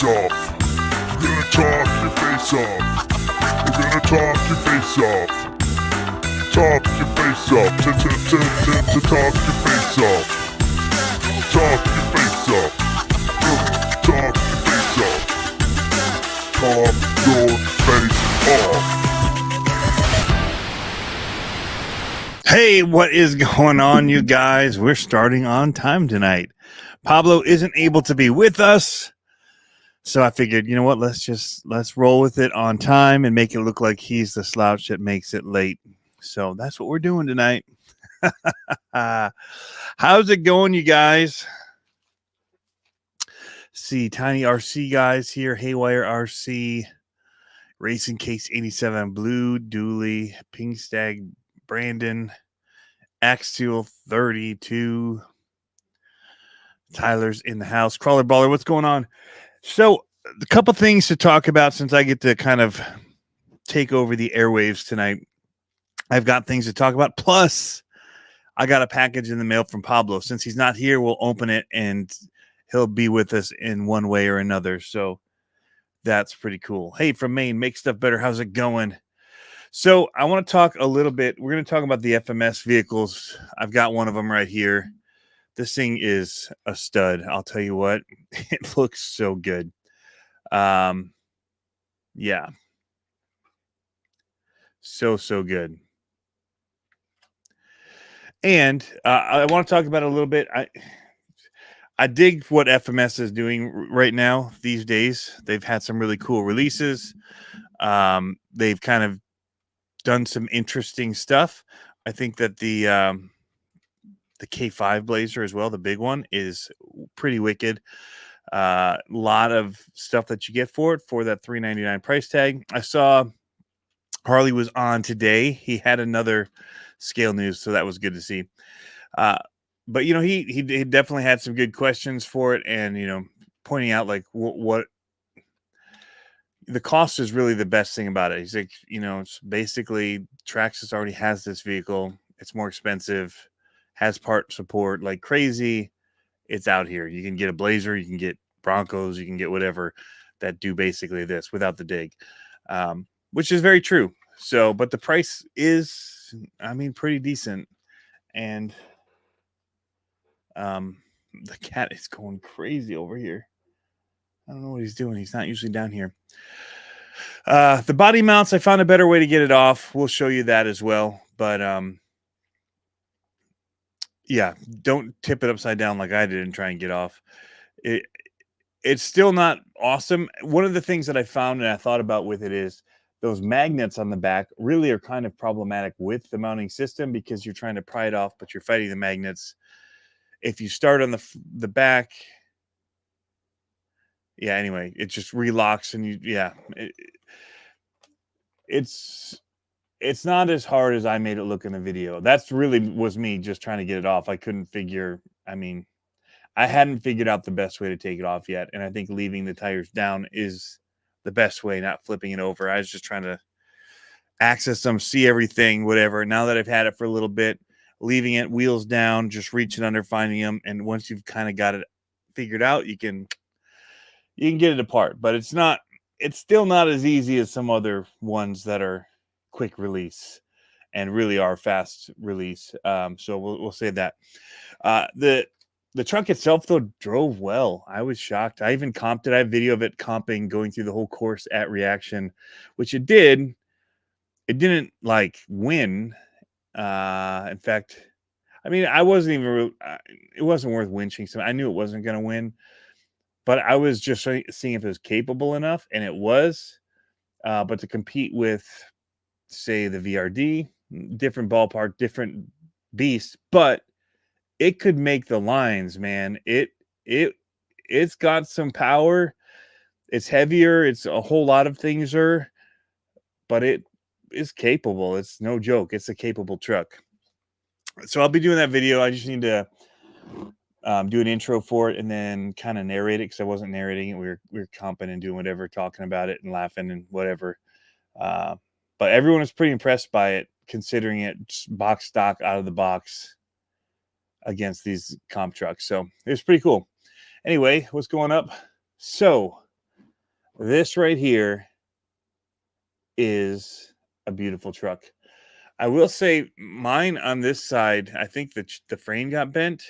face off. We're gonna talk your face off. We're gonna talk your face off. Talk your face off. Talk your face off. Talk your face off. Talk your face off. Talk your face off. Hey, what is going on, you guys? We're starting on time tonight. Pablo isn't able to be with us, so I figured, you know what? Let's roll with it on time and make it look like he's the slouch that makes it late. So that's what we're doing tonight. How's it going, you guys? See, Tiny RC guys here, Haywire RC, Racing Case 87, Blue Dooley, Pink Stag, Brandon, Axial 32, Tyler's in the house, Crawler Baller. What's going on? So, a couple things to talk about since I get to kind of take over the airwaves tonight. I've got things to talk about. Plus, I got a package in the mail from Pablo. Since he's not here, we'll open it and he'll be with us in one way or another. So, that's pretty cool. Hey, from Maine, make stuff better. How's it going? So I want to talk a little bit. We're going to talk about the FMS vehicles. I've got one of them right here. This thing is a stud. I'll tell you what, it looks so good. Yeah. So good. And I want to talk about it a little bit. I dig what FMS is doing right now these days. They've had some really cool releases. They've kind of done some interesting stuff. I think that the K5 Blazer as well, the big one, is pretty wicked. Lot of stuff that you get for it for that $399 price tag. I saw Harley was on today. He had another scale news, so that was good to see. But you know, he definitely had some good questions for it, and you know, pointing out like what the cost is really the best thing about it. He's like, you know, it's basically Traxxas already has this vehicle. It's more expensive, has part support like crazy. It's out here. You can get a Blazer, you can get Broncos, you can get whatever that do basically this without the dig, which is very true. So, but the price is, I mean, pretty decent. And the cat is going crazy over here. I don't know what he's doing. He's not usually down here. The body mounts, I found a better way to get it off. We'll show you that as well. But yeah, don't tip it upside down like I did and try and get off. It's still not awesome. One of the things that I found and I thought about with it is those magnets on the back really are kind of problematic with the mounting system because you're trying to pry it off, but you're fighting the magnets. If you start on the back, yeah, anyway, it just relocks and it's not as hard as I made it look in the video. That's really was me just trying to get it off. I couldn't figure, I mean, I hadn't figured out the best way to take it off yet. And I think leaving the tires down is the best way, not flipping it over. I was just trying to access them, see everything, whatever. Now that I've had it for a little bit, leaving it wheels down, just reaching under, finding them. And once you've kind of got it figured out, you can get it apart, but it's still not as easy as some other ones that are quick release and really are fast release. So we'll say that. The truck itself though drove well. I was shocked. I even comped it. I have video of it comping, going through the whole course at Reaction, which it did. It didn't like win. In fact, I mean, I wasn't even. It wasn't worth winching. So I knew it wasn't going to win. But I was just seeing if it was capable enough, and it was. But to compete with, say, the VRD, different ballpark, different beast, but it could make the lines, man. It's got some power. It's heavier. It's a whole lot of things but it is capable. It's no joke. It's a capable truck. So I'll be doing that video. I just need to do an intro for it and then kind of narrate it because I wasn't narrating it. We were comping and doing whatever, talking about it and laughing and whatever. But everyone was pretty impressed by it, considering it box stock out of the box against these comp trucks. So it was pretty cool. Anyway, what's going up? So This right here is a beautiful truck. I will say mine on this side, I think the frame got bent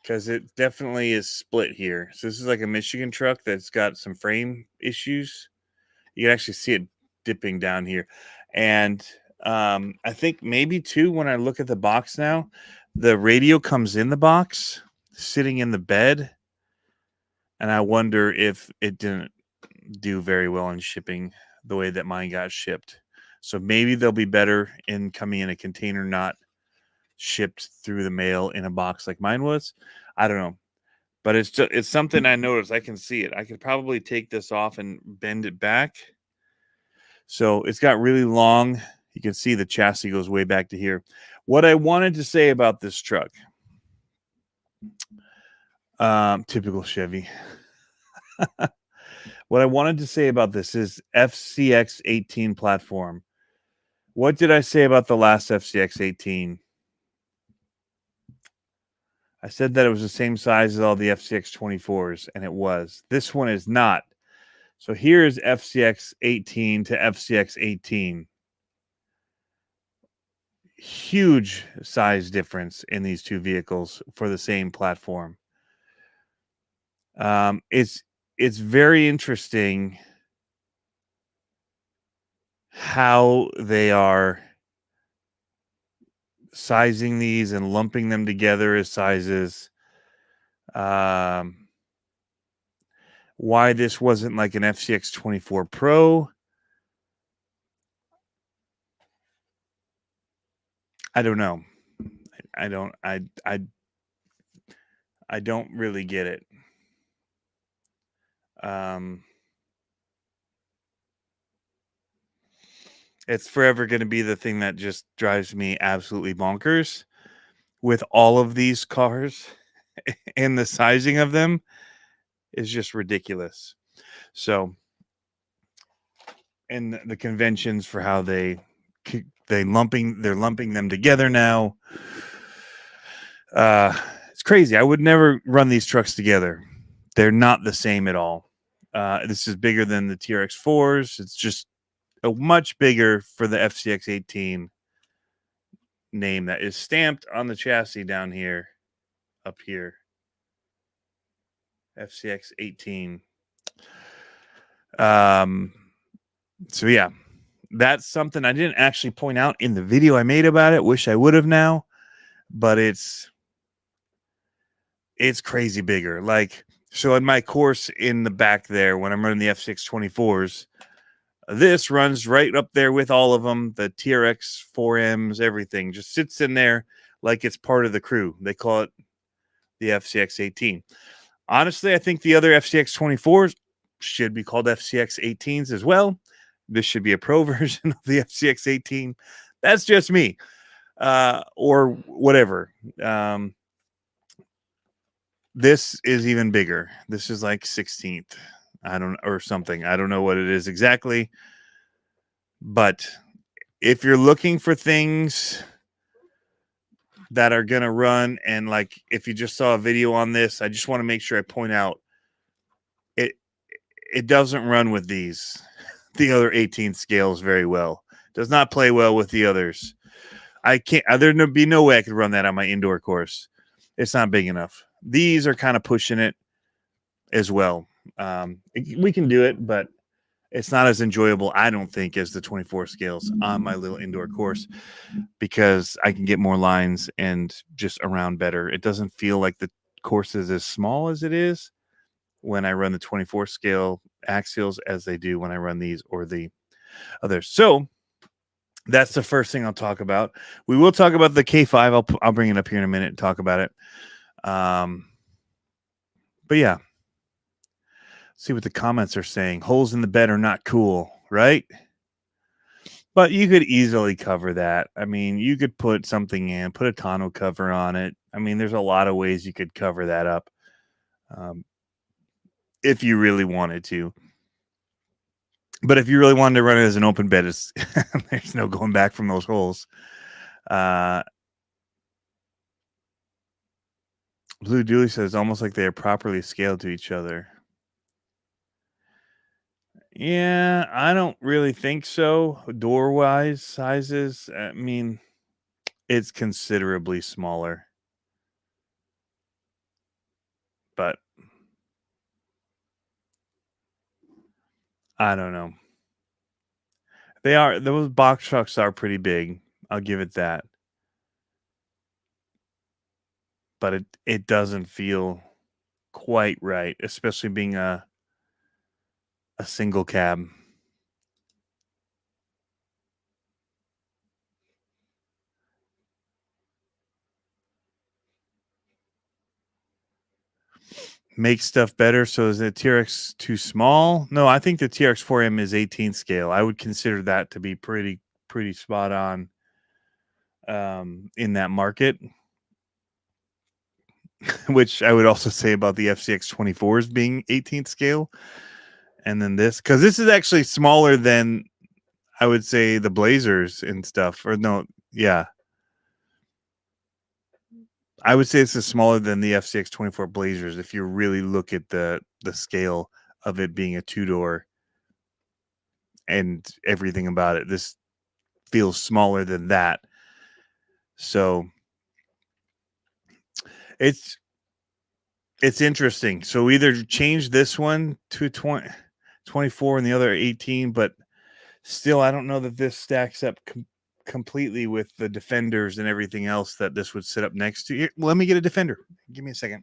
because it definitely is split here. So this is like a Michigan truck that's got some frame issues. You can actually see it dipping down here. And I think maybe too, when I look at the box now, the radio comes in the box, sitting in the bed. And I wonder if it didn't do very well in shipping the way that mine got shipped. So maybe they'll be better in coming in a container, not shipped through the mail in a box like mine was. I don't know. But it's something I noticed. I can see it. I could probably take this off and bend it back. So it's got really long. You can see the chassis goes way back to here. What I wanted to say about this truck, typical Chevy. What I wanted to say about this is FCX 18 platform. What did I say about the last FCX 18? I said that it was the same size as all the FCX 24s, and it was. This one is not. So here's FCX 18 to FCX 18. Huge size difference in these two vehicles for the same platform. It's very interesting how they are sizing these and lumping them together as sizes. Why this wasn't like an FCX 24 Pro, I don't know. I don't really get it. It's forever going to be the thing that just drives me absolutely bonkers with all of these cars and the sizing of them is just ridiculous. So, and the conventions for how they're lumping them together now. It's crazy. I would never run these trucks together. They're not the same at all. This is bigger than the TRX4s. It's just a much bigger for the FCX 18 name that is stamped on the chassis down here, up here. FCX 18. So yeah, that's something I didn't actually point out in the video I made about it. Wish I would have now, but it's crazy bigger. Like, so in my course in the back there, when I'm running the F6 24s, this runs right up there with all of them. The TRX 4Ms, everything just sits in there like it's part of the crew. They call it the FCX 18. Honestly, I think the other FCX 24s should be called FCX 18s as well. This should be a pro version of the FCX 18. That's just me, or whatever. This is even bigger. This is like 16th. Or something. I don't know what it is exactly. But if you're looking for things that are going to run, and like if you just saw a video on this, I just want to make sure I point out it doesn't run with the other 18 scales very well. Does not play well with the others. I can't. There'd be no way I could run that on my indoor course. It's not big enough. These are kind of pushing it as well. We can do it, but it's not as enjoyable, I don't think, as the 24 scales on my little indoor course, because I can get more lines and just around better. It doesn't feel like the course is as small as it is when I run the 24 scale axials as they do when I run these or the others. So that's the first thing I'll talk about. We will talk about the K5. I'll bring it up here in a minute and talk about it. But yeah, see what the comments are saying. Holes in the bed are not cool, right? But you could easily cover that. I mean, you could put something in, put a tonneau cover on it. I mean, there's a lot of ways you could cover that up if you really wanted to. But if you really wanted to run it as an open bed, there's no going back from those holes. Blue Dooley says almost like they are properly scaled to each other. Yeah, I don't really think so. Door wise sizes, I mean, it's considerably smaller, but I don't know. Those box trucks are pretty big. I'll give it that. But it doesn't feel quite right, especially being a single cab. Make stuff better. So is the TRX too small? No, I think the TRX 4M is 18 scale. I would consider that to be pretty spot on in that market. Which I would also say about the FCX 24s being 18th scale. And then this, because this is actually smaller than I would say the Blazers and stuff. Or no, yeah. I would say this is smaller than the FCX 24 Blazers if you really look at the scale of it being a two-door and everything about it. This feels smaller than that. So it's interesting. So either change this one to 24 and the other 18, but still I don't know that this stacks up completely with the Defenders and everything else that this would sit up next to. Here, let me get a Defender. Give me a second.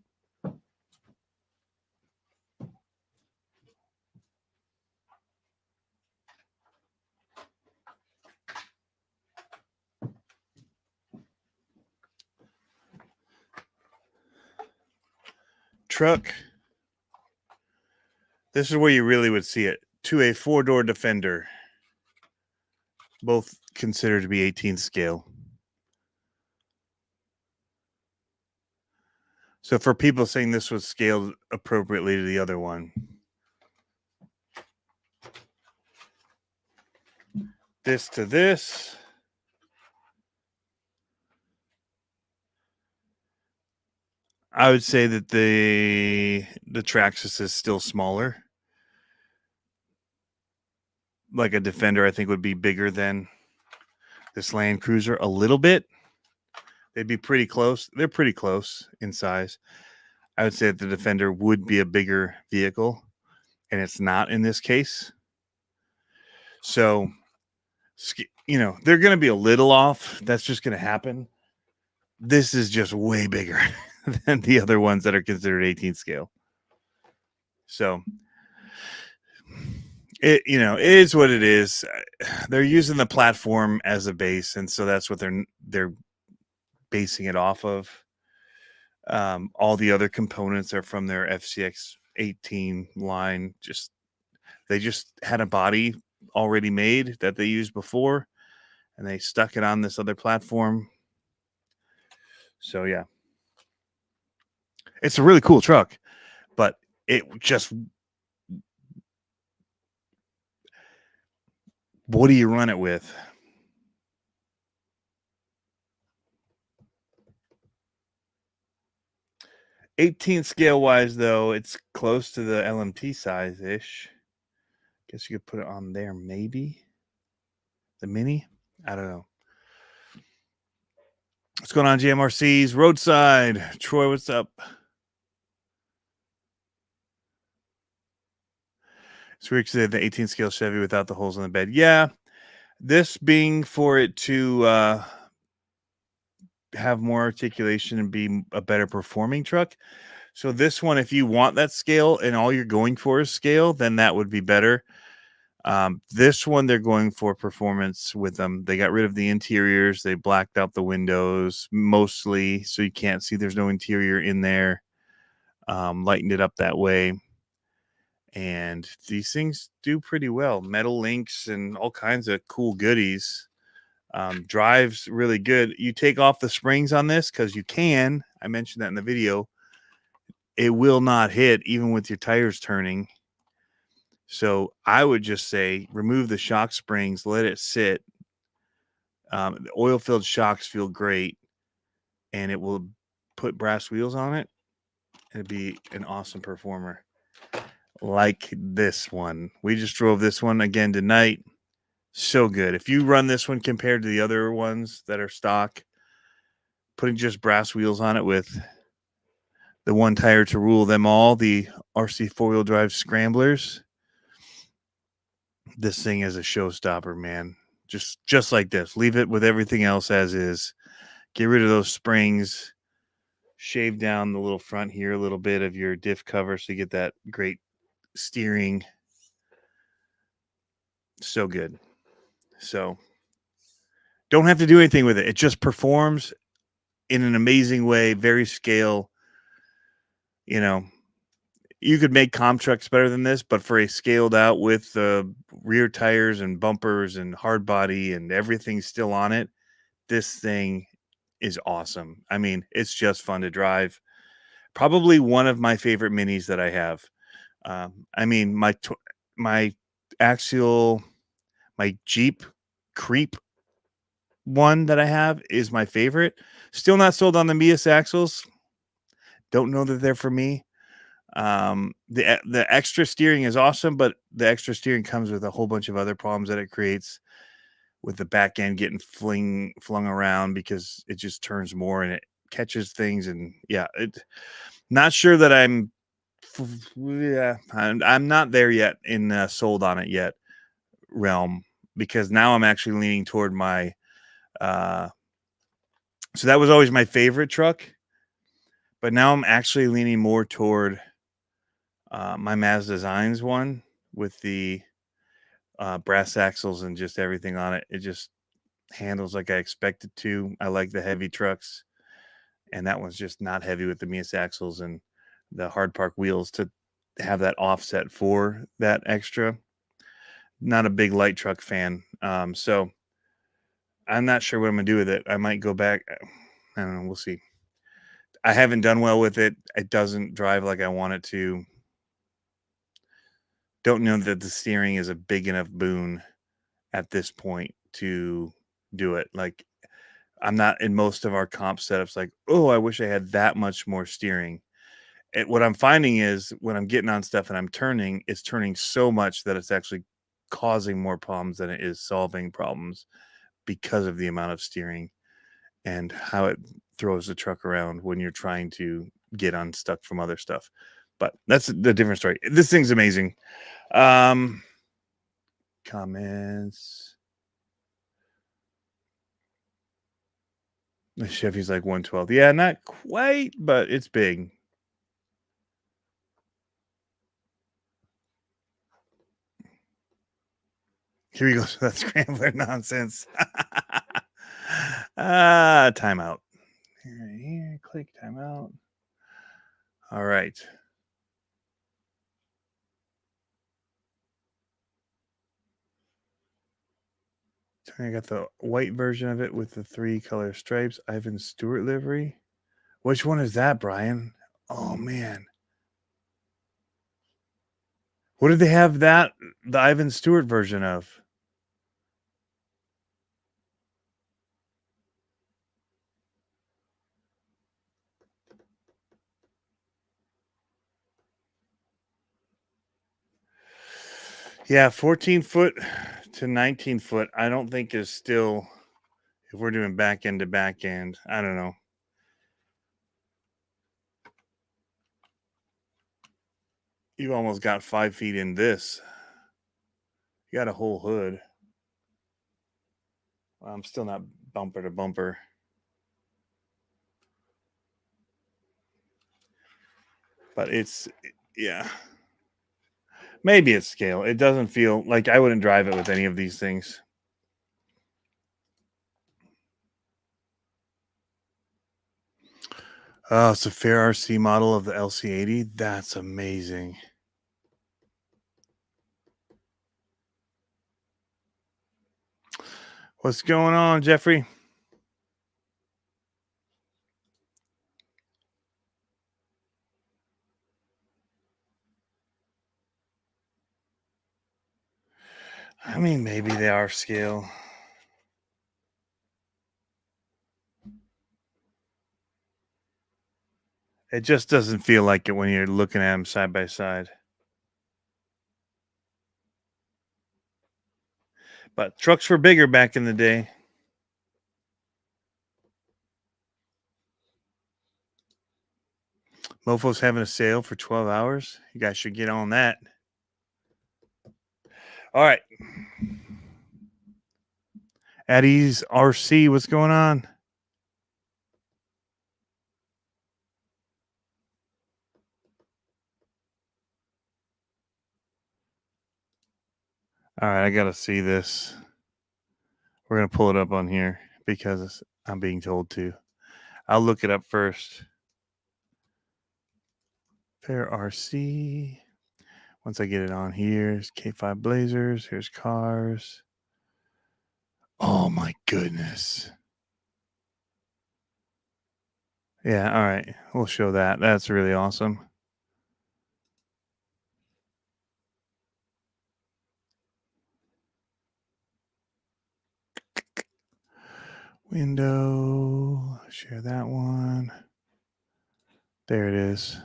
Truck. This is where you really would see it. To a four-door Defender. Both considered to be 18th scale. So for people saying this was scaled appropriately to the other one. This to this. I would say that the Traxxas is still smaller. Like a Defender, I think would be bigger than this Land Cruiser a little bit. They'd be pretty close. They're pretty close in size. I would say that the Defender would be a bigger vehicle, and it's not in this case. So, you know, they're going to be a little off. That's just going to happen. This is just way bigger than the other ones that are considered 18 scale. So, it it is what it is. They're using the platform as a base, and so that's what they're basing it off of. All the other components are from their FCX 18 line. They just had a body already made that they used before, and they stuck it on this other platform. So yeah, it's a really cool truck, but it just, what do you run it with? '18 scale wise, though, it's close to the LMT size ish. Guess you could put it on there, maybe the Mini. I don't know. What's going on, GMRCs? Roadside. Troy, what's up? So we said the 18 scale Chevy without the holes in the bed. Yeah. This being for it to have more articulation and be a better performing truck. So this one, if you want that scale and all you're going for is scale, then that would be better. This one, they're going for performance with them. They got rid of the interiors. They blacked out the windows mostly, so you can't see there's no interior in there. Lightened it up that way. And these things do pretty well. Metal links and all kinds of cool goodies. Drives really good. You take off the springs on this because you can. I mentioned that in the video. It will not hit even with your tires turning. So I would just say remove the shock springs, let it sit. The oil-filled shocks feel great, and it will put brass wheels on it. It'd be an awesome performer. like this one. We just drove this one again tonight. So good. If you run this one compared to the other ones that are stock, putting just brass wheels on it with the one tire to rule them all, the RC four-wheel drive scramblers, this thing is a showstopper, man. Just like this. Leave it with everything else as is. Get rid of those springs. Shave down the little front here a little bit of your diff cover so you get that great steering. So good. So don't have to do anything with it. It just performs in an amazing way, very scale. You know, you could make comp trucks better than this, but for a scaled out with rear tires and bumpers and hard body and everything still on it, this thing is awesome. I mean, it's just fun to drive. Probably one of my favorite minis that I have. I mean, my axial, my Jeep Creep one that I have is my favorite. Still not sold on the Mias axles. Don't know that they're for me. The extra steering is awesome, but the extra steering comes with a whole bunch of other problems that it creates with the back end getting flung around because it just turns more and it catches things. And yeah, not sure that I'm not there yet in sold on it yet realm, because now I'm actually leaning toward my so that was always my favorite truck, but now I'm actually leaning more toward my Mazda Designs one with the brass axles and just everything on it. It just handles like I expect it to. I like the heavy trucks, and that one's just not heavy with the Mias axles and the hard park wheels to have that offset for that extra. Not a big light truck fan. So I'm not sure what I'm gonna do with it. I might go back. I don't know. We'll see. I haven't done well with it. It doesn't drive like I want it to. Don't know that the steering is a big enough boon at this point to do it. Like, I'm not in most of our comp setups like, oh, I wish I had that much more steering. What I'm finding is when I'm getting on stuff and I'm turning, it's turning so much that it's actually causing more problems than it is solving problems because of the amount of steering and how it throws the truck around when you're trying to get unstuck from other stuff. But that's the different story. This thing's amazing. Comments. The Chevy's like 112. Yeah, not quite, but it's big. Here he goes with that scrambler nonsense. Timeout. Here, click timeout. All right. I got the white version of it with the 3 color stripes. Ivan Stewart livery. Which one is that, Brian? Oh man. What did they have the Ivan Stewart version of? Yeah, 14 foot to 19 foot. I don't think is still, if we're doing back end to back end. I don't know. You almost got 5 feet in this. You got a whole hood. Well, I'm still not bumper to bumper. But it's, yeah. Maybe it's scale. It doesn't feel like I wouldn't drive it with any of these things. Oh, it's a fair RC model of the LC80. That's amazing. What's going on, Jeffrey? I mean, maybe they are scale. It just doesn't feel like it when you're looking at them side by side. But trucks were bigger back in the day. Mofo's having a sale for 12 hours. You guys should get on that. All right. Addie's RC, what's going on? All right, I got to see this. We're going to pull it up on here because I'm being told to. I'll look it up first. Fair RC. Once I get it on here, here's K5 Blazers. Here's cars. Oh my goodness. Yeah, all right. We'll show that. That's really awesome. Window. Share that one. There it is.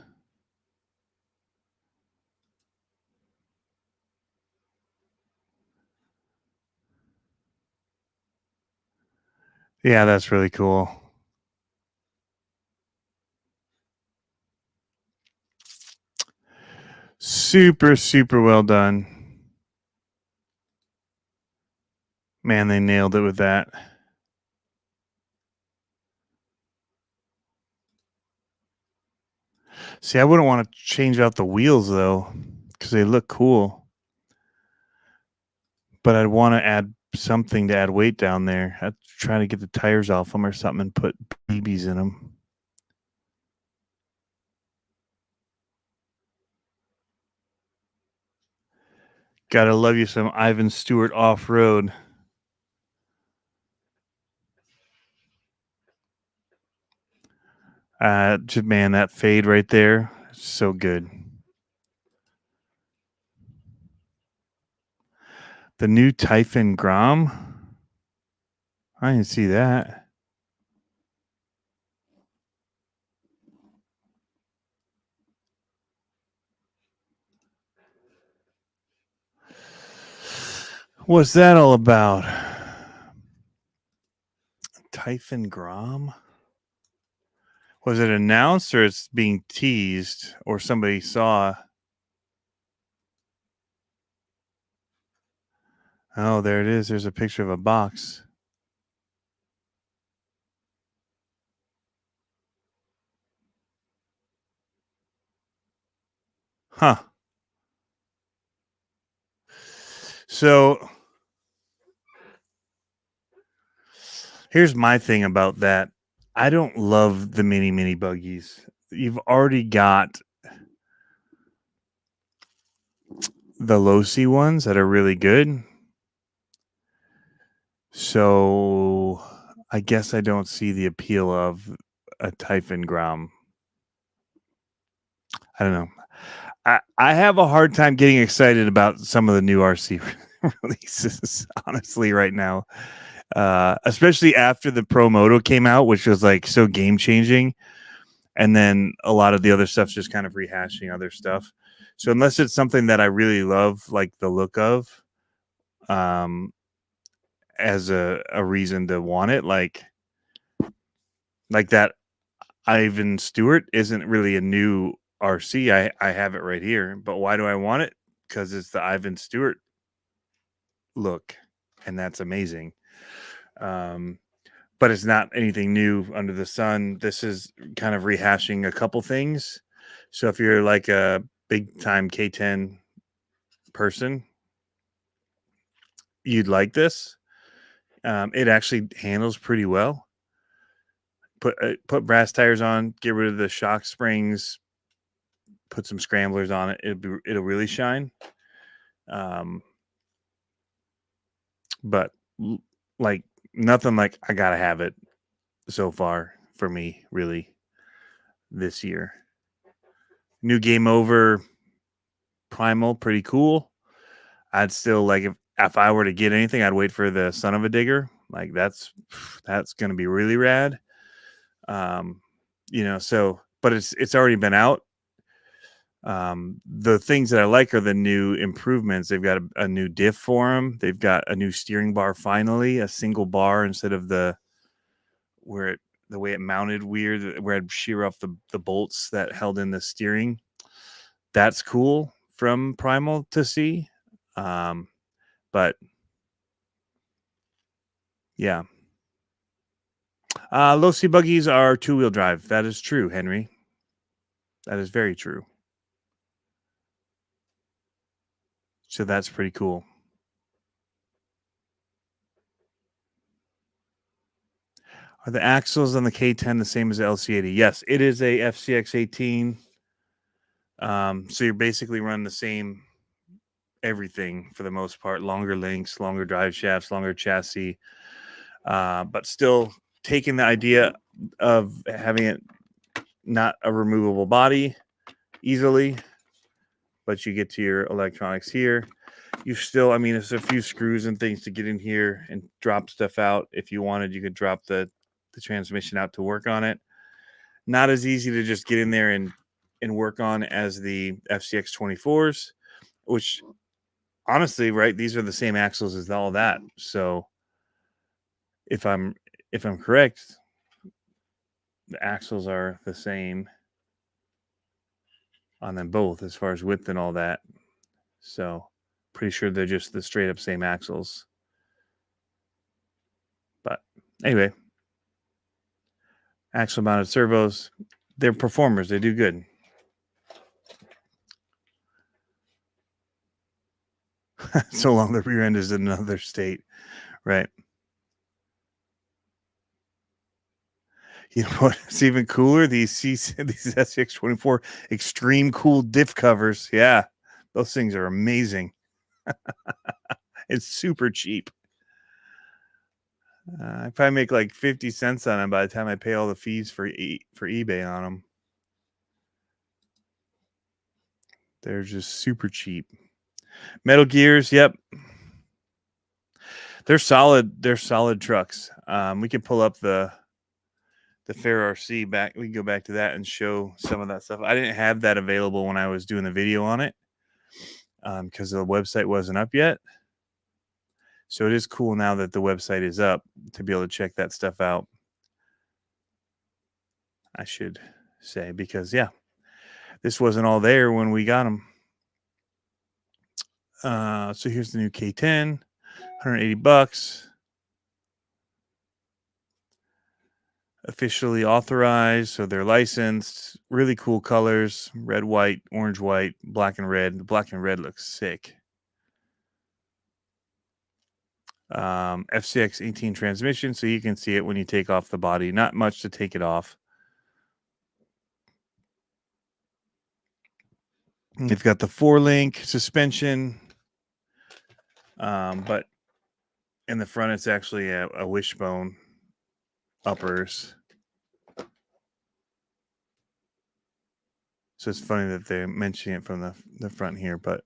Yeah, that's really cool. Super, super well done. Man, they nailed it with that. See, I wouldn't want to change out the wheels though, because they look cool. But I'd want to add something to add weight down there. I'd try to get the tires off them or something and put BBs in them. Gotta love you some Ivan Stewart off-road. Just man, that fade right there, so good. The new Typhon Grom. I didn't see that. What's that all about? Typhon Grom? Was it announced or it's being teased or somebody saw? Oh, there it is. There's a picture of a box. Huh. So here's my thing about that. I don't love the mini buggies. You've already got the low-C ones that are really good. So I guess I don't see the appeal of a Typhon Grom. I don't know. I have a hard time getting excited about some of the new RC releases, honestly, right now. Especially after the Pro Moto came out, which was like so game changing. And then a lot of the other stuff's just kind of rehashing other stuff. So unless it's something that I really love, like the look of, as a reason to want it, like that Ivan Stewart isn't really a new RC. I have it right here, but why do I want it? Because it's the Ivan Stewart look, and that's amazing. But it's not anything new under the sun. This is kind of rehashing a couple things. So if you're like a big time K10 person, you'd like this. It actually handles pretty well. Put brass tires on, get rid of the shock springs, put some scramblers on it. It'll really shine. But like nothing like I gotta have it so far for me really this year. New Game Over Primal, pretty cool. I'd still like if I were to get anything, I'd wait for the Son of a Digger. Like that's gonna be really rad. So but it's already been out. The things that I like are the new improvements. They've got a new diff for them. They've got a new steering bar, finally, a single bar instead of the way it mounted weird, where I'd shear off the bolts that held in the steering. That's cool from Primal to see. But yeah. Low C buggies are 2-wheel drive. That is true, Henry. That is very true. So that's pretty cool. Are the axles on the K10 the same as the LC80? Yes, it is a FCX18. So you're basically running the same everything for the most part. Longer links, longer drive shafts, longer chassis. But still taking the idea of having it not a removable body easily, but you get to your electronics here. You still, I mean, it's a few screws and things to get in here and drop stuff out. If you wanted, you could drop the transmission out to work on it. Not as easy to just get in there and work on as the FCX 24s, which honestly, right, these are the same axles as all that. So if I'm correct, the axles are the same on them both as far as width and all that. So pretty sure they're just the straight up same axles. But anyway, axle mounted servos, they're performers. They do good. So long the rear end is in another state, right? You know what? It's even cooler. These SCX24 extreme cool diff covers. Yeah, those things are amazing. It's super cheap. I probably make like 50 cents on them by the time I pay all the fees for eBay on them. They're just super cheap. Metal Gears, yep. They're solid. They're solid trucks. We can pull up the Fair RC back. We can go back to that and show some of that stuff. I didn't have that available when I was doing the video on it because the website wasn't up yet. So it is cool now that the website is up to be able to check that stuff out. I should say, because yeah, this wasn't all there when we got them. So here's the new K10, $180. Officially authorized, so they're licensed. Really cool colors: red, white, orange, white, black and red. The black and red looks sick. FCX 18 transmission, so you can see it when you take off the body. Not much to take it off. You've got the 4-link suspension, but in the front it's actually a wishbone uppers. So it's funny that they're mentioning it from the front here, but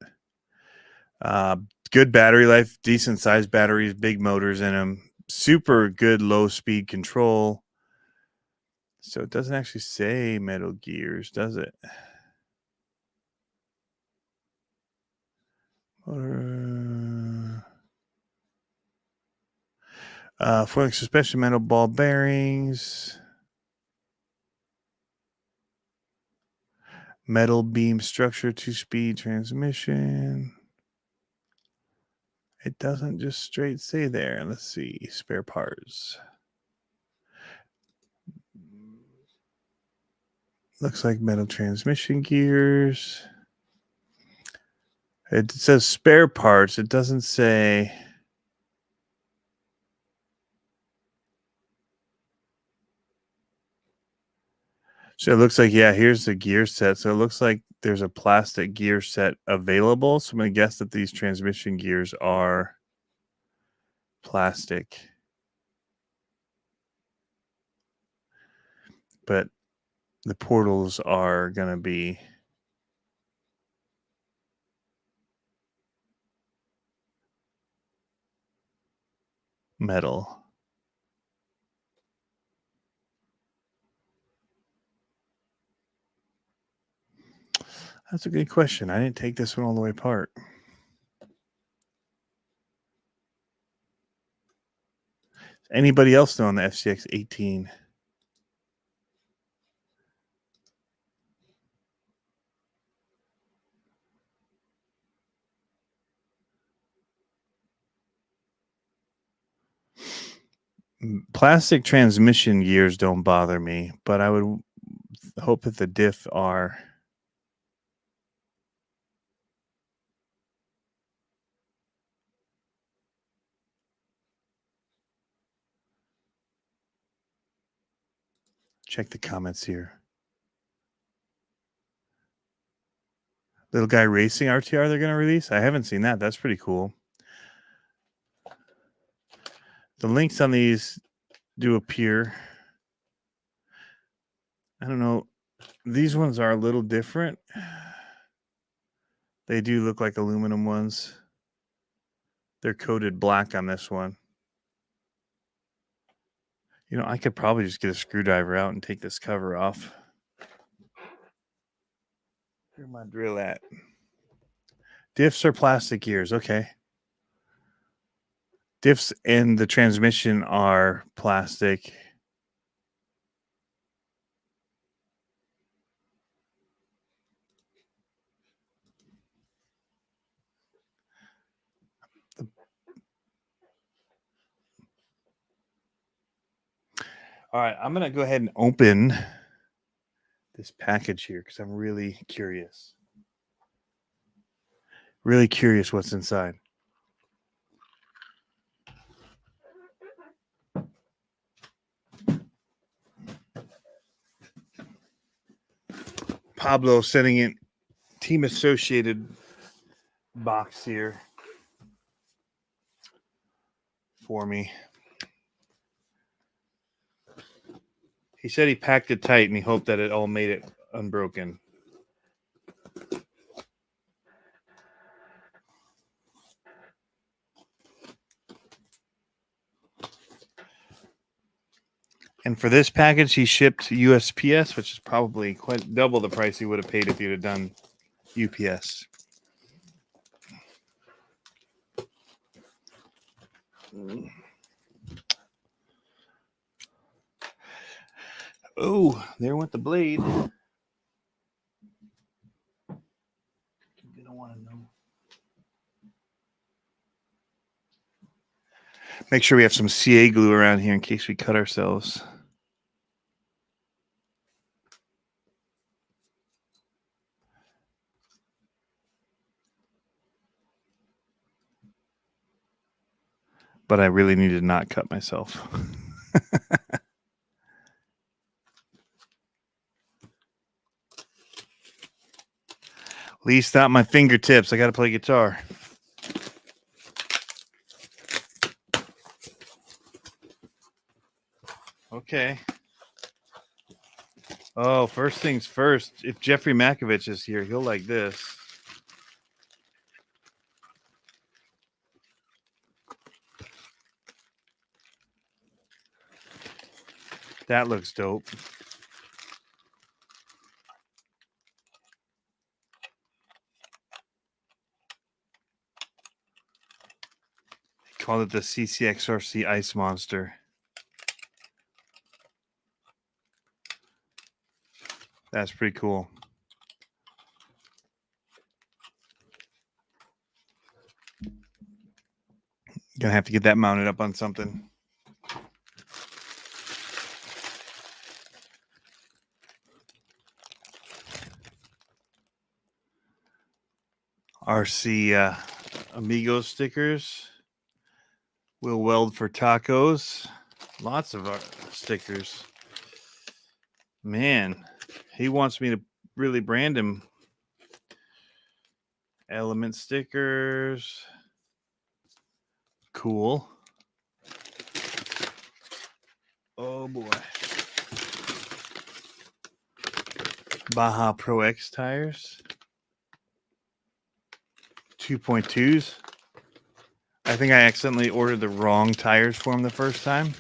good battery life, decent sized batteries, big motors in them, super good low speed control. So it doesn't actually say Metal Gears, does it? Foiling suspension, metal ball bearings, metal beam structure, 2-speed transmission. It doesn't just straight say there. Let's see, spare parts. Looks like metal transmission gears. It says spare parts. It doesn't say. So it looks like, yeah, here's the gear set. So it looks like there's a plastic gear set available. So I'm going to guess that these transmission gears are plastic. But the portals are going to be metal. That's a good question. I didn't take this one all the way apart. Anybody else know on the FCX 18? Plastic transmission gears don't bother me, but I would hope that the diff are. Check the comments here. Little Guy Racing RTR they're going to release? I haven't seen that. That's pretty cool. The links on these do appear. I don't know. These ones are a little different. They do look like aluminum ones. They're coated black on this one. You know, I could probably just get a screwdriver out and take this cover off. Where's my drill at? Diffs are plastic gears. Okay. Diffs and the transmission are plastic. All right, I'm going to go ahead and open this package here because I'm really curious. Really curious what's inside. Pablo sending in Team Associated box here for me. He said he packed it tight and he hoped that it all made it unbroken. And for this package, he shipped USPS, which is probably quite double the price he would have paid if he'd have done UPS. Oh, there went the blade. You don't want to know. Make sure we have some CA glue around here in case we cut ourselves. But I really need to not cut myself. At least not my fingertips. I got to play guitar. Okay. Oh, first things first. If Jeffrey Makovich is here, he'll like this. That looks dope. They called it the CCXRC Ice Monster. That's pretty cool. Gonna have to get that mounted up on something. RC Amigo stickers. Will weld for tacos. Lots of stickers. Man, he wants me to really brand him. Element stickers. Cool. Oh boy. Baja Pro X tires. 2.2s. I think I accidentally ordered the wrong tires for him the first time.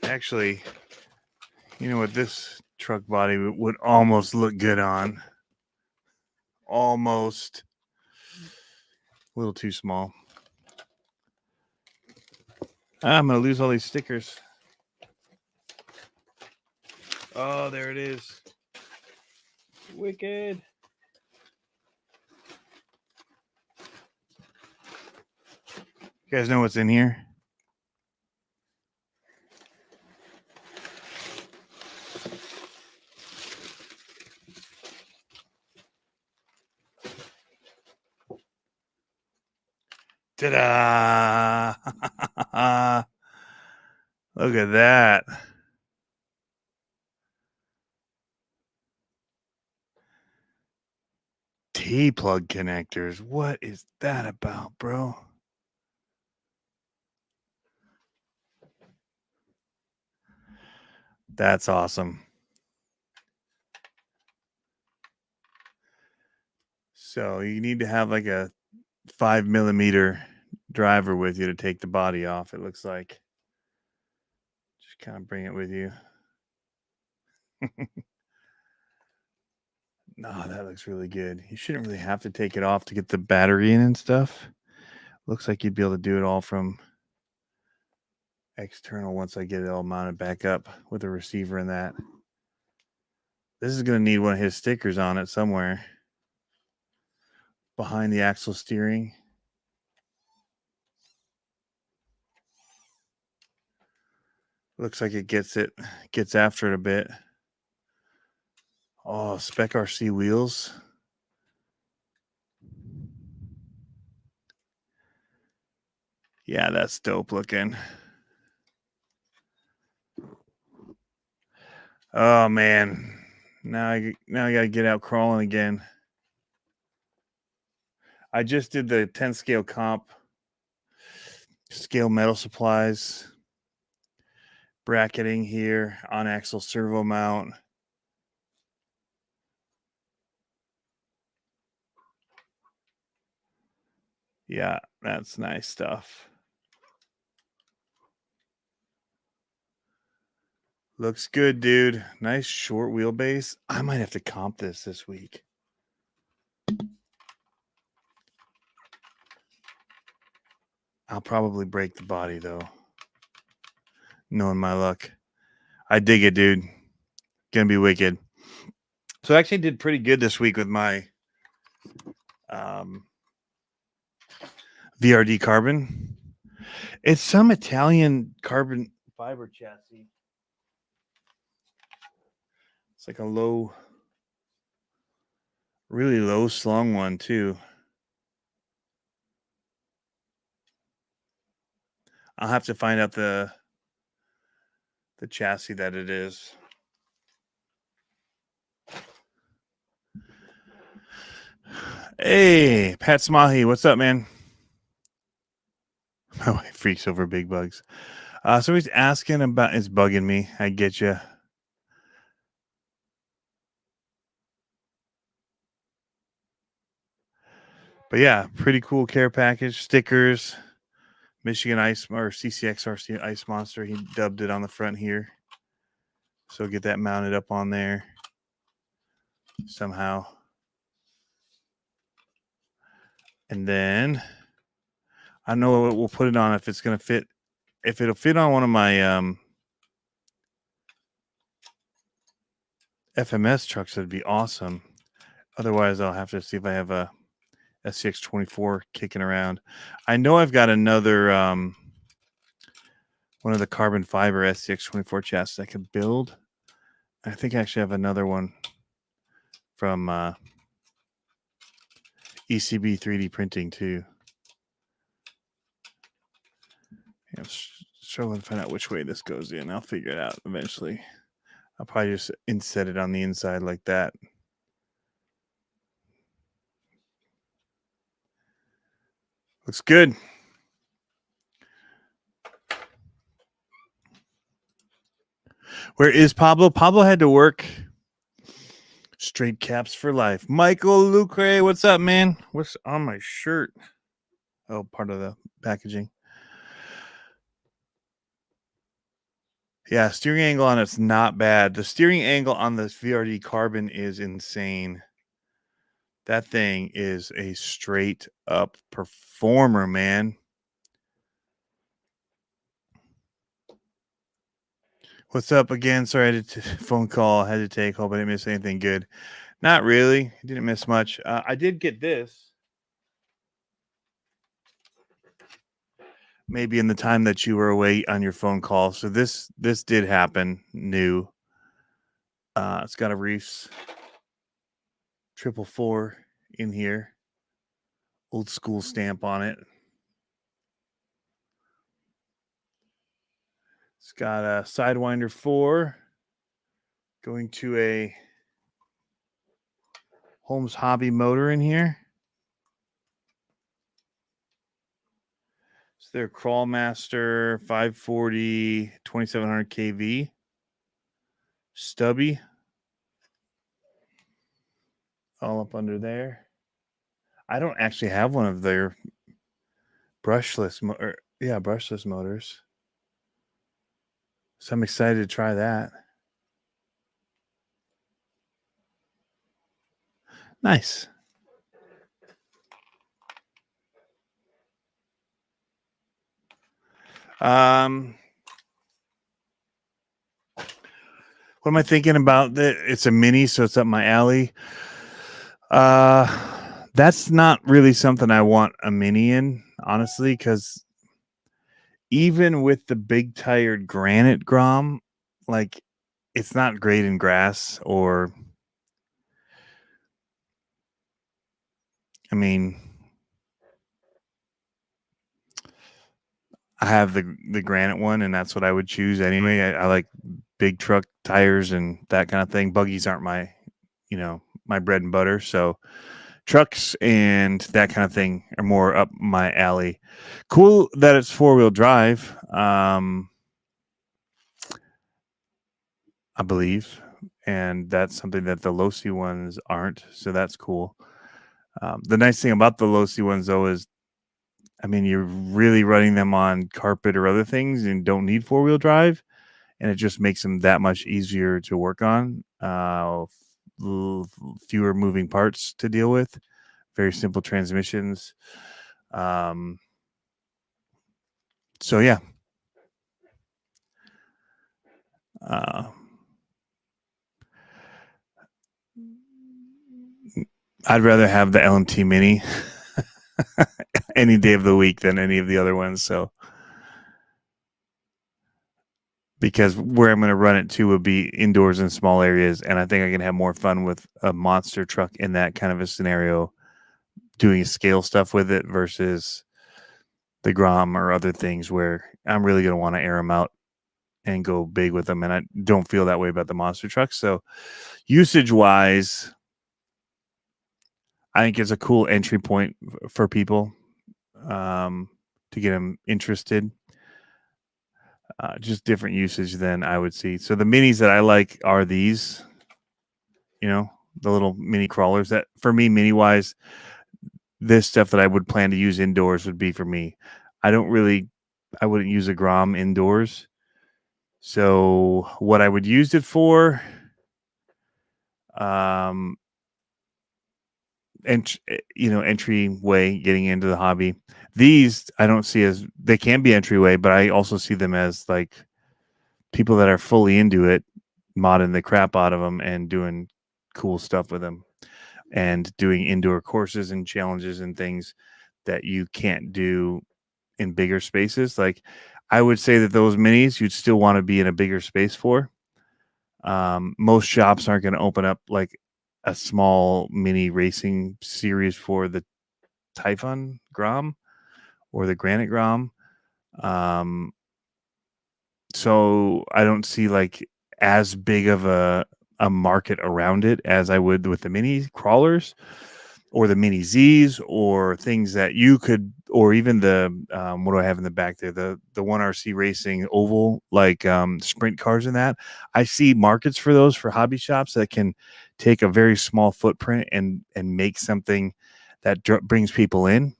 Actually, you know what? This truck body would almost look good on. Almost. A little too small. I'm going to lose all these stickers. Oh, there it is. Wicked. You guys know what's in here? Ta-da! Look at that. T-plug connectors. What is that about, bro? That's awesome. So you need to have like a 5mm driver with you to take the body off, it looks like. Just kind of bring it with you. No, that looks really good. You shouldn't really have to take it off to get the battery in and stuff. Looks like you'd be able to do it all from external once I get it all mounted back up with a receiver and that. This is going to need one of his stickers on it somewhere. Behind the axle steering. Looks like it gets after it a bit. Oh, Spec RC wheels. Yeah, that's dope looking. Oh man. Now I gotta get out crawling again. I just did the 10 scale comp. Scale metal supplies. Bracketing here. On axle servo mount. Yeah, that's nice stuff. Looks good, dude. Nice short wheelbase. I might have to comp this week. I'll probably break the body, though. Knowing my luck. I dig it, dude. Gonna be wicked. So I actually did pretty good this week with my VRD carbon. It's some Italian carbon fiber chassis. It's like a low, really low slung one too. I'll have to find out the chassis that it is. Hey, Pat Smahi, what's up, man? My wife freaks over big bugs. So he's asking about, it's bugging me. I get you. But yeah, pretty cool care package. Stickers, Michigan Ice or CCXRC Ice Monster. He dubbed it on the front here. So get that mounted up on there somehow. And then I don't know what we'll put it on if it's going to fit. If it'll fit on one of my FMS trucks, that'd be awesome. Otherwise, I'll have to see if I have a SCX24 kicking around. I know I've got another one of the carbon fiber SCX24 chassis I could build. I think I actually have another one from ECB 3D printing too. I'm struggling to find out which way this goes in. I'll figure it out eventually. I'll probably just inset it on the inside like that. Looks good. Where is Pablo? Pablo had to work. Straight caps for life. Michael Lucre, what's up, man? What's on my shirt? Oh, part of the packaging. Yeah, steering angle on it's not bad. The steering angle on this VRD Carbon is insane. That thing is a straight up performer, man. What's up again? Sorry, I had to phone call. I had to take. Hope I didn't miss anything good. Not really. Didn't miss much. I did get this. Maybe in the time that you were away on your phone call. So this did happen. New. It's got a Reefs 444 in here. Old school stamp on it. It's got a Sidewinder 4 going to a Holmes Hobby motor in here. It's their Crawlmaster 540 2700 kV stubby. All up under there. I don't actually have one of their brushless motors. So I'm excited to try that. Nice. What am I thinking about? It's a mini, so it's up my alley. That's not really something I want a mini in, honestly, because even with the big tired granite Grom, like it's not great in grass or, I mean, I have the granite one, and that's what I would choose anyway. I like big truck tires and that kind of thing. Buggies aren't my, my bread and butter. So trucks and that kind of thing are more up my alley. Cool that it's 4-wheel drive. I believe, and that's something that the Losi ones aren't. So that's cool. The nice thing about the Losi ones, though, is, I mean, you're really running them on carpet or other things and don't need 4-wheel drive, and it just makes them that much easier to work on. Fewer moving parts to deal with. Very simple transmissions. So yeah. I'd rather have the LMT Mini any day of the week than any of the other ones. So, because where I'm going to run it to would be indoors in small areas, and I think I can have more fun with a monster truck in that kind of a scenario, doing scale stuff with it versus the Grom or other things where I'm really going to want to air them out and go big with them. And I don't feel that way about the monster trucks. So usage wise, I think it's a cool entry point for people to get them interested. Just different usage than I would see. So the minis that I like are these, the little mini crawlers. That for me, mini wise, this stuff that I would plan to use indoors would be for me. I wouldn't use a Grom indoors. So what I would use it for, entryway, getting into the hobby. These I don't see as, they can be entryway, but I also see them as like people that are fully into it, modding the crap out of them and doing cool stuff with them and doing indoor courses and challenges and things that you can't do in bigger spaces. Like, I would say that those minis you'd still want to be in a bigger space for. Most shops aren't going to open up like a small mini racing series for the Typhon Grom or the Granite Grom. So I don't see like as big of a market around it as I would with the mini crawlers or the mini Z's or things that you could, or even the what do I have in the back there, the 1RC racing oval, like sprint cars and that. I see markets for those for hobby shops that can take a very small footprint and make something that brings people in.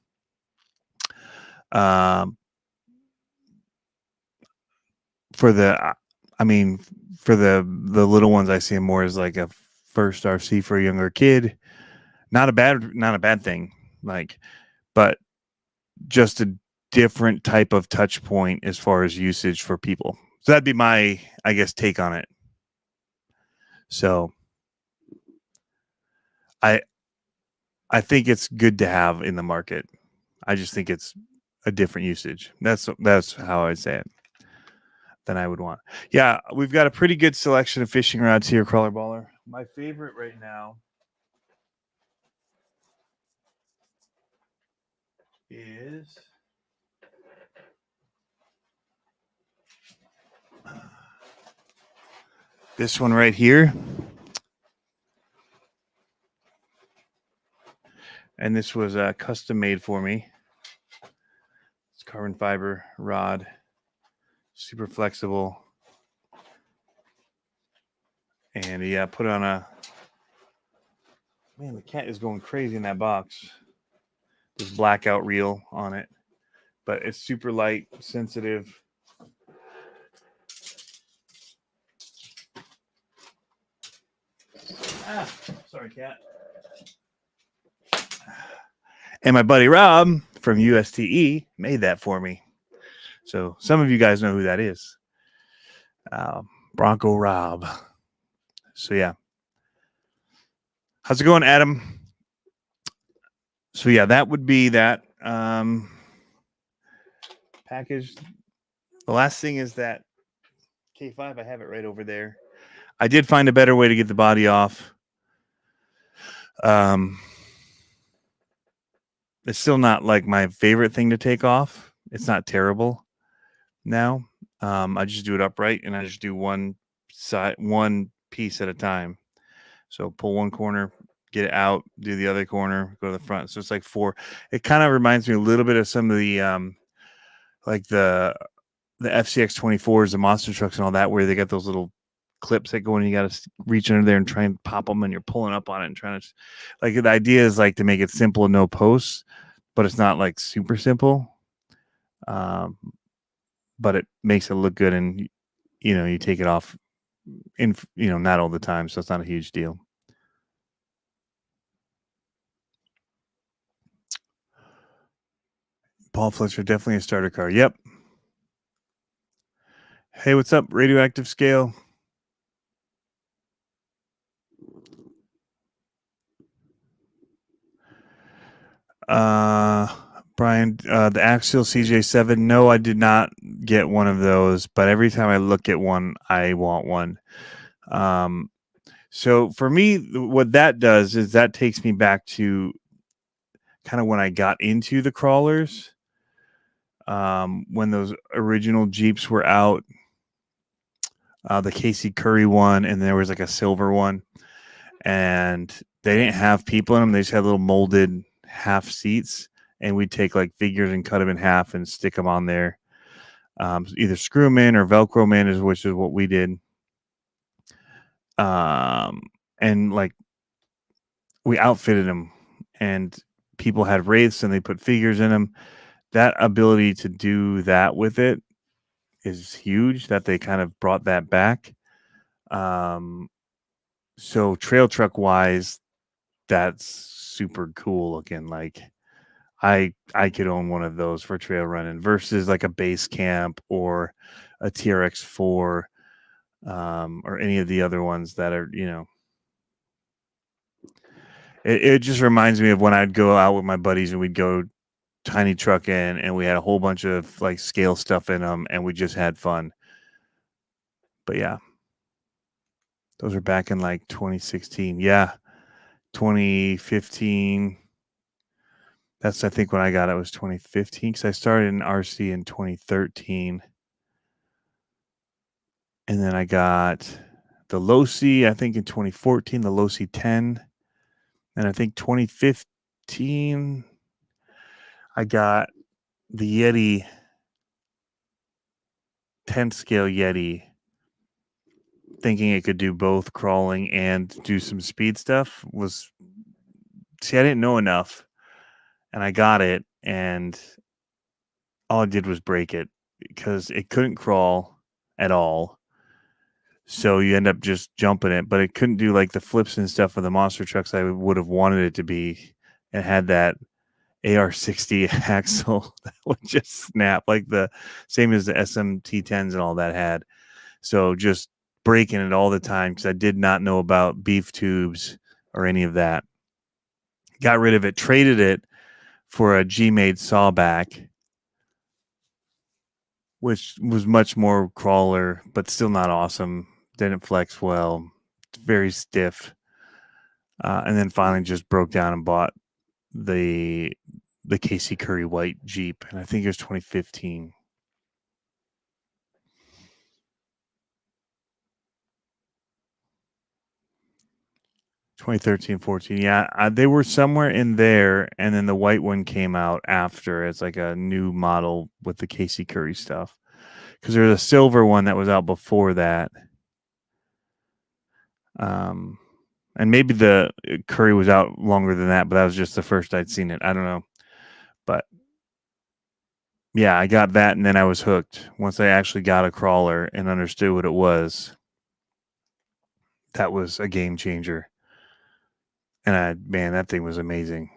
For the I mean, for the little ones, I see them more as like a first RC for a younger kid. Not a bad thing. Like, but just a different type of touch point as far as usage for people. So that'd be my, I guess, take on it. So I think it's good to have in the market. I just think it's a different usage. That's how I'd say it than I would want. Yeah, we've got a pretty good selection of fishing rods here, Crawler Baller. My favorite right now is this one right here. And this was custom made for me. It's carbon fiber rod, super flexible. And yeah, put on a, man, the cat is going crazy in that box. There's blackout reel on it, but it's super light, sensitive. Sorry, cat. And my buddy Rob from USTE made that for me. So some of you guys know who that is. Bronco Rob. So yeah. How's it going, Adam? So yeah, that would be that package. The last thing is that K5. I have it right over there. I did find a better way to get the body off. It's still not like my favorite thing to take off. It's not terrible now. I just do it upright and I just do one piece at a time. So pull one corner, get it out, do the other corner, go to the front. So it's like 4. It kind of reminds me a little bit of some of the like the FCX 24s, the monster trucks and all that, where they got those little clips that go in, you got to reach under there and try and pop them, and you're pulling up on it and trying to, like, the idea is like to make it simple and no posts, but it's not like super simple. But it makes it look good, and you take it off in not all the time, so it's not a huge deal. Paul Fletcher, definitely a starter car. Yep. Hey, what's up, Radioactive Scale? Brian, the Axial CJ7. No, I did not get one of those, but every time I look at one, I want one. So for me, what that does is that takes me back to kind of when I got into the crawlers, when those original Jeeps were out, the Casey Curry one, and there was like a silver one, and they didn't have people in them. They just had little molded half seats, and we'd take like figures and cut them in half and stick them on there. Either screw them in or Velcro them in, which is what we did. And like we outfitted them, and people had wraiths and they put figures in them. That ability to do that with it is huge, that they kind of brought that back. So trail truck wise, that's super cool looking. Like I could own one of those for trail running versus like a base camp or a TRX4, or any of the other ones that are, it just reminds me of when I'd go out with my buddies and we'd go tiny truck in, and we had a whole bunch of like scale stuff in them, and we just had fun. But yeah, those are back in like 2016. Yeah, 2015. That's, I think, when I got it was 2015, because I started in RC in 2013. And then I got the Losi, I think, in 2014, the Losi 10. And I think 2015, I got the Yeti 10 scale Yeti, thinking it could do both crawling and do some speed stuff. See, I didn't know enough, and I got it, and all I did was break it because it couldn't crawl at all. So you end up just jumping it, but it couldn't do like the flips and stuff of the monster trucks I would have wanted it to be. It had that AR-60 axle that would just snap, like the same as the SMT-10s and all that had. So just breaking it all the time because I did not know about beef tubes or any of that. Got rid of it, traded it for a G-made sawback, which was much more crawler, but still not awesome. Didn't flex well. Very stiff. And then finally just broke down and bought the Casey Curry white Jeep, and I think it was 2015. (2013, 14). Yeah, they were somewhere in there, and then the white one came out after as like a new model with the Casey Curry stuff. Because there's a silver one that was out before that. And maybe the Curry was out longer than that, but that was just the first I'd seen it. I don't know. But yeah, I got that, and then I was hooked. Once I actually got a crawler and understood what it was, that was a game changer. And man, that thing was amazing.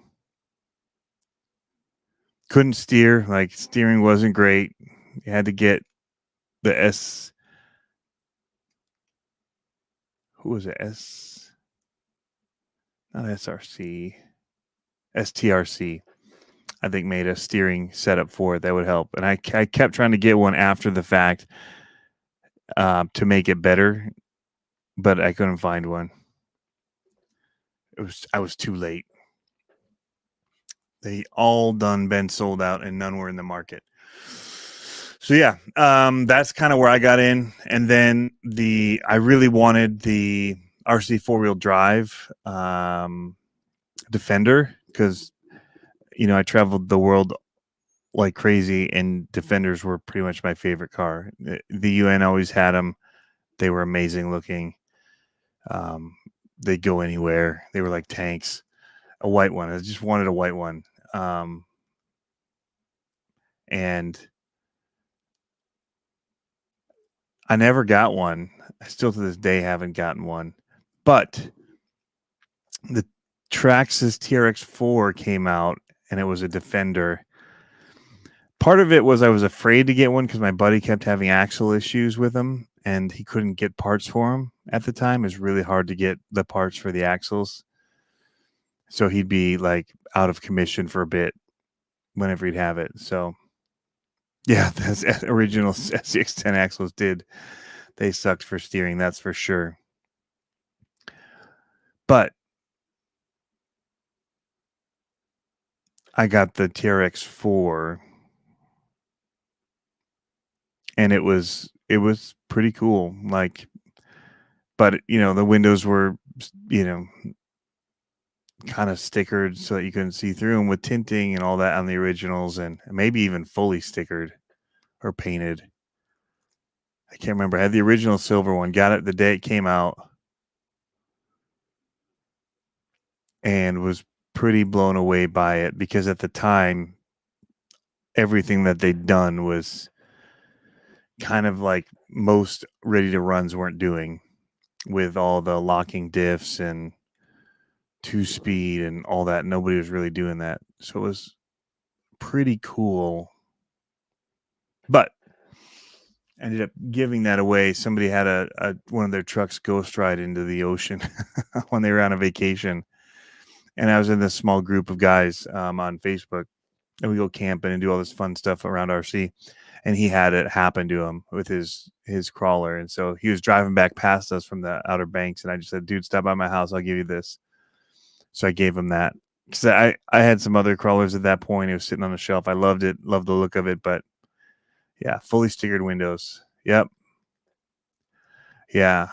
Couldn't steer, like steering wasn't great. You had to get the who was it? Not SRC, STRC. I think made a steering setup for it that would help. And I kept trying to get one after the fact to make it better, but I couldn't find one. I was too late. They all been sold out, and none were in the market. So yeah, that's kind of where I got in. And then I really wanted the RC 4-wheel drive Defender because I traveled the world like crazy, and Defenders were pretty much my favorite car. The UN always had them. They were amazing looking. They'd go anywhere. They were like tanks. A white one. I just wanted a white one. And I never got one. I still to this day haven't gotten one. But the Traxxas TRX4 came out, and it was a Defender. Part of it was I was afraid to get one because my buddy kept having axle issues with them, and he couldn't get parts for them at the time. It was really hard to get the parts for the axles. So he'd be like out of commission for a bit whenever he'd have it. So yeah, the original SCX10 axles they sucked for steering, that's for sure. But I got the TRX4, and it was pretty cool. Like, but the windows were kind of stickered so that you couldn't see through them with tinting and all that on the originals, and maybe even fully stickered or painted. I can't remember. I had the original silver one, got it the day it came out, and was pretty blown away by it because at the time everything that they'd done was kind of like most ready to runs weren't doing, with all the locking diffs and 2-speed and all that. Nobody was really doing that. So it was pretty cool. But ended up giving that away. Somebody had a one of their trucks ghost ride into the ocean when they were on a vacation. And I was in this small group of guys on Facebook, and we go camping and do all this fun stuff around RC. And he had it happen to him with his crawler. And so he was driving back past us from the Outer Banks, and I just said, dude, stop by my house. I'll give you this. So I gave him that. Because I had some other crawlers at that point. It was sitting on the shelf. I loved it. Loved the look of it. But yeah, fully stickered windows. Yep. Yeah.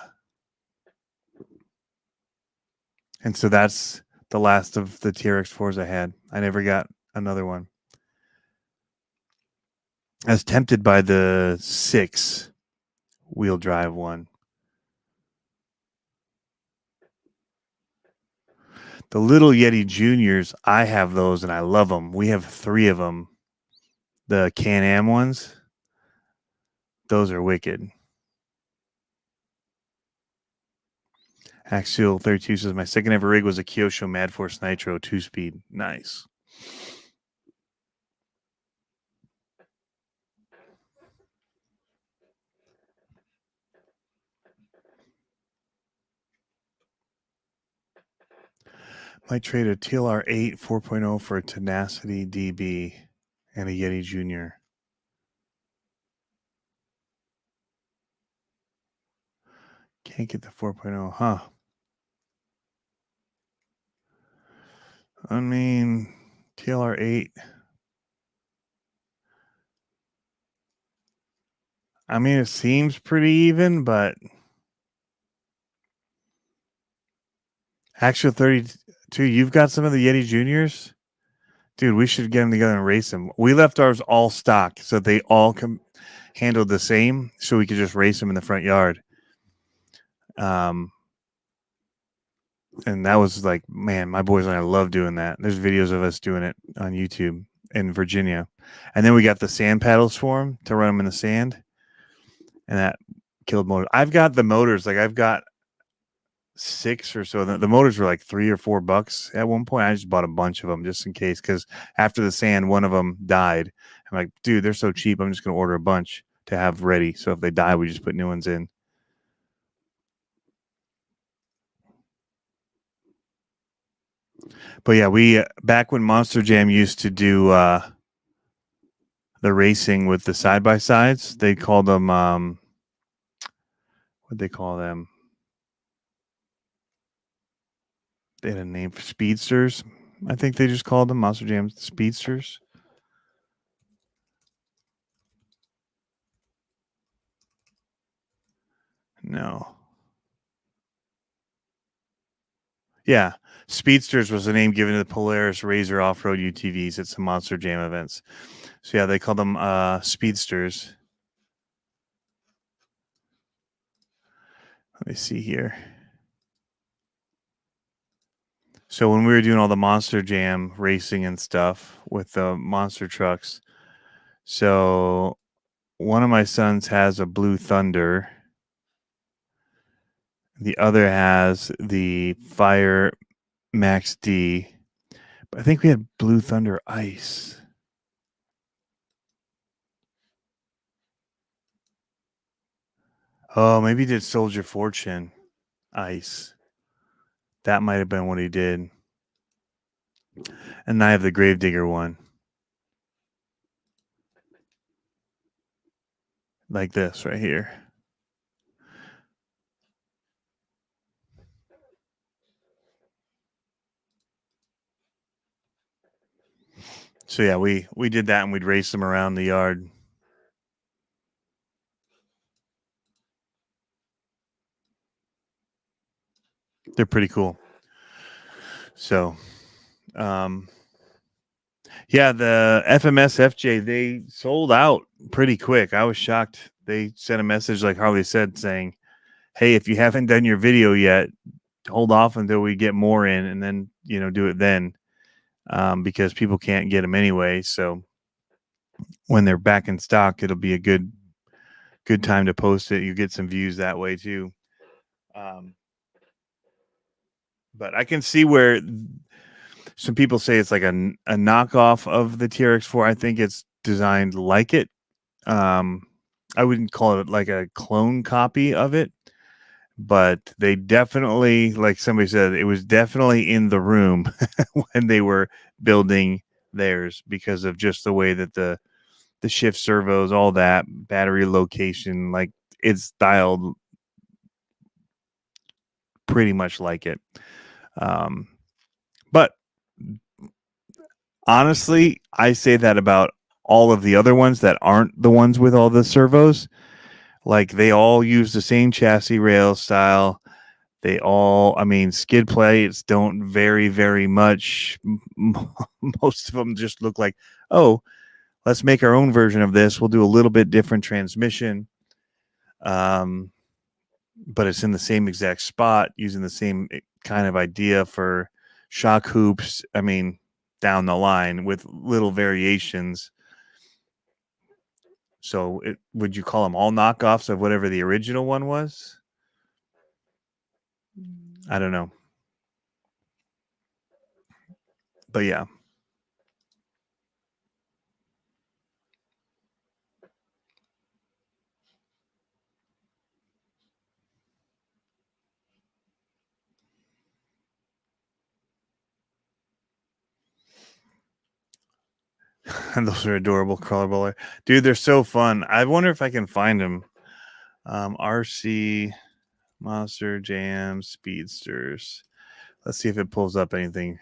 And so that's the last of the TRX4s I had. I never got another one. I was tempted by the 6-wheel drive one. The little Yeti Juniors, I have those and I love them. We have 3 of them. The Can-Am ones, those are wicked. Axial 32 says my second ever rig was a Kyosho Mad Force Nitro 2-speed. Nice. Might trade a TLR 8 4.0 for a Tenacity DB and a Yeti Junior. Can't get the 4.0, huh? I mean, TLR 8. I mean, it seems pretty even, but Actual 32, you've got some of the Yeti Juniors? Dude, we should get them together and race them. We left ours all stock, so they all handled the same, so we could just race them in the front yard. And that was like, man, my boys and I love doing that. There's videos of us doing it on YouTube in Virginia. And then we got the sand paddles for them to run them in the sand. And that killed motor. I've got the motors, like I've got 6 or so. The motors were like $3 or $4 at one point. I just bought a bunch of them just in case, because after the sand, one of them died. I'm like, dude, they're so cheap. I'm just going to order a bunch to have ready. So if they die, we just put new ones in. But yeah, we back when Monster Jam used to do the racing with the side-by-sides, they called them what'd they call them? They had a name for speedsters. I think they just called them Monster Jam speedsters. No. Yeah, speedsters was the name given to the Polaris Razor off-road UTVs at some Monster Jam events. So yeah, they called them speedsters. Let me see here. So when we were doing all the Monster Jam racing and stuff with the monster trucks, so one of my sons has a Blue Thunder. The other has the Fire Max D. But I think we had Blue Thunder Ice. Oh, maybe he did Soldier Fortune Ice. That might have been what he did. And I have the Gravedigger one. Like this right here. So yeah, we did that and we'd race them around the yard. They're pretty cool. So yeah, the FMS FJ, they sold out pretty quick. I was shocked. They sent a message, like Harley said, saying, hey, if you haven't done your video yet, hold off until we get more in and then, do it then, because people can't get them anyway. So when they're back in stock, it'll be a good time to post it. You get some views that way too. But I can see where some people say it's like a knockoff of the TRX4. I think it's designed like it. I wouldn't call it like a clone copy of it, but they definitely, like somebody said, it was definitely in the room when they were building theirs, because of just the way that the shift servos, all that battery location, like it's styled pretty much like it. But honestly, I say that about all of the other ones that aren't the ones with all the servos. Like they all use the same chassis rail style. They all, skid plates don't vary very much. Most of them just look like, oh, let's make our own version of this. We'll do a little bit different transmission. But it's in the same exact spot, using the same kind of idea for shock hoops. Down the line with little variations. So would you call them all knockoffs of whatever the original one was? I don't know. But yeah. Those are adorable crawler. Dude, they're so fun. I wonder if I can find them. RC Monster Jam Speedsters. Let's see if it pulls up anything.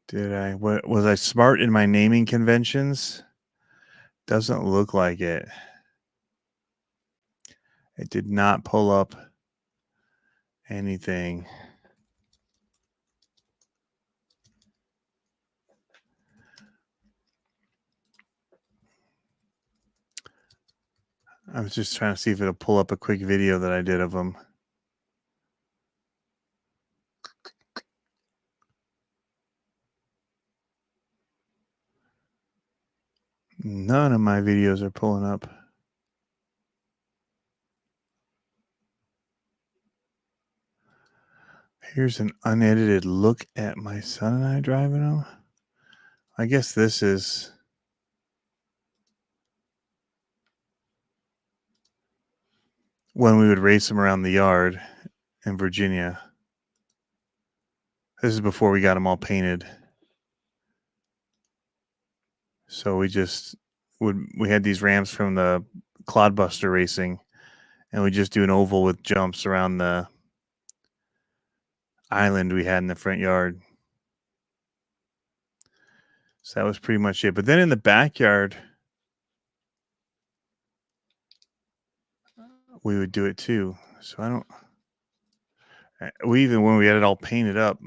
Did I? What was I smart in my naming conventions? Doesn't look like it. It did not pull up anything. I was just trying to see if it'll pull up a quick video that I did of them. None of my videos are pulling up. Here's an unedited look at my son and I driving them. I guess this is when we would race them around the yard in Virginia. This is before we got them all painted. So we had these ramps from the Clodbuster racing, and we just do an oval with jumps around the island we had in the front yard. So that was pretty much it. But then in the backyard, we would do it too. So I don't. When we had it all painted up.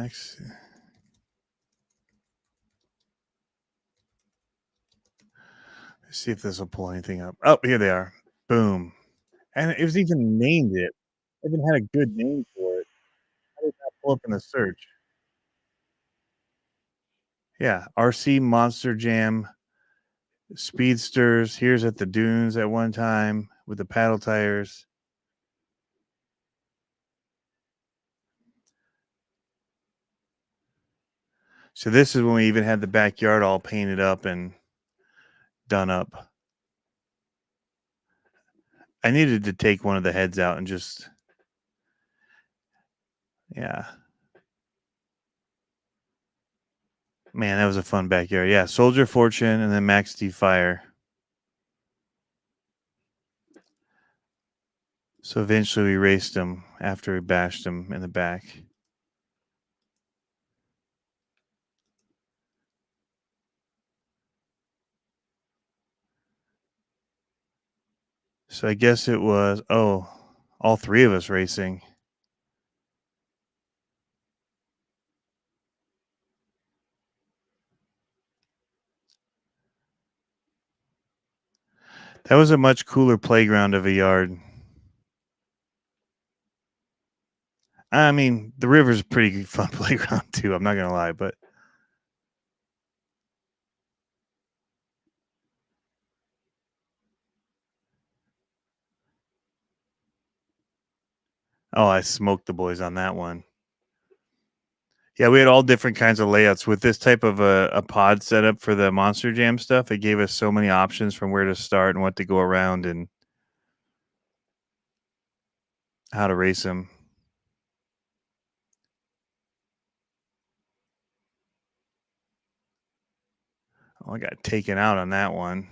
Actually, let's see if this will pull anything up. Oh, here they are. Boom. And it was even named it. I even had a good name for it. How did that pull up in the search? Yeah, RC Monster Jam Speedsters. Here's at the dunes at one time with the paddle tires. So this is when we even had the backyard all painted up and done up. I needed to take one of the heads out and just, yeah. Man, that was a fun backyard. Yeah, Soldier Fortune and then Max D Fire. So eventually we raced him after we bashed him in the back. So I guess it was, all three of us racing. That was a much cooler playground of a yard. I mean, the river's a pretty fun playground too. I'm not going to lie, but. Oh, I smoked the boys on that one. Yeah, we had all different kinds of layouts with this type of a pod setup for the Monster Jam stuff. It gave us so many options from where to start and what to go around and how to race them. Oh, I got taken out on that one.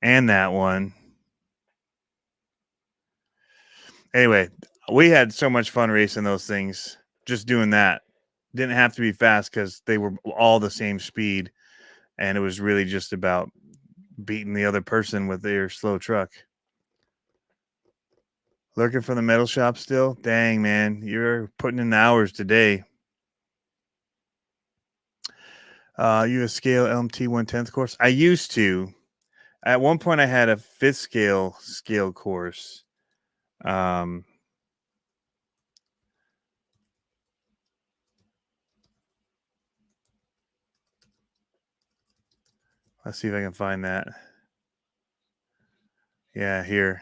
And that one. Anyway, we had so much fun racing those things. Just doing that. Didn't have to be fast because they were all the same speed. And it was really just about beating the other person with their slow truck. Looking for the metal shop still? Dang, man. You're putting in the hours today. You have scale LMT 1/10 course? I used to. At one point, I had a 5th scale course. Let's see if I can find that. Yeah, here.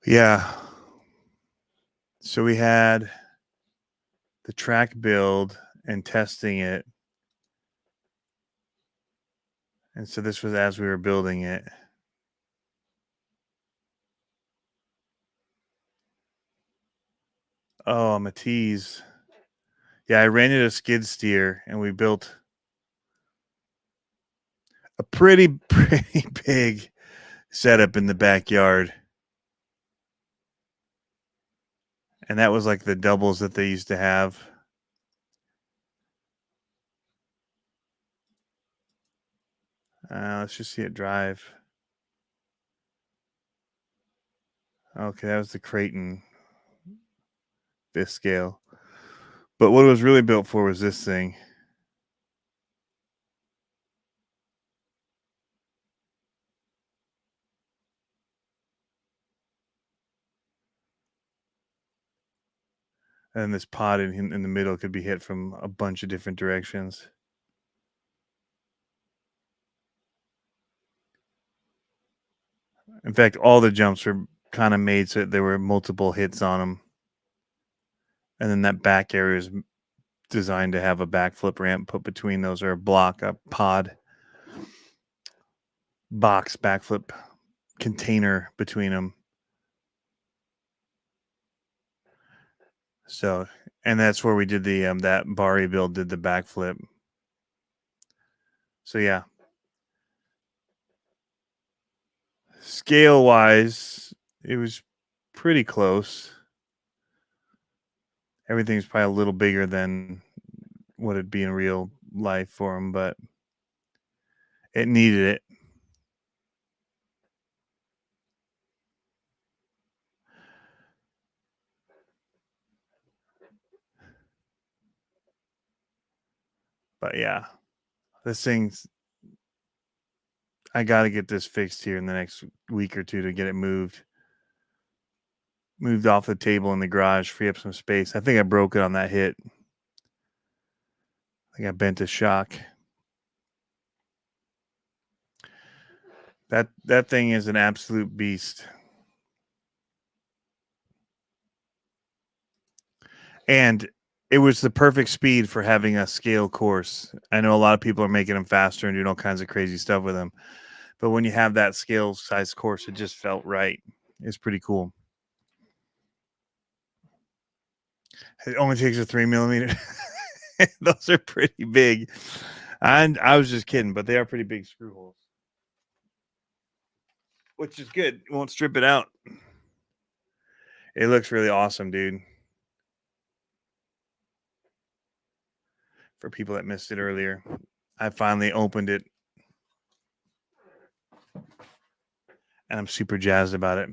Yeah. So we had the track build and testing it. And so this was as we were building it. Oh, I'm a tease. Yeah, I rented a skid steer and we built a pretty big setup in the backyard. And that was like the doubles that they used to have. Let's just see it drive. Okay, that was the Creighton fifth scale. But what it was really built for was this thing. And this pod in the middle could be hit from a bunch of different directions. In fact, all the jumps were kind of made so there were multiple hits on them. And then that back area is designed to have a backflip ramp put between those, or a pod box backflip container between them. So, and that's where we did the that Bari build did the backflip. So yeah, scale wise, it was pretty close. Everything's probably a little bigger than what it'd be in real life for him, but it needed it. But yeah, this thing's, I got to get this fixed here in the next week or two to get it moved off the table in the garage, free up some space. I think I broke it on that hit. I think I bent a shock. That thing is an absolute beast. And it was the perfect speed for having a scale course. I know a lot of people are making them faster and doing all kinds of crazy stuff with them. But when you have that scale size course, it just felt right. It's pretty cool. It only takes a 3mm. Those are pretty big. And I was just kidding, but they are pretty big screw holes. Which is good. It won't strip it out. It looks really awesome, dude. For people that missed it earlier, I finally opened it. And I'm super jazzed about it.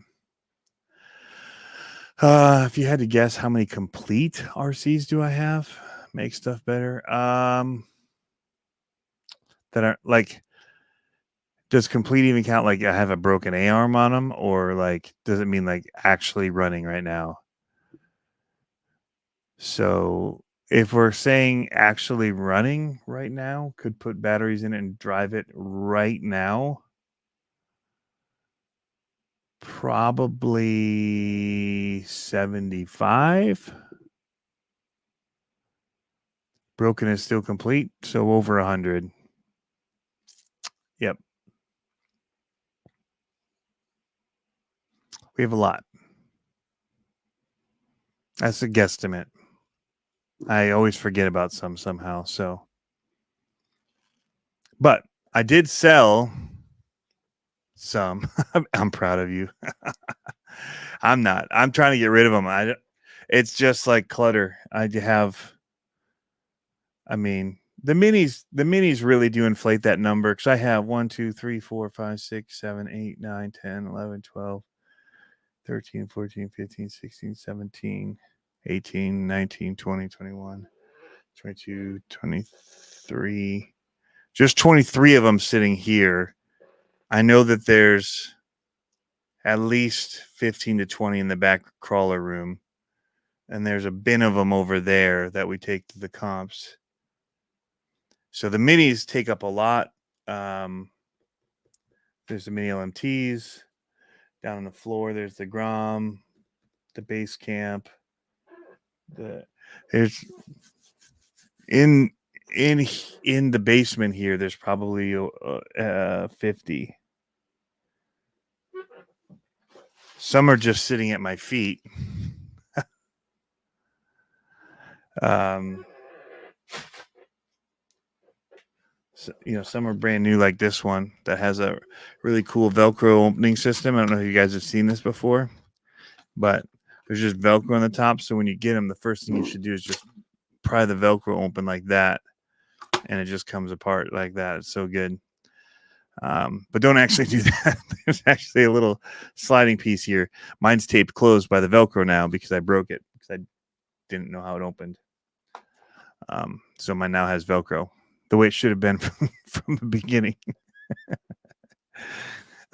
If you had to guess how many complete RCs do I have, make stuff better. That are like, does complete even count? Like I have a broken A-arm on them, or like does it mean like actually running right now? So if we're saying actually running right now, could put batteries in it and drive it right now. Probably 75. Broken is still complete, so over 100. Yep. We have a lot. That's a guesstimate. I always forget about some somehow, so. But I did sell some. I'm proud of you. I'm not. I'm trying to get rid of them. It's just like clutter. I mean, the minis really do inflate that number, because I have 1, 2, 3, 4, 5, 6, 7, 8, 9, 10, 11, 12, 13, 14, 15, 16, 17, 18, 19, 20, 21, 22, 23. Just 23 of them sitting here. I know that there's at least 15 to 20 in the back crawler room. And there's a bin of them over there that we take to the comps. So the minis take up a lot. There's the mini LMTs. Down on the floor, there's the Grom, the base camp. There's in the basement here. There's probably 50. Some are just sitting at my feet. So, some are brand new, like this one that has a really cool Velcro opening system. I don't know if you guys have seen this before, but there's just Velcro on the top. So when you get them, the first thing you should do is just pry the Velcro open like that, and it just comes apart like that. It's so good. But don't actually do that. There's actually a little sliding piece here. Mine's taped closed by the Velcro now because I broke it because I didn't know how it opened. So mine now has Velcro the way it should have been from the beginning.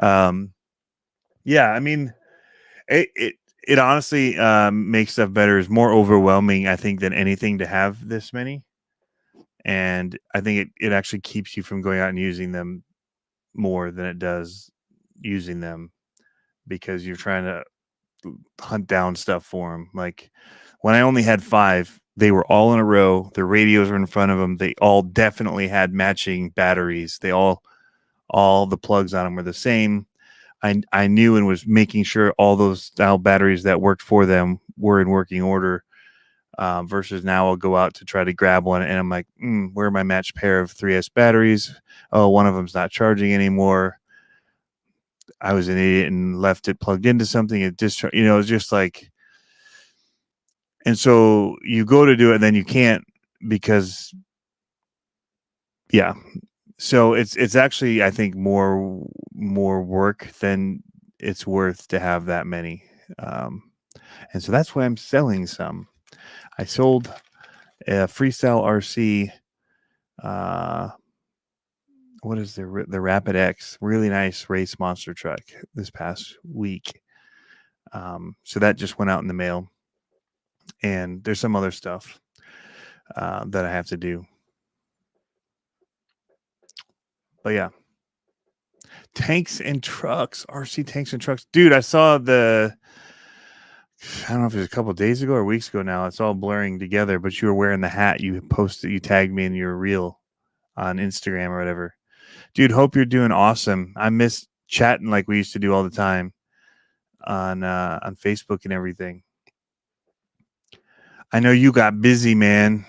Yeah, I mean, it honestly makes stuff better. It's more overwhelming, I think, than anything to have this many. And I think it actually keeps you from going out and using them more than it does using them, because you're trying to hunt down stuff for them. Like when I only had 5, they were all in a row. Their radios were in front of them. They all definitely had matching batteries. They all the plugs on them were the same. I knew and was making sure all those style batteries that worked for them were in working order. Versus now I'll go out to try to grab one and I'm like, where are my matched pair of 3S batteries? Oh, one of them's not charging anymore. I was an idiot and left it plugged into something. It just, it's just like, and so you go to do it and then you can't because, yeah. So it's actually, I think, more work than it's worth to have that many. And so that's why I'm selling some. I sold a Freestyle RC. What is the Rapid X? Really nice race monster truck this past week. So that just went out in the mail. And there's some other stuff that I have to do. But yeah. Tanks and trucks. RC tanks and trucks. Dude, I saw I don't know if it was a couple of days ago or weeks ago now. It's all blurring together, but you were wearing the hat. You posted, you tagged me in your reel on Instagram or whatever. Dude, hope you're doing awesome. I miss chatting like we used to do all the time on Facebook and everything. I know you got busy, man.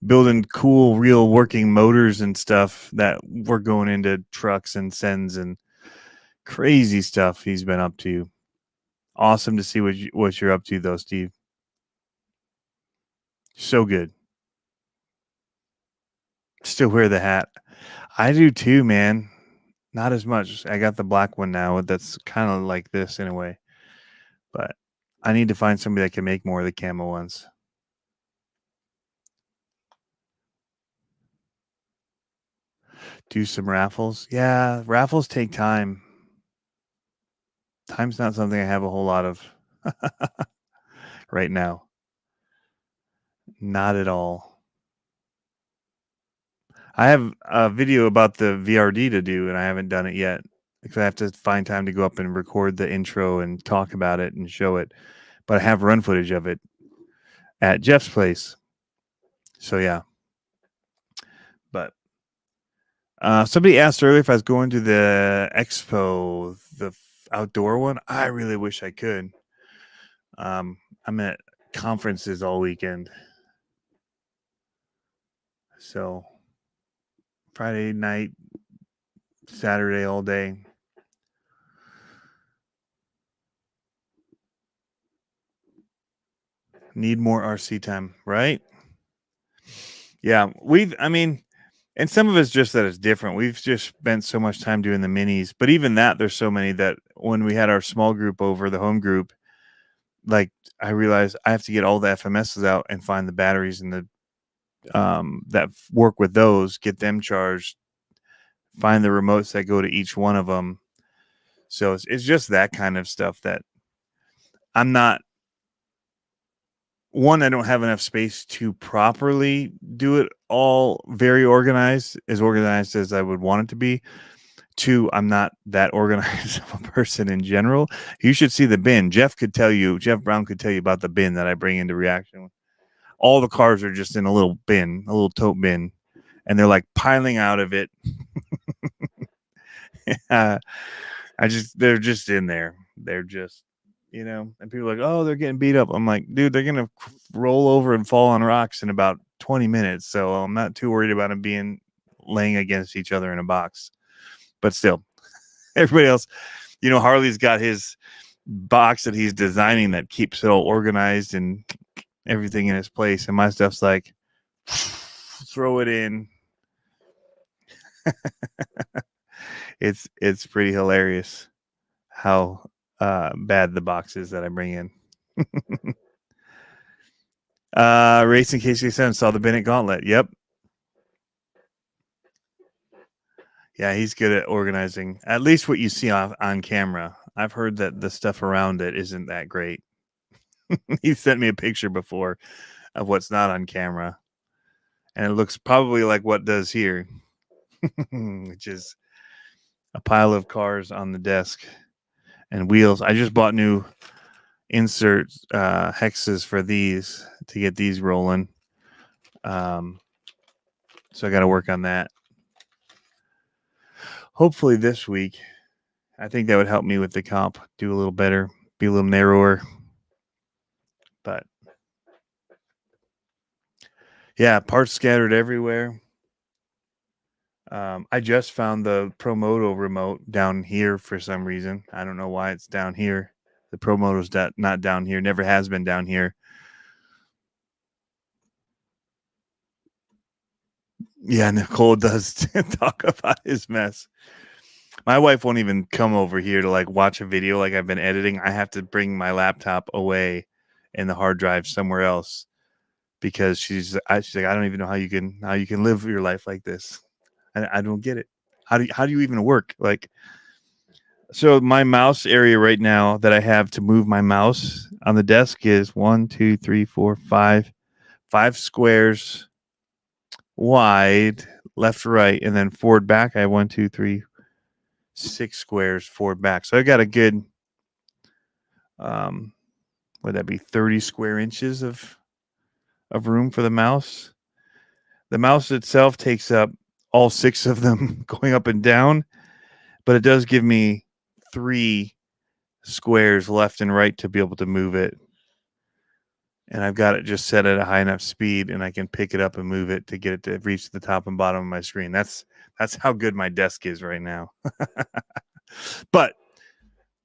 Building cool, real working motors and stuff that were going into trucks and sends and crazy stuff he's been up to. Awesome to see what you're up to, though, Steve. So good. Still wear the hat. I do too, man. Not as much. I got the black one now. That's kind of like this in a way. But I need to find somebody that can make more of the camo ones. Do some raffles. Yeah, raffles take time. Time's not something I have a whole lot of right now. Not at all. I have a video about the VRD to do, and I haven't done it yet because I have to find time to go up and record the intro and talk about it and show it. But I have run footage of it at Jeff's place. So, yeah. But somebody asked earlier if I was going to the expo, the outdoor one. I really wish I could. I'm at conferences all weekend. So Friday night, Saturday all day. Need more RC time, right? Yeah, and some of it's just that it's different. We've just spent so much time doing the minis, but even that, there's so many that when we had our small group over, the home group, like I realized I have to get all the FMSs out and find the batteries and the that work with those, get them charged, find the remotes that go to each one of them. So it's just that kind of stuff that I'm not one, I don't have enough space to properly do it all very organized as I would want it to be. Two, I'm not that organized of a person in general. You should see the bin. Jeff Brown could tell you about the bin that I bring into Reaction. All the cars are just in a little bin, a little tote bin, and they're like piling out of it. They're just in there. They're just, and people are like, oh, they're getting beat up. I'm like, dude, they're going to roll over and fall on rocks in about 20 minutes. So I'm not too worried about them laying against each other in a box. But still, everybody else, Harley's got his box that he's designing that keeps it all organized and everything in its place. And my stuff's like, throw it in. It's pretty hilarious how bad the box is that I bring in. Racing KC7 saw the Bennett Gauntlet. Yep. Yeah, he's good at organizing. At least what you see on camera. I've heard that the stuff around it isn't that great. He sent me a picture before of what's not on camera. And it looks probably like what does here, which is a pile of cars on the desk and wheels. I just bought new insert hexes for these to get these rolling. So I got to work on that. Hopefully this week. I think that would help me with the comp, do a little better, be a little narrower. But yeah, parts scattered everywhere. I just found the Promoto remote down here for some reason. I don't know why it's down here. The Promoto's not down here. Never has been down here. Yeah, Nicole does talk about his mess. My wife won't even come over here to like watch a video like I've been editing. I have to bring my laptop away and the hard drive somewhere else because she's like, I don't even know how you can live your life like this. I don't get it. How do you even work? Like, so my mouse area right now that I have to move my mouse on the desk is 1, 2, 3, 4, 5 squares wide, left, right, and then forward, back. I have 1, 2, 3, 6 squares forward, back. So I got a good, would that be 30 square inches of room for the mouse? The mouse itself takes up all 6 of them going up and down, but it does give me 3 squares left and right to be able to move it. And I've got it just set at a high enough speed, and I can pick it up and move it to get it to reach the top and bottom of my screen. That's how good my desk is right now. But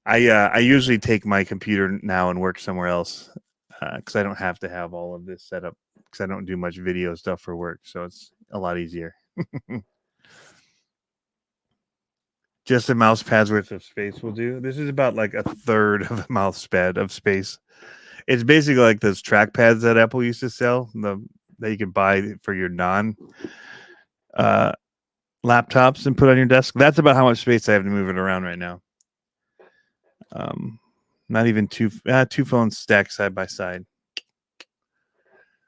I usually take my computer now and work somewhere else because I don't have to have all of this set up because I don't do much video stuff for work. So it's a lot easier. Just a mouse pad's worth of space will do. This is about like a third of a mouse pad of space. It's basically like those track pads that Apple used to sell, that you can buy for your non laptops and put on your desk. That's about how much space I have to move it around right now. Not even two phones stacked side by side.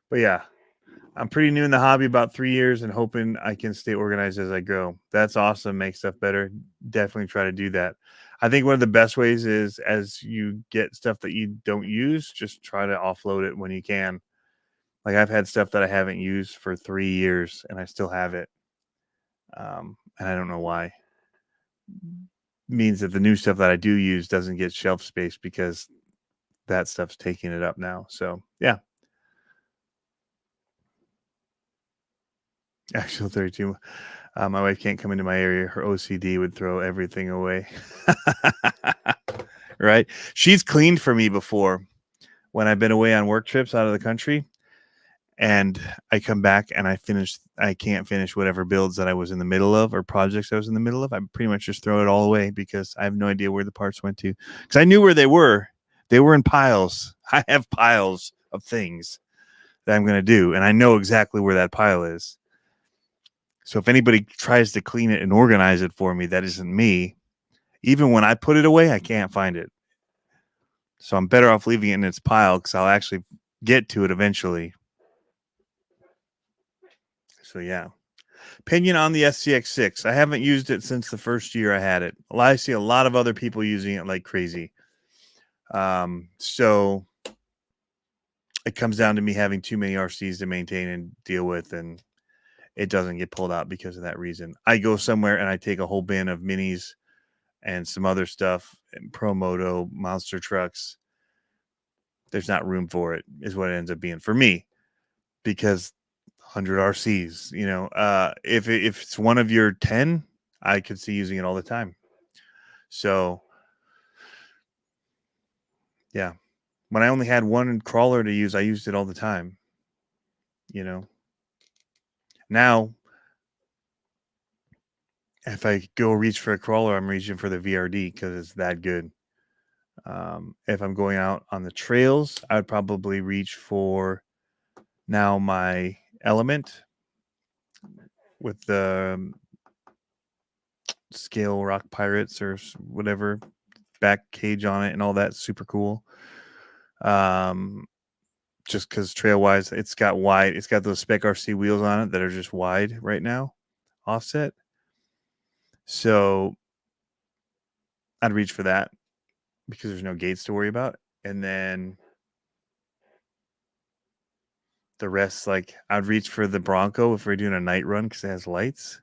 But yeah, I'm pretty new in the hobby, about 3 years, and hoping I can stay organized as I go. That's awesome. Make stuff better. Definitely try to do that. I think one of the best ways is as you get stuff that you don't use, just try to offload it when you can. Like I've had stuff that I haven't used for 3 years and I still have it. And I don't know why. Means that the new stuff that I do use doesn't get shelf space because that stuff's taking it up now. So yeah. Actual 32. My wife can't come into my area. Her OCD would throw everything away. Right? She's cleaned for me before when I've been away on work trips out of the country. And I come back and I can't finish whatever builds that I was in the middle of or projects I was in the middle of. I pretty much just throw it all away because I have no idea where the parts went to. Because I knew where they were. They were in piles. I have piles of things that I'm going to do. And I know exactly where that pile is. So if anybody tries to clean it and organize it for me, that isn't me. Even when I put it away, I can't find it. So I'm better off leaving it in its pile because I'll actually get to it eventually. So yeah. Opinion on the SCX6. I haven't used it since the first year I had it. I see a lot of other people using it like crazy. So it comes down to me having too many RCs to maintain and deal with, and it doesn't get pulled out because of that reason. I go somewhere and I take a whole bin of minis and some other stuff and Pro Moto monster trucks. There's not room for it, is what it ends up being for me, because 100 RCs, you know, if it's one of your 10, I could see using it all the time. So yeah, when I only had one crawler to use, I used it all the time, you know. Now if I go reach for a crawler, I'm reaching for the VRD because it's that good. If I'm going out on the trails, I would probably reach for now my Element with the scale Rock Pirates or whatever back cage on it and all that. Super cool. Just because trail wise, it's got those Spec RC wheels on it that are just wide right now, offset. So I'd reach for that because there's no gates to worry about. And then the rest, like I'd reach for the Bronco if we're doing a night run because it has lights.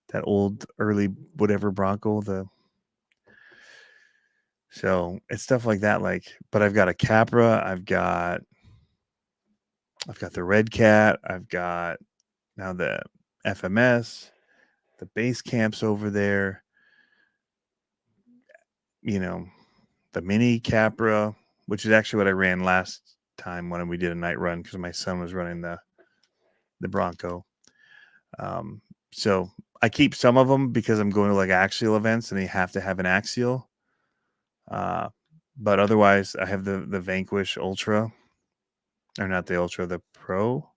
That old early whatever Bronco, so it's stuff like that. Like, but I've got a Capra, I've got the Red Cat, I've got now the FMS, the base camps over there, you know, the mini Capra, which is actually what I ran last time when we did a night run because my son was running the Bronco. So I keep some of them because I'm going to like axial events and they have to have an axial. But otherwise, I have the Vanquish Ultra, or not the Ultra, the Pro.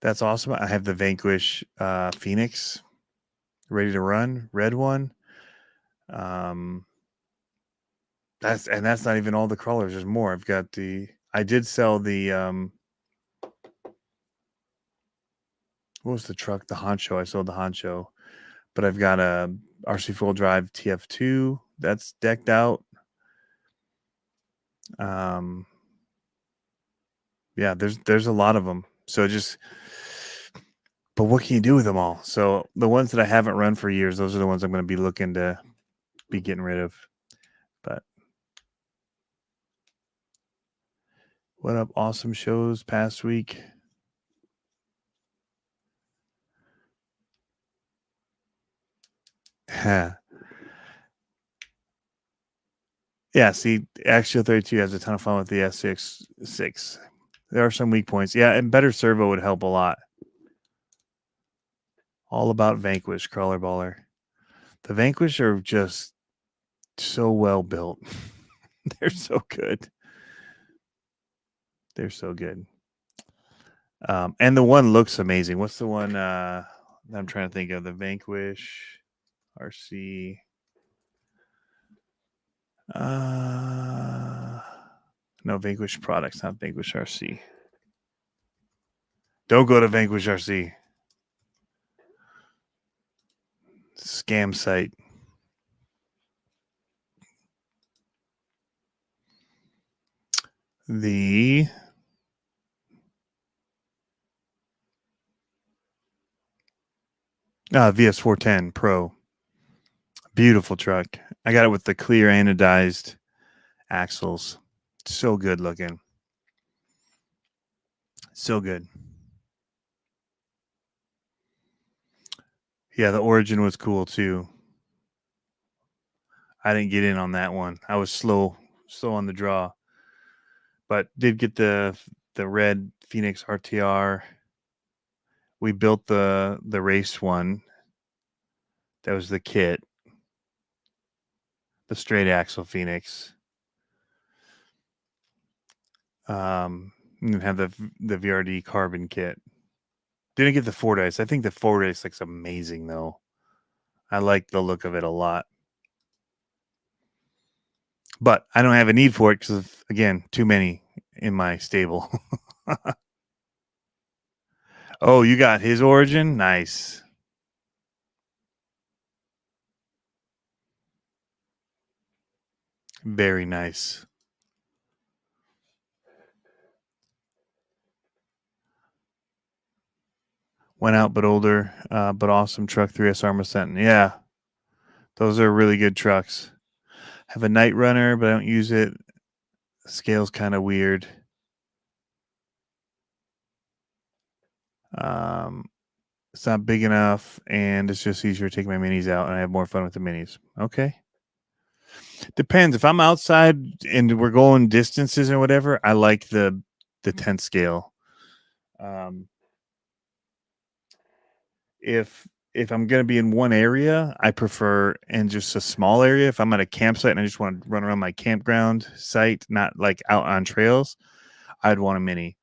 That's awesome. I have the Vanquish Phoenix ready to run, red one. That's not even all the crawlers. There's more. I did sell the what was the truck? The Honcho. I sold the Honcho, but I've got a RC full drive TF2 that's decked out. Yeah, there's a lot of them. So but what can you do with them all? So the ones that I haven't run for years, those are the ones I'm going to be looking to be getting rid of. But what up? Awesome shows past week. Yeah, see, Axial 32 has a ton of fun with the S6. There are some weak points. Yeah, and better servo would help a lot. All about Vanquish, crawler baller. The Vanquish are just so well built. They're so good. They're so good. And the one looks amazing. What's the one I'm trying to think of? The Vanquish RC. No, Vanquish products, not Vanquish RC. Don't go to Vanquish RC. Scam site. The VS410 Pro. Beautiful truck. I got it with the clear anodized axles. So good looking. So good. Yeah, the Origin was cool too. I didn't get in on that one. I was slow on the draw. But did get the red Phoenix RTR. We built the race one. That was the kit. The straight axle Phoenix. And have the VRD carbon kit. Didn't get the Fordyce. I think the Fordyce looks amazing though. I like the look of it a lot. But I don't have a need for it because, again, too many in my stable. Oh, you got his origin? Nice. Very nice. Went out but older, but awesome truck 3S Armor Sentin. Yeah, those are really good trucks. Have a Night Runner, but I don't use it. The scale's kind of weird. It's not big enough, and it's just easier to take my minis out, and I have more fun with the minis. Okay. Depends. If I'm outside and we're going distances or whatever, I like the 10 scale. If I'm gonna be in one area, I prefer in just a small area. If I'm at a campsite and I just want to run around my campground site, not like out on trails, I'd want a mini.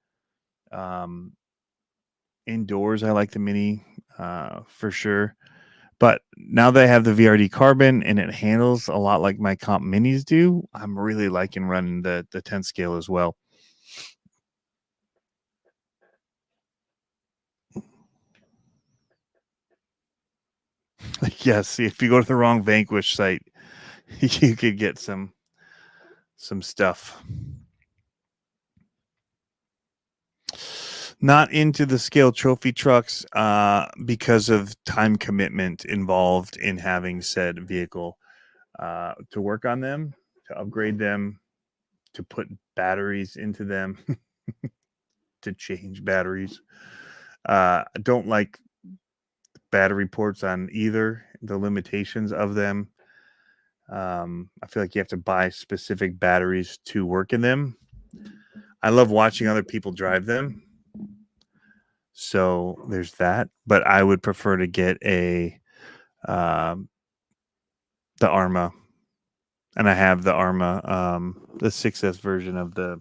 Indoors, I like the mini for sure. But now that I have the VRD carbon and it handles a lot like my comp minis do, I'm really liking running the 10 scale as well. Yes, if you go to the wrong Vanquish site, you could get some stuff. Not into the scale trophy trucks because of time commitment involved in having said vehicle to work on them, to upgrade them, to put batteries into them, to change batteries. I don't like battery ports on either, the limitations of them. I feel like you have to buy specific batteries to work in them. I love watching other people drive them. So there's that, but I would prefer to get the Arma, and I have the Arma, the 6S version of the,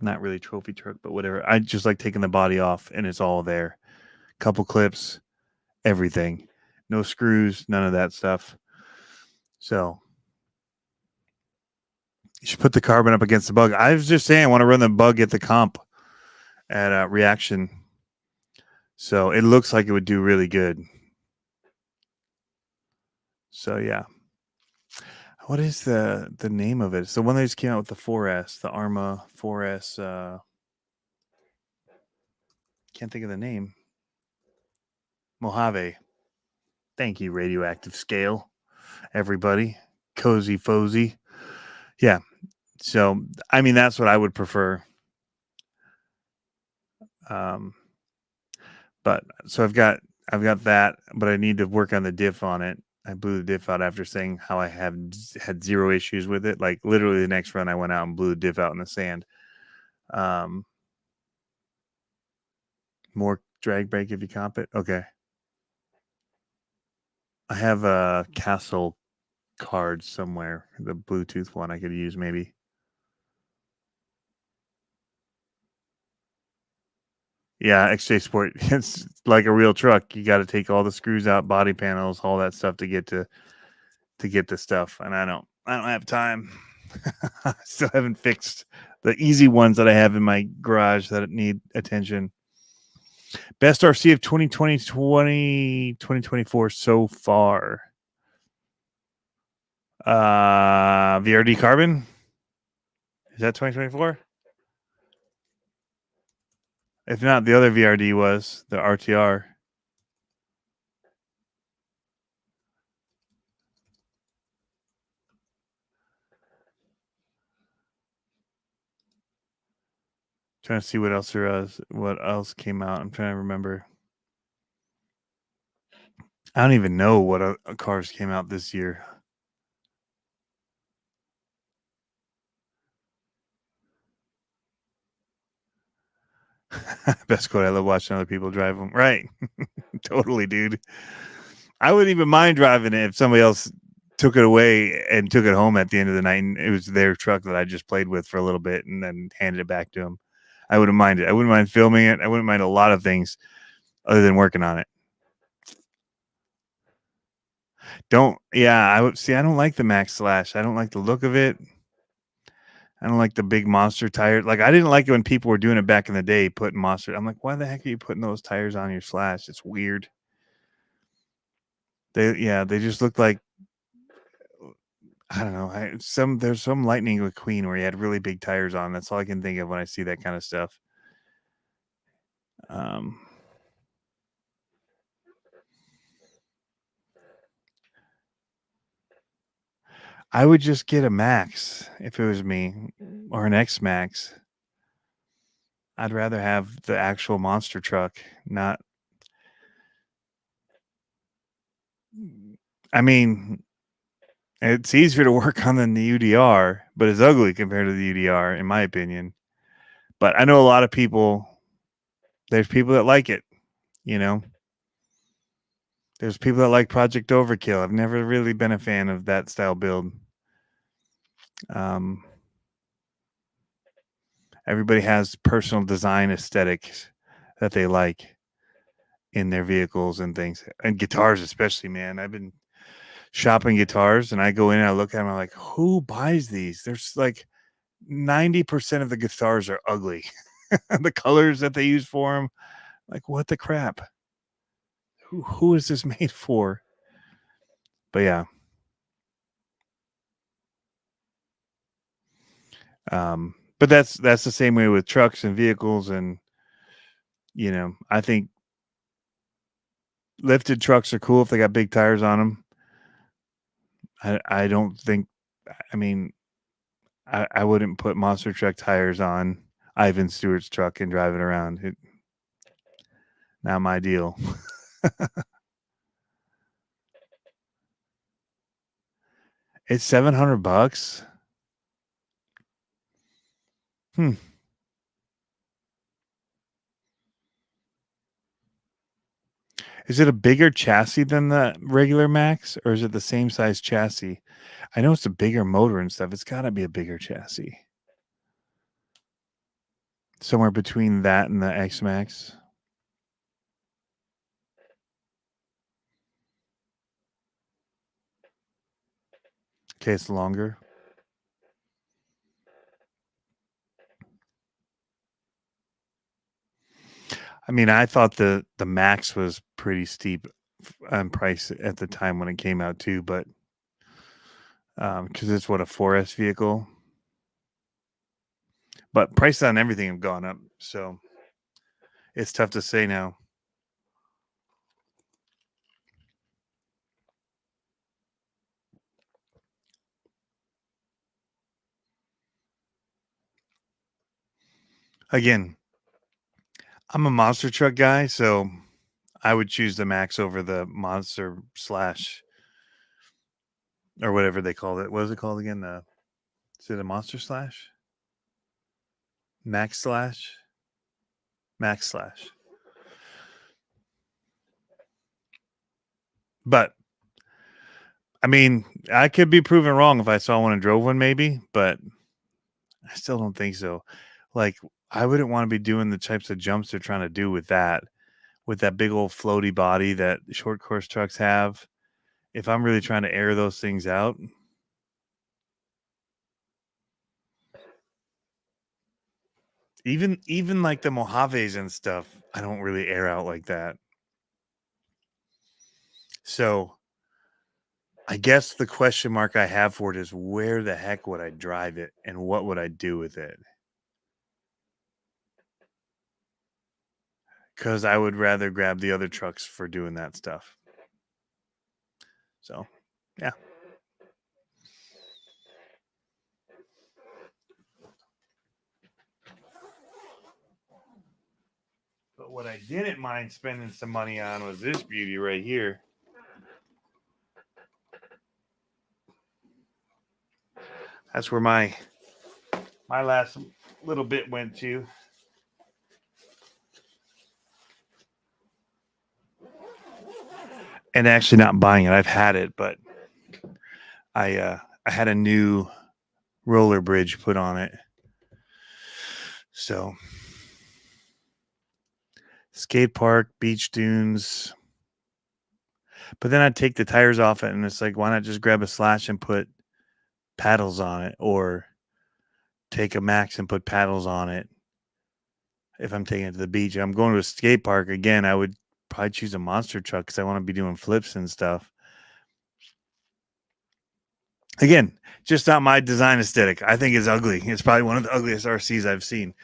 not really trophy truck, but whatever. I just like taking the body off and it's all there. Couple clips, everything, no screws, none of that stuff. So you should put the carbon up against the Bug. I was just saying, I want to run the Bug at the comp at Reaction. So it looks like it would do really good. So yeah. What is the name of it? It's the one that just came out with the 4S, the Arma 4S. Can't think of the name. Mojave. Thank you, Radioactive Scale, everybody. Cozy Fozy. Yeah. So, I mean, that's what I would prefer. But so I've got that, but I need to work on the diff on it. I blew the diff out after saying how I had zero issues with it. Like literally the next run I went out and blew the diff out in the sand. More drag brake if you comp it. Okay. I have a Castle card somewhere, the Bluetooth one I could use maybe. Yeah, XJ Sport. It's like a real truck. You got to take all the screws out, body panels, all that stuff to get the stuff. And I don't have time. I still haven't fixed the easy ones that I have in my garage that need attention. Best RC of 2024 so far. VRD Carbon. Is that 2024? If not, the other VRD was the RTR. Trying to see what else there was. What else came out? I'm trying to remember. I don't even know what cars came out this year. Best quote. I love watching other people drive them. Right. Totally, dude. I wouldn't even mind driving it if somebody else took it away and took it home at the end of the night and it was their truck that I just played with for a little bit and then handed it back to them. I wouldn't mind it. I wouldn't mind filming it. I wouldn't mind a lot of things other than working on it. I would see. I don't like the Max Slash. I don't like the look of it. I don't like the big monster tire. Like, I didn't like it when people were doing it back in the day, putting monster. I'm like, why the heck are you putting those tires on your Slash? It's weird. They just look like, I don't know. There's some Lightning McQueen where he had really big tires on. That's all I can think of when I see that kind of stuff. I would just get a Max if it was me, or an X Max. I'd rather have the actual monster truck, not. I mean, it's easier to work on than the UDR, but it's ugly compared to the UDR, in my opinion. But I know a lot of people. There's people that like it, you know. There's people that like Project Overkill. I've never really been a fan of that style build. Everybody has personal design aesthetics that they like in their vehicles and things, and guitars especially. Man, I've been shopping guitars, and I go in and I look at them. I'm like, who buys these? There's like 90% of the guitars are ugly. The colors that they use for them, like, what the crap? Who is this made for? But yeah. But that's the same way with trucks and vehicles, and I think lifted trucks are cool if they got big tires on them. I don't think, I mean, I wouldn't put monster truck tires on Ivan Stewart's truck and drive it around. Not my deal. It's $700. Is it a bigger chassis than the regular Max, or is it the same size chassis? I know it's a bigger motor and stuff. It's got to be a bigger chassis. Somewhere between that and the X Max. Okay, it's longer. I mean, I thought the Max was pretty steep on price at the time when it came out too, but because it's what, a 4S vehicle, but prices on everything have gone up, so it's tough to say now. Again, I'm a monster truck guy, so I would choose the Max over the Monster Slash, or whatever they called it. What is it called again? Is it a Monster Slash? Max Slash? Max Slash. But I mean, I could be proven wrong if I saw one and drove one, maybe, but I still don't think so. Like, I wouldn't want to be doing the types of jumps they're trying to do with that big old floaty body that short course trucks have. If I'm really trying to air those things out. Even like the Mojaves and stuff, I don't really air out like that. So I guess the question mark I have for it is, where the heck would I drive it and what would I do with it? Because I would rather grab the other trucks for doing that stuff. So, yeah. But what I didn't mind spending some money on was this beauty right here. That's where my last little bit went to. And actually not buying it. I've had it, but I had a new roller bridge put on it. So, skate park, beach dunes. But then I'd take the tires off it, and it's like, why not just grab a slash and put paddles on it, or take a max and put paddles on it if I'm taking it to the beach. If I'm going to a skate park again, I would probably choose a monster truck because I want to be doing flips and stuff. Again, just not my design aesthetic. I think it's ugly. It's probably one of the ugliest RCs I've seen.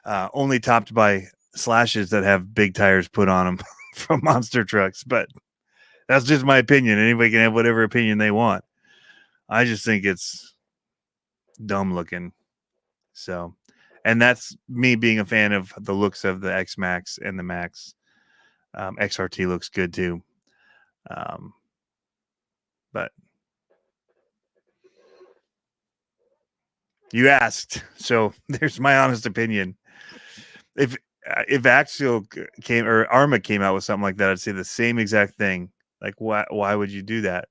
Only topped by slashes that have big tires put on them from monster trucks. But that's just my opinion. Anybody can have whatever opinion they want. I just think it's dumb looking. So, and that's me being a fan of the looks of the X Max and the Max. XRT looks good too. But you asked, so there's my honest opinion. If Axial came or Arma came out with something like that, I'd say the same exact thing. Like, why would you do that?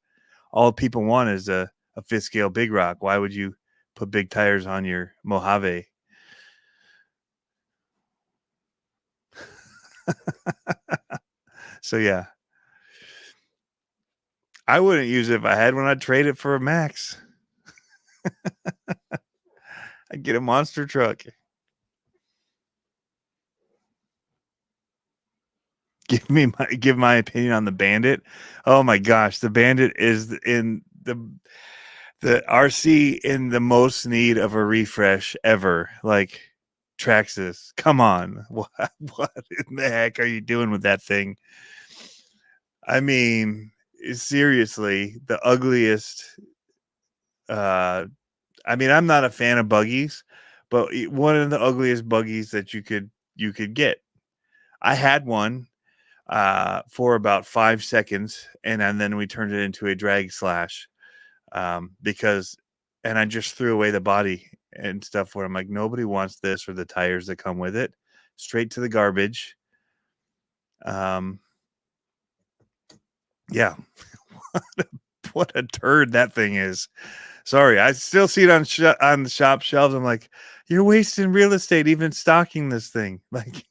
All people want is a fifth scale big rock. Why would you put big tires on your Mojave? So yeah, I wouldn't use it if I had one. I'd trade it for a Max. I'd get a monster truck. Give my opinion on the Bandit. Oh my gosh, the Bandit is in the RC in the most need of a refresh ever. Like, Traxxas, come on. What in the heck are you doing with that thing? I mean, seriously, the ugliest. I mean, I'm not a fan of buggies, but one of the ugliest buggies that you could get. I had one for about 5 seconds, and then we turned it into a drag slash because, and I just threw away the body and stuff where I'm like, nobody wants this or the tires that come with it. Straight to the garbage. Yeah. What a turd that thing is. Sorry, I still see it on the shop shelves. I'm like, you're wasting real estate even stocking this thing. Like,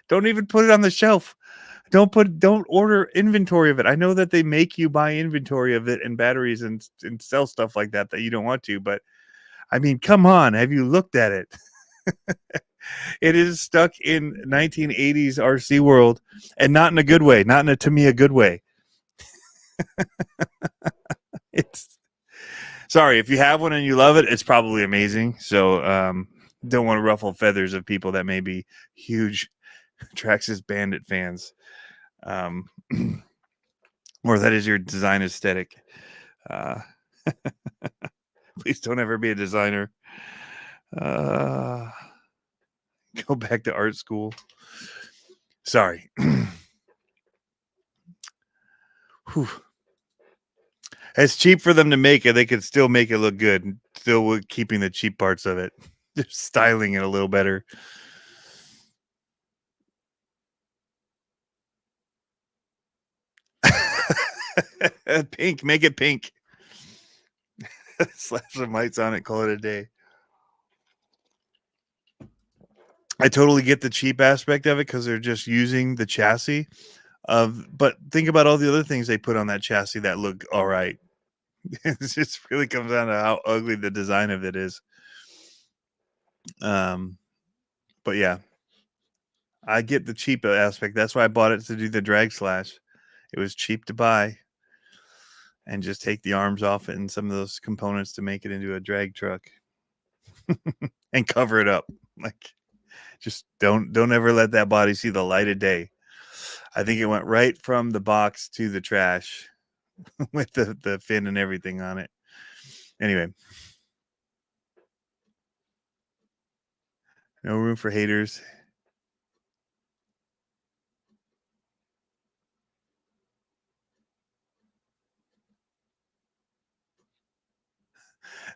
don't even put it on the shelf. Don't order inventory of it. I know that they make you buy inventory of it and batteries and sell stuff like that you don't want to, but I mean, come on, have you looked at it? It is stuck in 1980s RC world, and not in a good way, not in a to me a good way. It's sorry if you have one and you love it, it's probably amazing. So don't want to ruffle feathers of people that may be huge Traxxas Bandit fans. Or that is your design aesthetic. Please don't ever be a designer. Go back to art school. Sorry. It's cheap for them to make it. They could still make it look good, still keeping the cheap parts of it, just styling it a little better. Pink, make it pink. Slap some lights on it, call it a day. I totally get the cheap aspect of it because they're just using the chassis but think about all the other things they put on that chassis that look all right. It just really comes down to how ugly the design of it is. But yeah, I get the cheap aspect. That's why I bought it, to do the drag slash. It was cheap to buy and just take the arms off it and some of those components to make it into a drag truck and cover it up. Like, just don't ever let that body see the light of day. I think it went right from the box to the trash with the fin and everything on it. Anyway, no room for haters.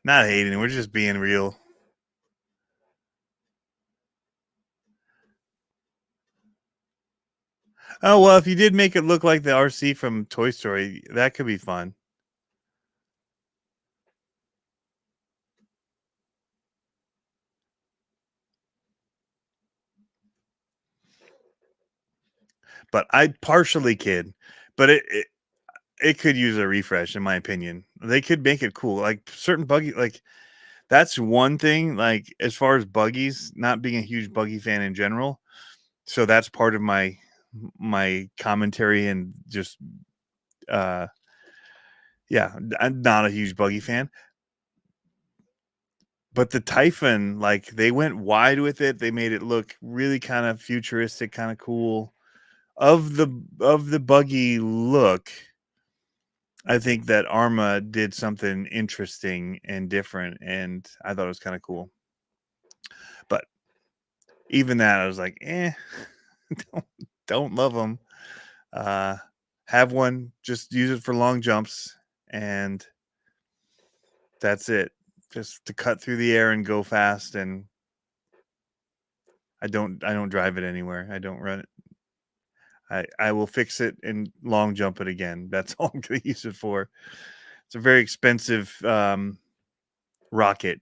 Not hating, we're just being real. Oh, well, if you did make it look like the RC from Toy Story, that could be fun. But I partially kid. But it could use a refresh, in my opinion. They could make it cool. Like certain buggy, like that's one thing. Like as far as buggies, not being a huge buggy fan in general, so that's part of my commentary and just yeah, I'm not a huge buggy fan. But the Typhon, like they went wide with it. They made it look really kind of futuristic, kind of cool. Of the buggy look, I think that Arma did something interesting and different, and I thought it was kind of cool. But even that, I was like, don't, don't love them. Have one, just use it for long jumps, and that's it. Just to cut through the air and go fast. And I don't drive it anywhere. I don't run it. I will fix it and long jump it again. That's all I'm going to use it for. It's a very expensive rocket,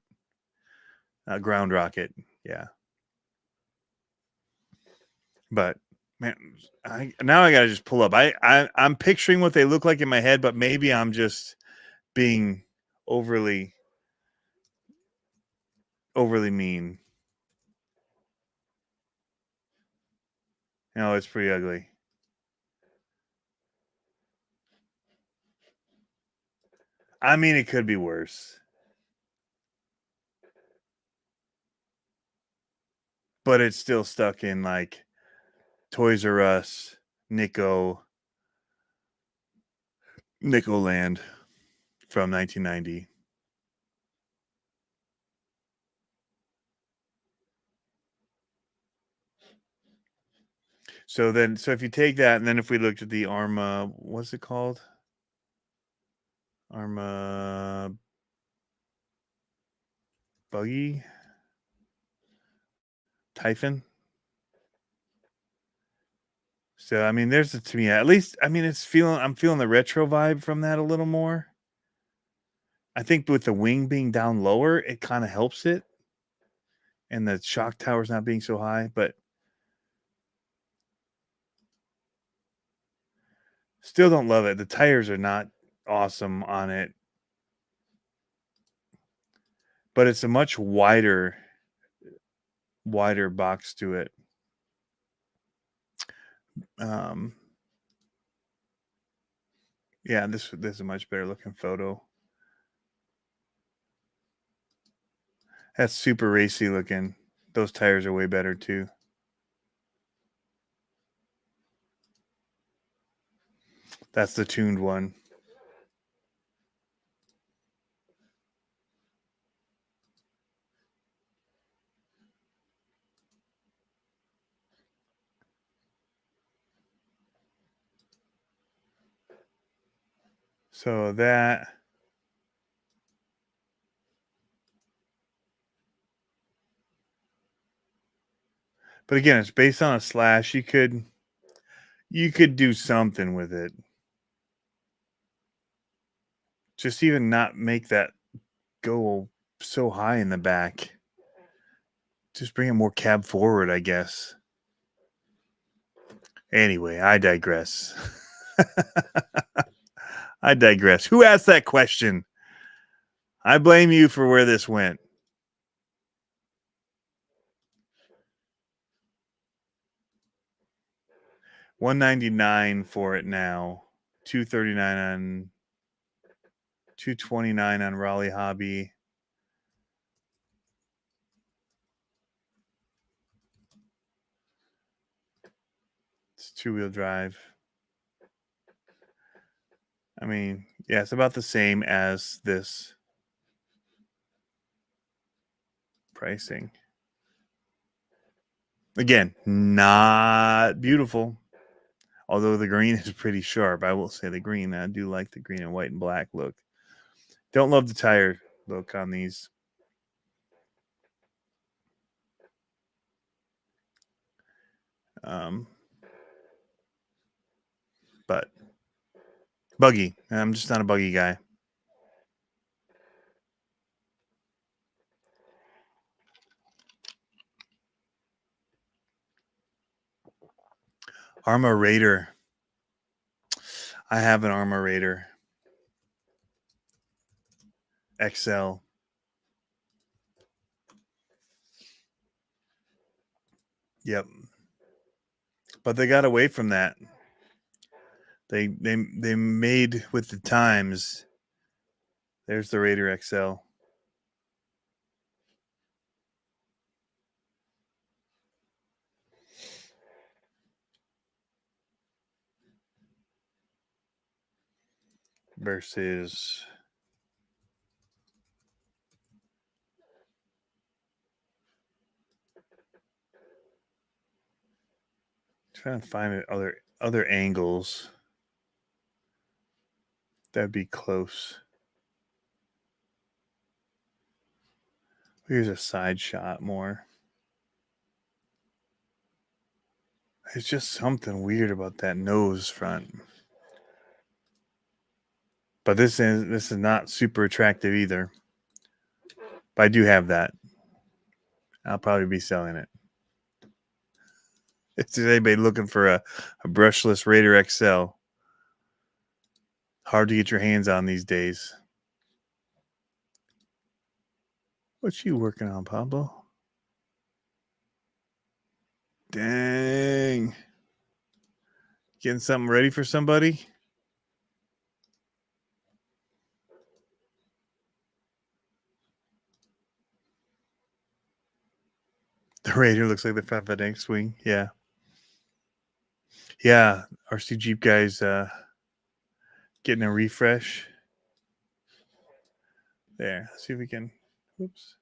ground rocket. Yeah. But man, now I gotta just pull up. I'm picturing what they look like in my head, but maybe I'm just being overly mean. You know, it's pretty ugly. I mean, it could be worse, but it's still stuck in like Toys R Us, Nico Land from 1990. So if you take that, and then if we looked at the Arma, what's it called? Arma Buggy Typhon. So I mean, there's to me at least. I mean, I'm feeling the retro vibe from that a little more. I think with the wing being down lower, it kind of helps it, and the shock tower's not being so high. But still, don't love it. The tires are not awesome on it, but it's a much wider box to it. Um, yeah, this is a much better looking photo. That's super racy looking. Those tires are way better too. That's the tuned one. So that. But again, it's based on a slash. You could do something with it. Just even not make that go so high in the back. Just bring it more cab forward, I guess. Anyway, I digress. I digress. Who asked that question? I blame you for where this went. $199 for it now. $239 on $229 on Raleigh Hobby. It's 2-wheel drive. I mean, yeah, it's about the same as this pricing. Again, not beautiful. Although the green is pretty sharp. I will say the green. I do like the green and white and black look. Don't love the tire look on these. But buggy. I'm just not a buggy guy. Arma Raider. I have an Armor Raider XL. Yep. But they got away from that. They made with the times. There's the Raider XL. Versus trying to find other angles that'd be close. Here's a side shot more. It's just something weird about that nose front. But this is not super attractive either. But I do have that. I'll probably be selling it. If there's anybody looking for a brushless Raider XL, hard to get your hands on these days. What you working on, Pablo? Dang. Getting something ready for somebody? The Raider looks like the Fat swing. Yeah. Yeah. RC Jeep guys getting a refresh. There. Let's see if we can. Whoops.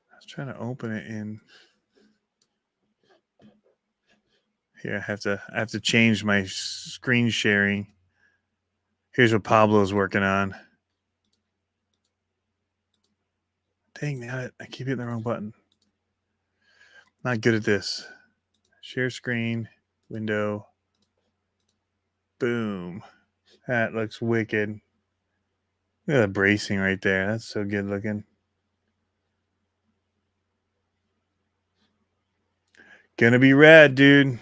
I was trying to open it in. Here, I have to change my screen sharing. Here's what Pablo's working on. Dang, man, I keep hitting the wrong button. Not good at this. Share screen, window. Boom. That looks wicked. Look at the bracing right there. That's so good looking. Gonna be rad, dude.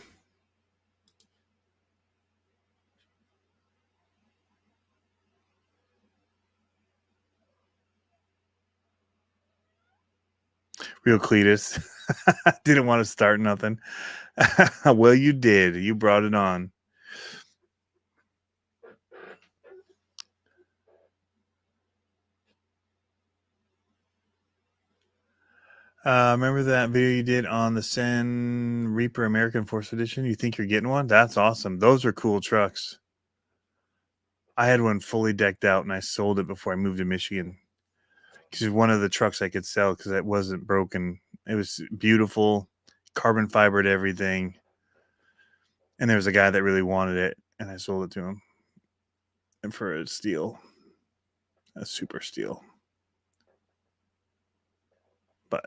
Real Cletus. Didn't want to start nothing. Well, you did. You brought it on. Remember that video you did on the Sen Reaper American Force Edition? You think you're getting one? That's awesome. Those are cool trucks. I had one fully decked out and I sold it before I moved to Michigan. Because one of the trucks I could sell because it wasn't broken. It was beautiful, carbon fibered everything. And there was a guy that really wanted it, and I sold it to him. And for a steal, a super steal. But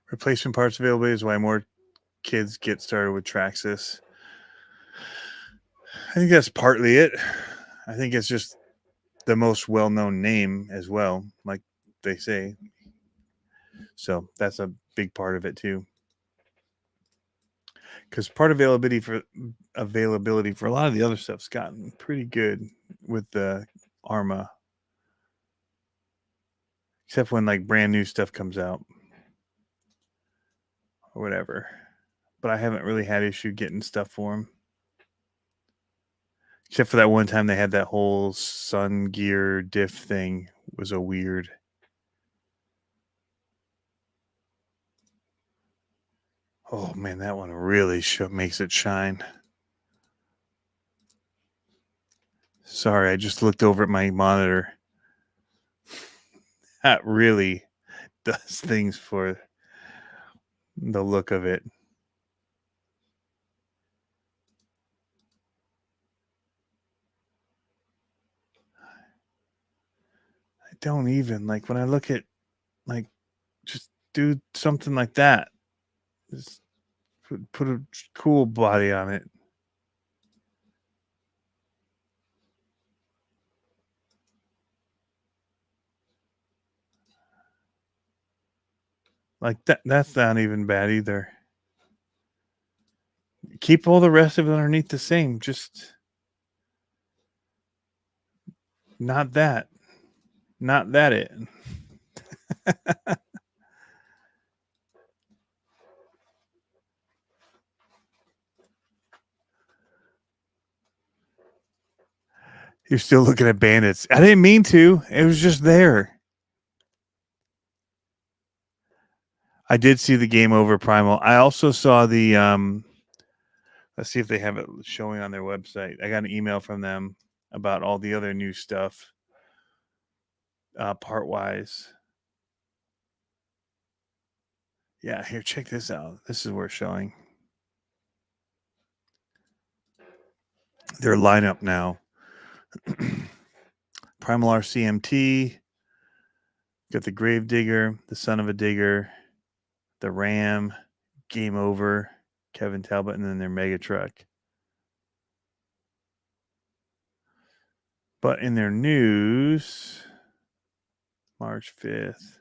replacement parts availability is why more kids get started with Traxxas. I think that's partly it. I think it's just the most well-known name as well, like they say. So that's a big part of it too. Because part availability for a lot of the other stuff's gotten pretty good with the Arma, except when like brand new stuff comes out or whatever. But I haven't really had issue getting stuff for them. Except for that one time they had that whole Sun Gear diff thing was a weird. Oh man, that one really makes it shine. Sorry, I just looked over at my monitor. That really does things for the look of it. I don't even like when I look at like just do something like that. Just put a cool body on it. Like that's not even bad either. Keep all the rest of it underneath the same. Just not that. Not that it. You're still looking at bandits. I didn't mean to. It was just there. I did see the Game Over Primal. I also saw the let's see if they have it showing on their website. I got an email from them about all the other new stuff. Part wise. Yeah, here, check this out. This is worth showing. Their lineup now. Primal RCMT. Got the Grave Digger, the Son of a Digger, the Ram, Game Over, Kevin Talbot, and then their Mega Truck. But in their news, March 5th,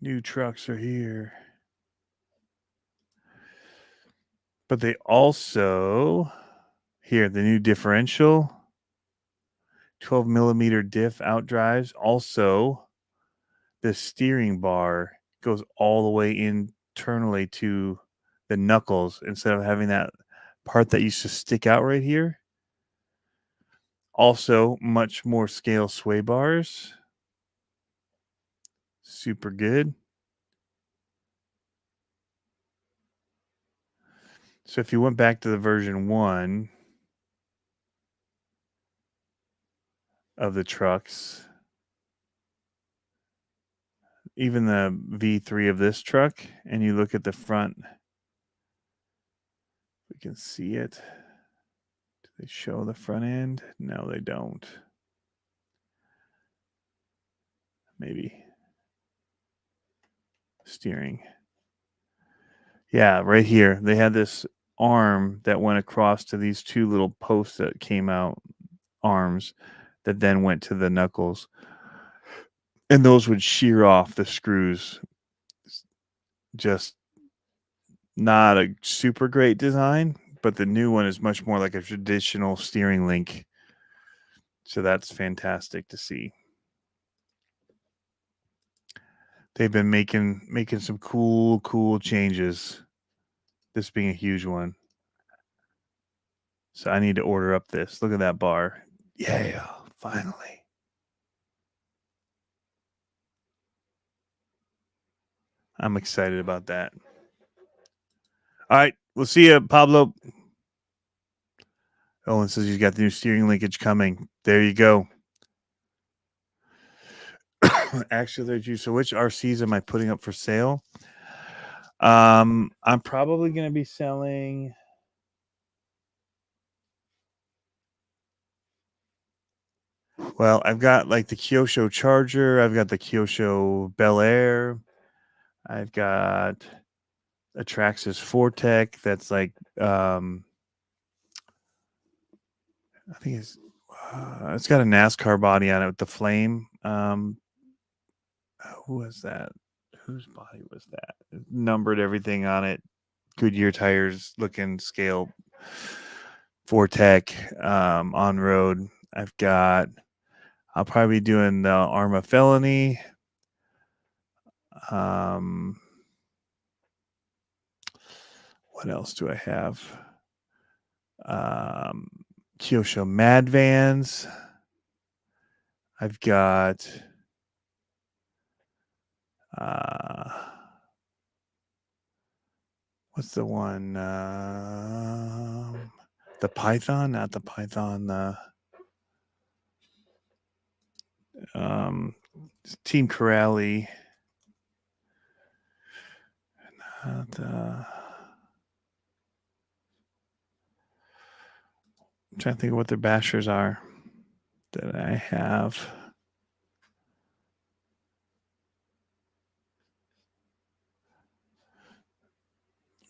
new trucks are here. But they also, here, the new differential, 12 millimeter diff outdrives. Also, the steering bar goes all the way internally to the knuckles instead of having that part that used to stick out right here. Also, much more scale sway bars. Super good. So if you went back to the version 1 of the trucks, even the V3 of this truck, and you look at the front, we can see it. Do they show the front end? No, they don't. Maybe. Steering. Yeah, right here. They had this arm that went across to these two little posts that came out, arms, that then went to the knuckles. And those would shear off the screws. Just not a super great design, but the new one is much more like a traditional steering link. So that's fantastic to see. They've been making some cool changes. This being a huge one. So I need to order up this. Look at that bar. Yeah, finally. I'm excited about that. All right, we'll see you, Pablo. Owen says he's got the new steering linkage coming. There you go. Actually, there's you. So which RCs am I putting up for sale? I'm probably going to be selling. Well, I've got like the Kyosho Charger. I've got the Kyosho Bel Air. I've got a Traxxas Fortec that's like I think it's got a NASCAR body on it with the flame. Who was that? Whose body was that? It numbered everything on it. Goodyear tires looking scale. Fortec on road. I'll probably be doing the Arma Felony. What else do I have? Kyosho Mad Vans. I've got what's the one? The Python, not the Python. Team Corrali. I'm trying to think of what their bashers are that I have.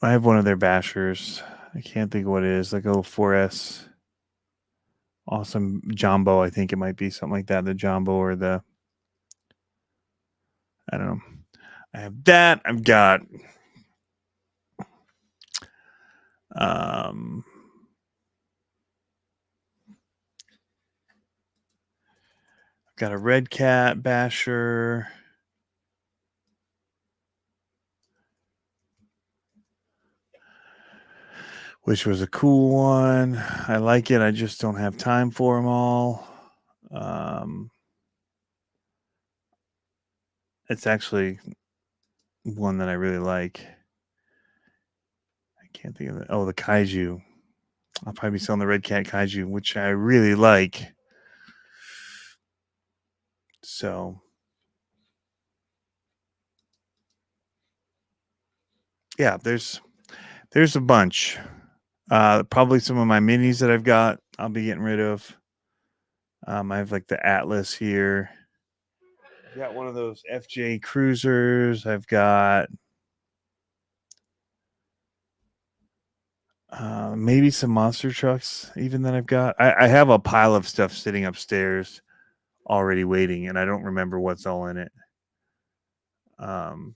I have one of their bashers. I can't think of what it is. Like a little 4S. Awesome Jumbo, I think it might be something like that. The Jumbo or the, I don't know. I have that. I've got um got a red cat basher. Which was a cool one. I like it. I just don't have time for them all. It's actually one that I really like. I can't think of it. Oh, the kaiju. I'll probably be selling the red cat kaiju, which I really like. So yeah, there's a bunch. Probably some of my minis that I've got, I'll be getting rid of. I have like the Atlas here. I've got one of those FJ cruisers. I've got maybe some monster trucks even that I've got. I have a pile of stuff sitting upstairs already waiting, and I don't remember what's all in it. There'll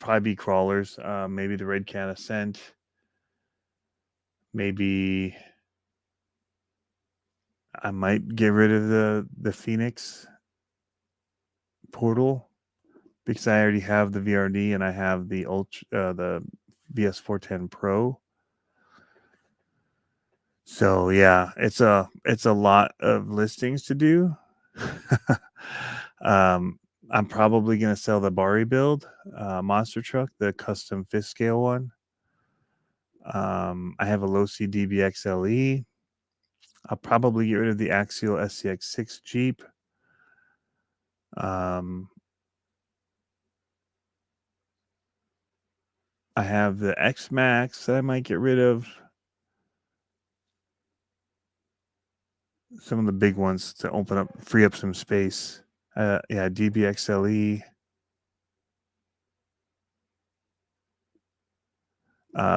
probably be crawlers. Maybe the Red Cat Ascent. Maybe I might get rid of the Phoenix portal because I already have the VRD and I have the the VS410 Pro. So yeah, it's a lot of listings to do. I'm probably gonna sell the Bari build monster truck, the custom fifth scale one. I have a low C DBX LE. I'll probably get rid of the Axial SCX6 Jeep. I have the X Max that I might get rid of. Some of the big ones to free up some space. Yeah, DBX LE.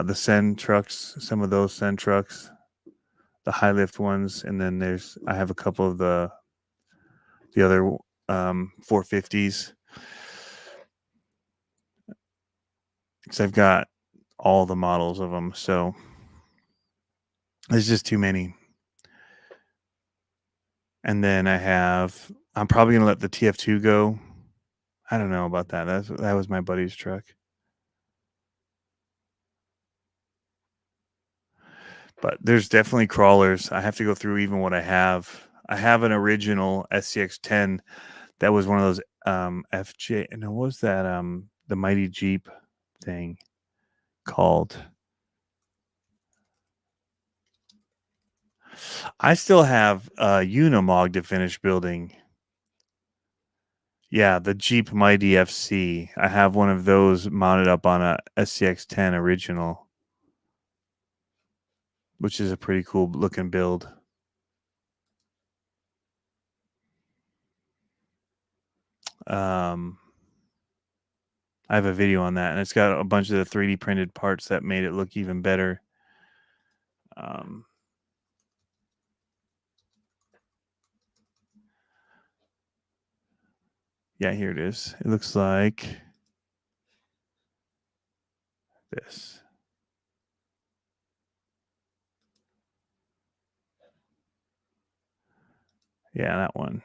The Sen trucks, some of those Sen trucks, the high lift ones, and then I have a couple of the other 450s because I've got all the models of them, so there's just too many. And then I'm probably gonna let the TF2 go. I don't know about that. That was my buddy's truck. But there's definitely crawlers. I have to go through even what I have. I have an original SCX10 that was one of those FJ. And what was that? The Mighty Jeep thing called. I still have Unimog to finish building. Yeah, the Jeep Mighty FC. I have one of those mounted up on a SCX10 original, which is a pretty cool looking build. I have a video on that, and it's got a bunch of the 3D printed parts that made it look even better. Yeah, here it is. It looks like this. Yeah, that one.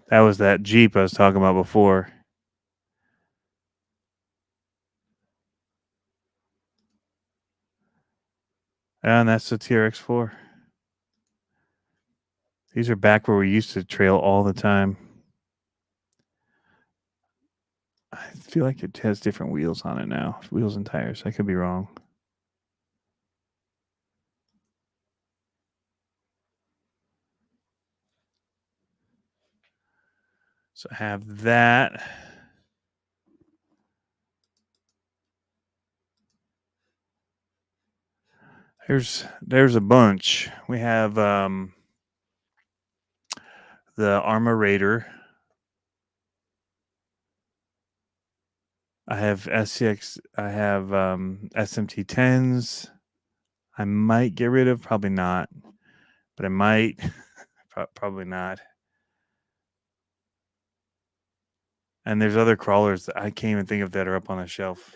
That was that Jeep I was talking about before. And that's the TRX4. These are back where we used to trail all the time. I feel like it has different wheels on it now. Wheels and tires. I could be wrong. So I have that. There's a bunch. We have the Armor Raider. I have SCX. I have SMT 10s. I might get rid of, probably not, but I might. Probably not. And there's other crawlers that I can't even think of that are up on the shelf.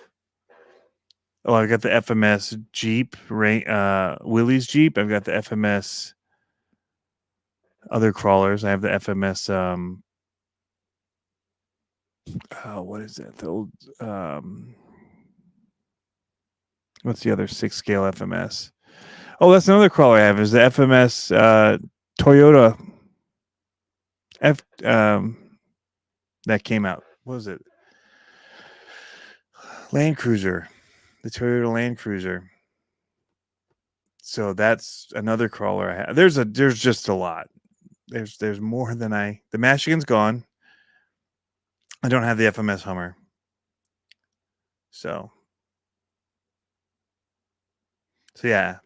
Oh, I've got the FMS Jeep, Willie's Jeep. I've got the FMS other crawlers. I have the FMS. What is that? The old. What's the other 6-scale FMS? Oh, that's another crawler I have. Is the FMS Toyota that came out. What was it? Land Cruiser, the Toyota Land Cruiser. So that's another crawler I have. There's just a lot. There's more than the Michigan's gone. I don't have the FMS Hummer. So yeah.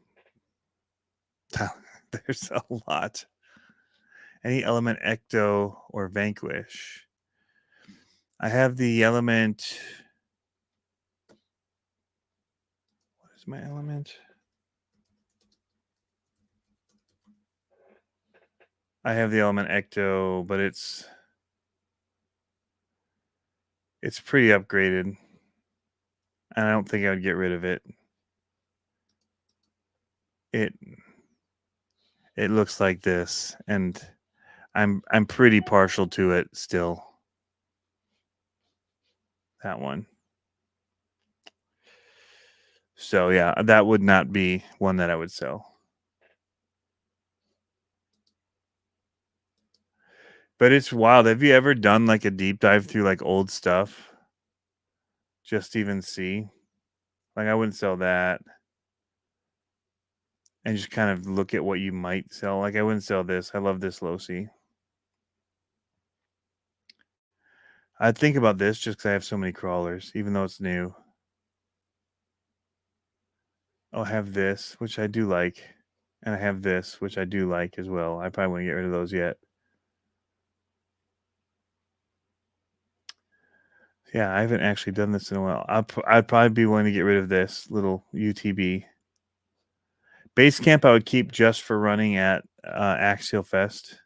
There's a lot. Any Element Ecto or Vanquish. I have the Element. What is my Element? I have the Element Ecto, but it's pretty upgraded. And I don't think I would get rid of it. It looks like this, and I'm pretty partial to it still. That one. So yeah, that would not be one that I would sell. But it's wild. Have you ever done like a deep dive through like old stuff? Just to even see? Like I wouldn't sell that. And just kind of look at what you might sell. Like I wouldn't sell this. I love this Losi. I'd think about this just because I have so many crawlers, even though it's new. I'll have this, which I do like. And I have this, which I do like as well. I probably wouldn't get rid of those yet. Yeah, I haven't actually done this in a while. I'd probably be willing to get rid of this little UTB. Basecamp I would keep just for running at Axial Fest.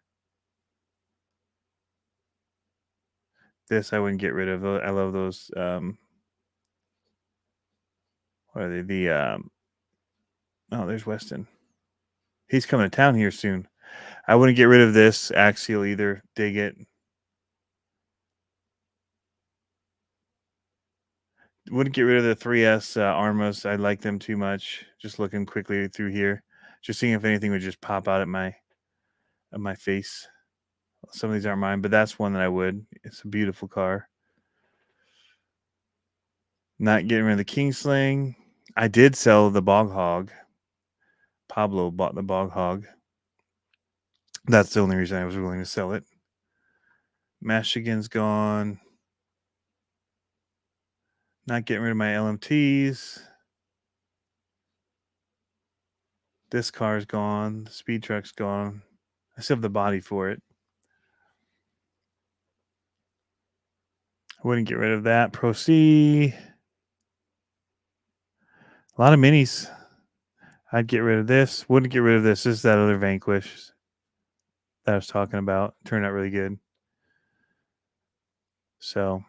This I wouldn't get rid of. I love those. What are they? Oh, there's Weston. He's coming to town here soon. I wouldn't get rid of this Axial either. Dig it. Wouldn't get rid of the 3S Armas. I like them too much. Just looking quickly through here, just seeing if anything would just pop out at my face. Some of these aren't mine, but that's one that I would. It's a beautiful car. Not getting rid of the Kingsling. I did sell the Bog Hog. Pablo bought the Bog Hog. That's the only reason I was willing to sell it. Michigan's gone. Not getting rid of my LMTs. This car's gone. The speed truck's gone. I still have the body for it. I wouldn't get rid of that. Pro C. A lot of minis. I'd get rid of this. Wouldn't get rid of this. This is that other Vanquish that I was talking about. Turned out really good. So,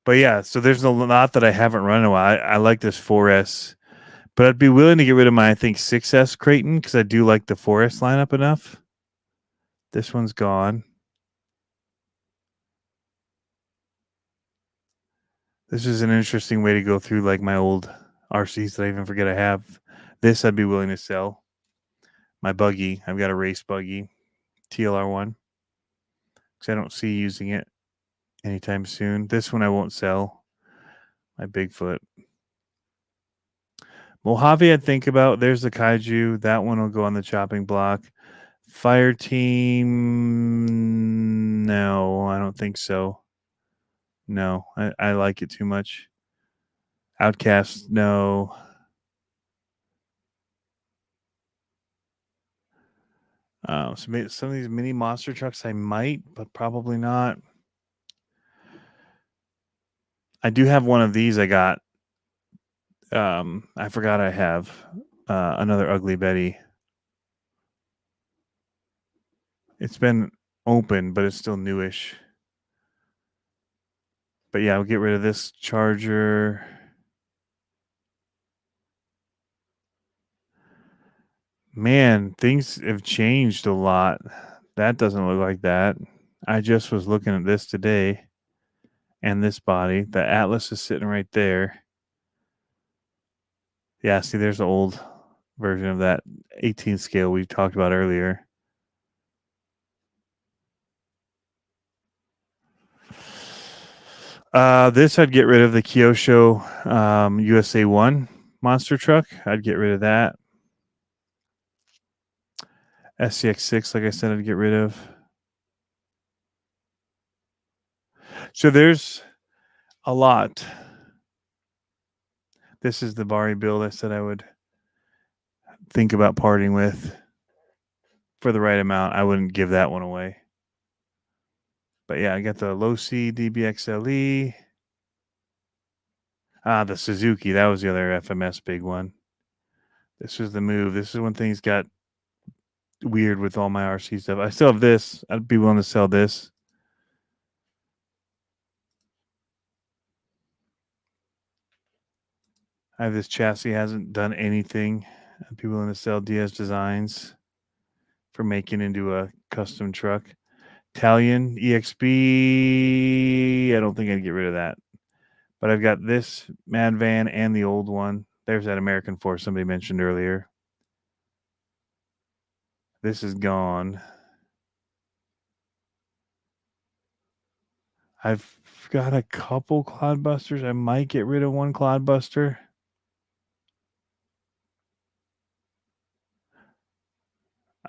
but yeah, so there's a lot that I haven't run in a while. I like this 4S, but I'd be willing to get rid of my, I think, 6S Creighton because I do like the 4S lineup enough. This one's gone. This is an interesting way to go through like my old RCs that I even forget I have. This I'd be willing to sell. My buggy, I've got a race buggy, TLR1, because I don't see using it anytime soon. This one I won't sell. My Bigfoot. Mojave I'd think about. There's the Kaiju. That one will go on the chopping block. Fire Team, no, I don't think so. No, I like it too much. Outcast, no. Some of these mini monster trucks I might, but probably not. I do have one of these I got. I forgot I have another Ugly Betty. It's been open, but it's still newish. But yeah, I'll get rid of this charger. Man, things have changed a lot. That doesn't look like that. I just was looking at this today, and this body. The Atlas is sitting right there. Yeah, see, there's the old version of that 18 scale we talked about earlier. This I'd get rid of the Kyosho USA 1 monster truck. I'd get rid of that. SCX6, like I said, I'd get rid of. So there's a lot. This is the Bari build I said I would think about parting with for the right amount. I wouldn't give that one away. But yeah, I got the low C DBXLE. The Suzuki. That was the other FMS big one. This was the move. This is when things got weird with all my RC stuff. I still have this. I'd be willing to sell this. I have this chassis. Hasn't done anything. I'd be willing to sell DS Designs for making into a custom truck. Italian EXB. I don't think I'd get rid of that. But I've got this Mad Van and the old one. There's that American Force somebody mentioned earlier. This is gone. I've got a couple Cloudbusters. I might get rid of one Cloudbuster.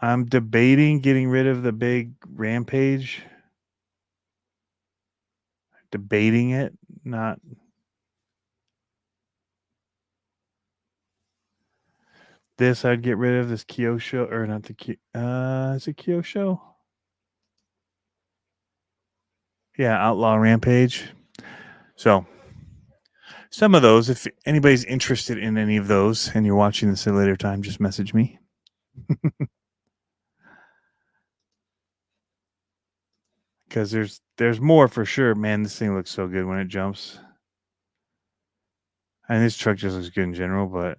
I'm debating getting rid of the big Rampage. Debating it, not. This I'd get rid of. This Kyosho, or not the is it Kyosho? Yeah, Outlaw Rampage. So some of those, if anybody's interested in any of those and you're watching this at a later time, just message me. Because there's more for sure. Man, this thing looks so good when it jumps. And this truck just looks good in general, but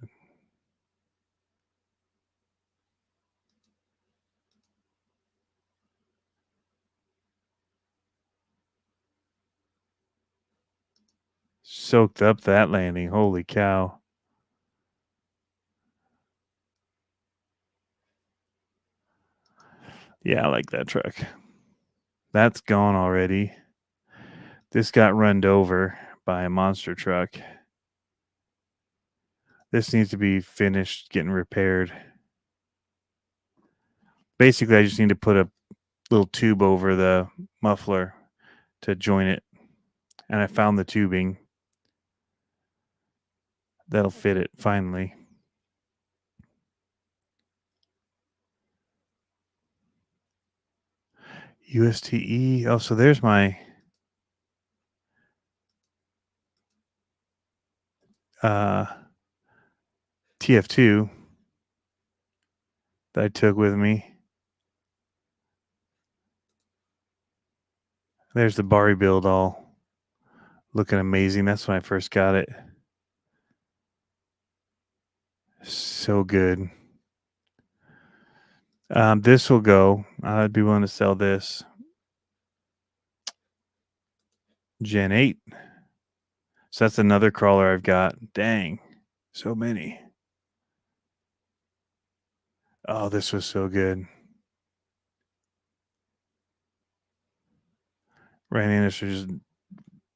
soaked up that landing. Holy cow. Yeah, I like that truck. That's gone already. This got runned over by a monster truck. This needs to be finished getting repaired. Basically, I just need to put a little tube over the muffler to join it. And I found the tubing that'll fit it finally. USTE. Oh, so there's my TF2 that I took with me. There's the Bari build all looking amazing. That's when I first got it. So good. This will go. I'd be willing to sell this. Gen 8. So that's another crawler I've got. Dang. So many. Oh, this was so good. Ryan Anderson just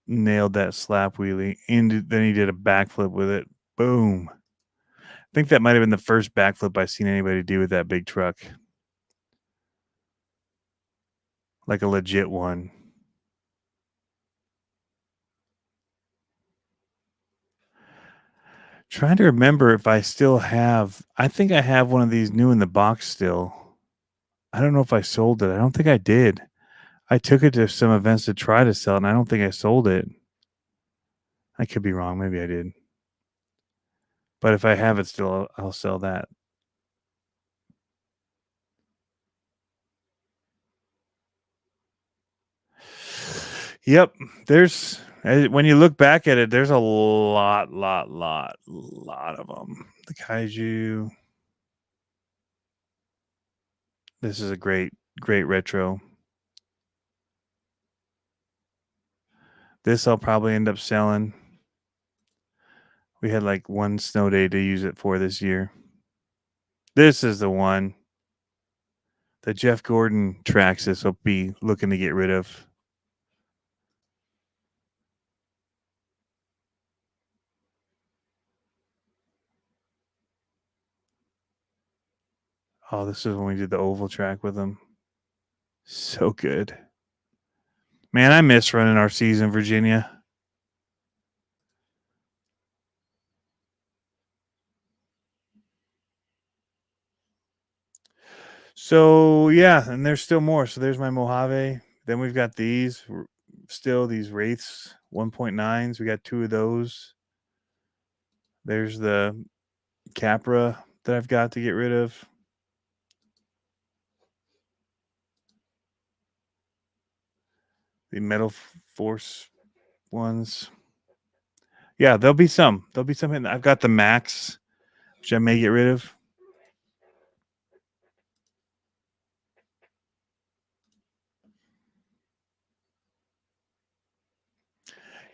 nailed that slap wheelie. And then he did a backflip with it. Boom. I think that might have been the first backflip I've seen anybody do with that big truck. Like a legit one. Trying to remember if I still have. I think I have one of these new in the box still. I don't know if I sold it. I don't think I did. I took it to some events to try to sell it, and I don't think I sold it. I could be wrong. Maybe I did. But if I have it still, I'll sell that. Yep. There's when you look back at it, there's a lot of them. The kaiju. This is a great retro. This I'll probably end up selling. We had like one snow day to use it for this year. This is the one. The Jeff Gordon Traxxas will be looking to get rid of. Oh, this is when we did the oval track with him. So good. Man, I miss running RCs in Virginia. So yeah, and there's still more. So there's my Mojave. Then we've got these Wraiths 1.9s. We got 2 of those. There's the Capra that I've got to get rid of. The Metal Force ones. Yeah, there'll be some. I've got the Max, which I may get rid of.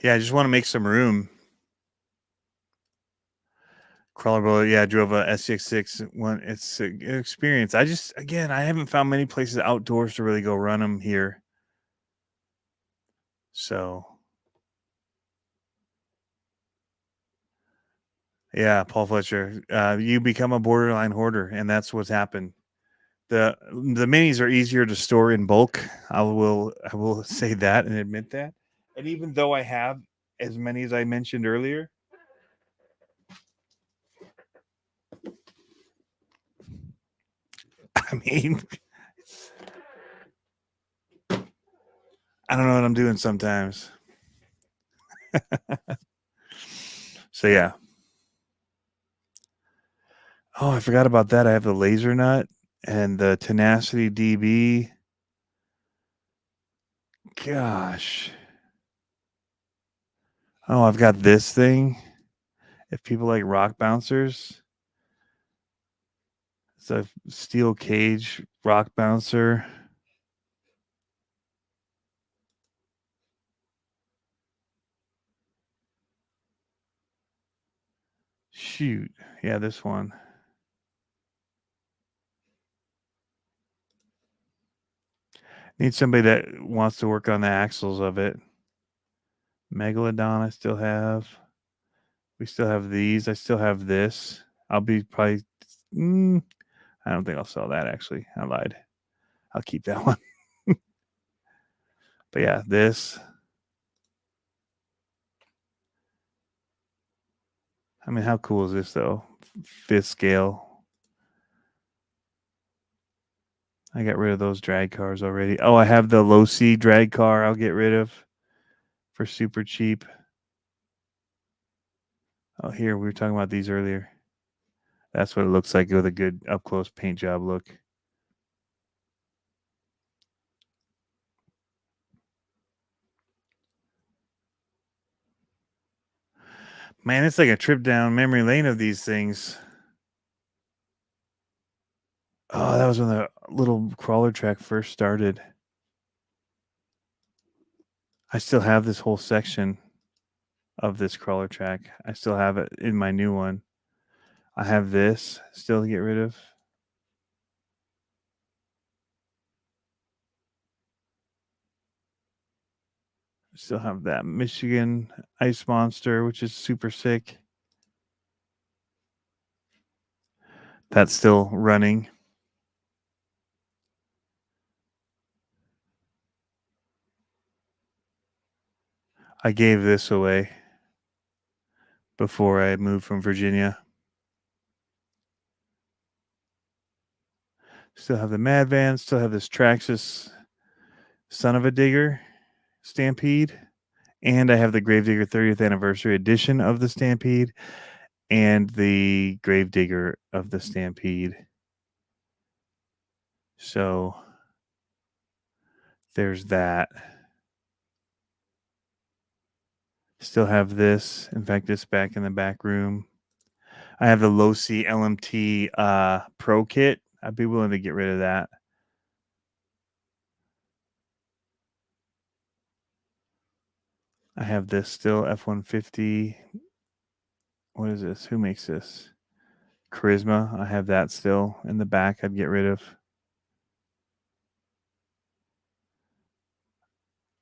Yeah, I just want to make some room. Crawler, yeah, I drove a SCX6 one. It's an experience. I haven't found many places outdoors to really go run them here. So, yeah, Paul Fletcher, you become a borderline hoarder, and that's what's happened. The minis are easier to store in bulk. I will say that and admit that. And even though I have as many as I mentioned earlier, I mean, I don't know what I'm doing sometimes. So yeah. Oh, I forgot about that. I have the laser nut and the Tenacity DB. Gosh. Oh, I've got this thing. If people like rock bouncers, it's a steel cage rock bouncer. Shoot. Yeah, this one. Need somebody that wants to work on the axles of it. Megalodon, I still have. We still have these. I still have this. I'll be probably. I don't think I'll sell that, actually. I lied. I'll keep that one. But yeah, this. I mean, how cool is this, though? 5th scale. I got rid of those drag cars already. Oh, I have the low C drag car I'll get rid of for super cheap. Oh, here, we were talking about these earlier. That's what it looks like with a good up-close paint job look. Man, it's like a trip down memory lane of these things. Oh, that was when the little crawler track first started. I still have this whole section of this crawler track. I still have it in my new one. I have this still to get rid of. I still have that Michigan Ice Monster, which is super sick. That's still running. I gave this away before I moved from Virginia. Still have the Mad Van. Still have this Traxxas Son of a Digger Stampede. And I have the Gravedigger 30th Anniversary Edition of the Stampede and the Gravedigger of the Stampede. So there's that. Still have this. In fact, this back in the back room. I have the low C LMT Pro kit. I'd be willing to get rid of that. I have this still, F-150. What is this? Who makes this? Charisma. I have that still in the back. I'd get rid of.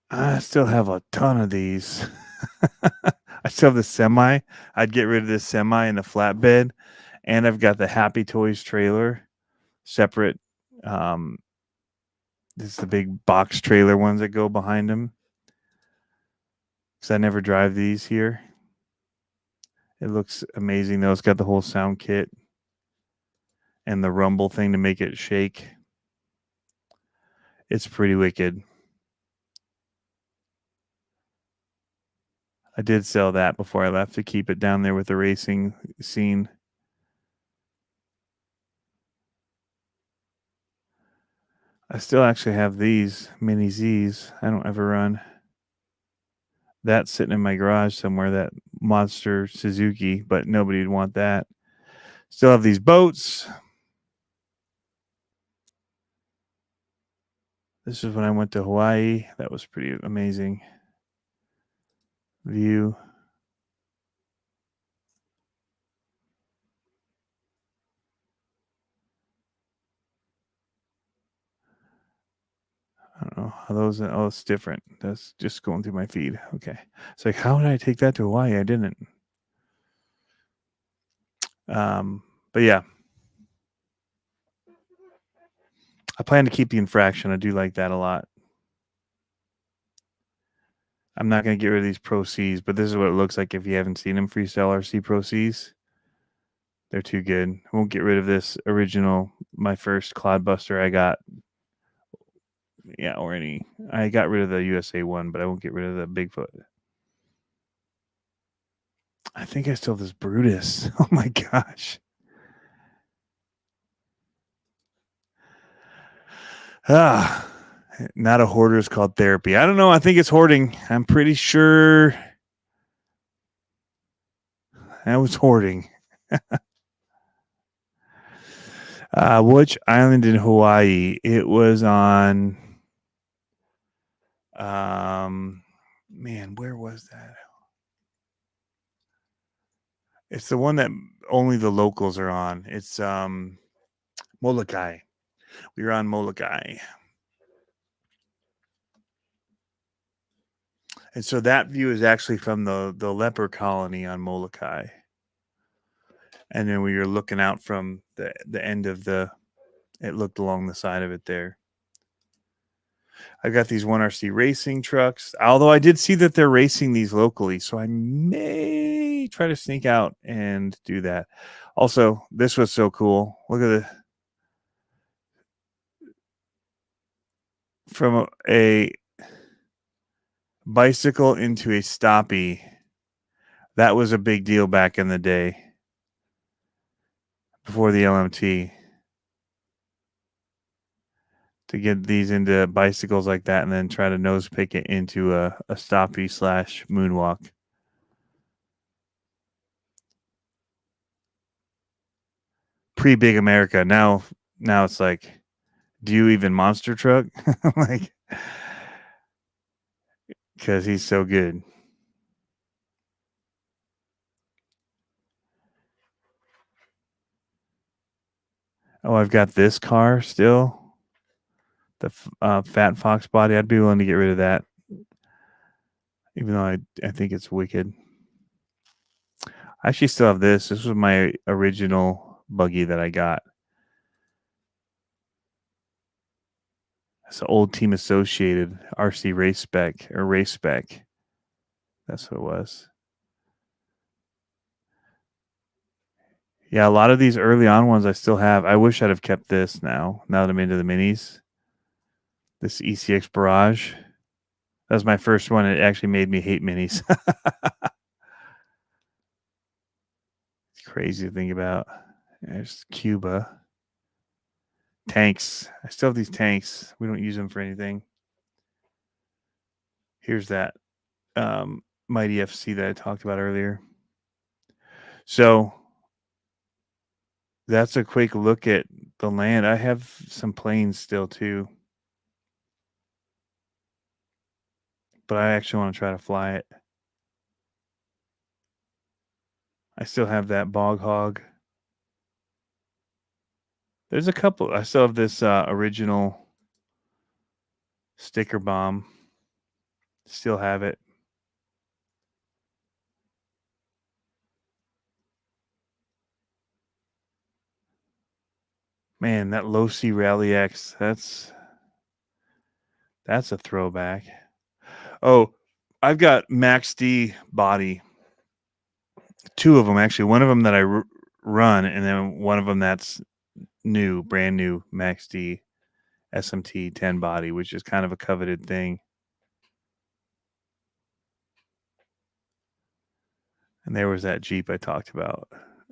I still have a ton of these. I still have the semi. I'd get rid of this semi and the flatbed. And I've got the Happy Toys trailer separate. This is the big box trailer ones that go behind them. Because I never drive these here. It looks amazing though. It's got the whole sound kit and the rumble thing to make it shake. It's pretty wicked. I did sell that before I left to keep it down there with the racing scene. I still actually have these Mini Zs. I don't ever run. That's sitting in my garage somewhere, that monster Suzuki, but nobody would want that. Still have these boats. This is when I went to Hawaii. That was pretty amazing. View. I don't know how those. Oh, it's different. That's just going through my feed. Okay. It's like, how did I take that to Hawaii? I didn't. But yeah. I plan to keep the infraction. I do like that a lot. I'm not going to get rid of these Pro Cs, but this is what it looks like if you haven't seen them. Freestyle RC Pro Cs. They're too good. I won't get rid of this original, my first Cloudbuster I got. Yeah, or any. I got rid of the USA one, but I won't get rid of the Bigfoot. I think I still have this Brutus. Oh my gosh. Not a hoarder is called therapy. I don't know. I think it's hoarding. I'm pretty sure I was hoarding. Which island in Hawaii? It was on. Man, where was that? It's the one that only the locals are on. It's Molokai. We were on Molokai. And so that view is actually from the leper colony on Molokai. And then we were looking out from the end of it looked along the side of it there. I got these 1RC racing trucks, although I did see that they're racing these locally, so I may try to sneak out and do that. Also, this was so cool. Look at from a bicycle into a stoppie. That was a big deal back in the day before the LMT. To get these into bicycles like that and then try to nose pick it into a stoppie / moonwalk. Pre-Big America. Now it's like, do you even monster truck? Like, because he's so good. Oh, I've got this car still. The Fat Fox body. I'd be willing to get rid of that. Even though I think it's wicked. I actually still have this. This was my original buggy that I got. It's an old Team Associated RC race spec or race spec. That's what it was. Yeah, a lot of these early on ones I still have. I wish I'd have kept this now that I'm into the minis. This ECX Barrage. That was my first one. It actually made me hate minis. It's crazy to think about. There's Cuba. Tanks. I still have these tanks. We don't use them for anything. Here's that Mighty FC that I talked about earlier. So that's a quick look at the land. I have some planes still too, but I actually want to try to fly it. I still have that bog hog. There's a couple. I still have this original sticker bomb. Still have it. Man, that Low C Rally X, that's a throwback. Oh, I've got Max D body. Two of them actually. One of them that I run, and then one of them that's new, brand new Max D SMT 10 body, which is kind of a coveted thing. And there was that Jeep I talked about.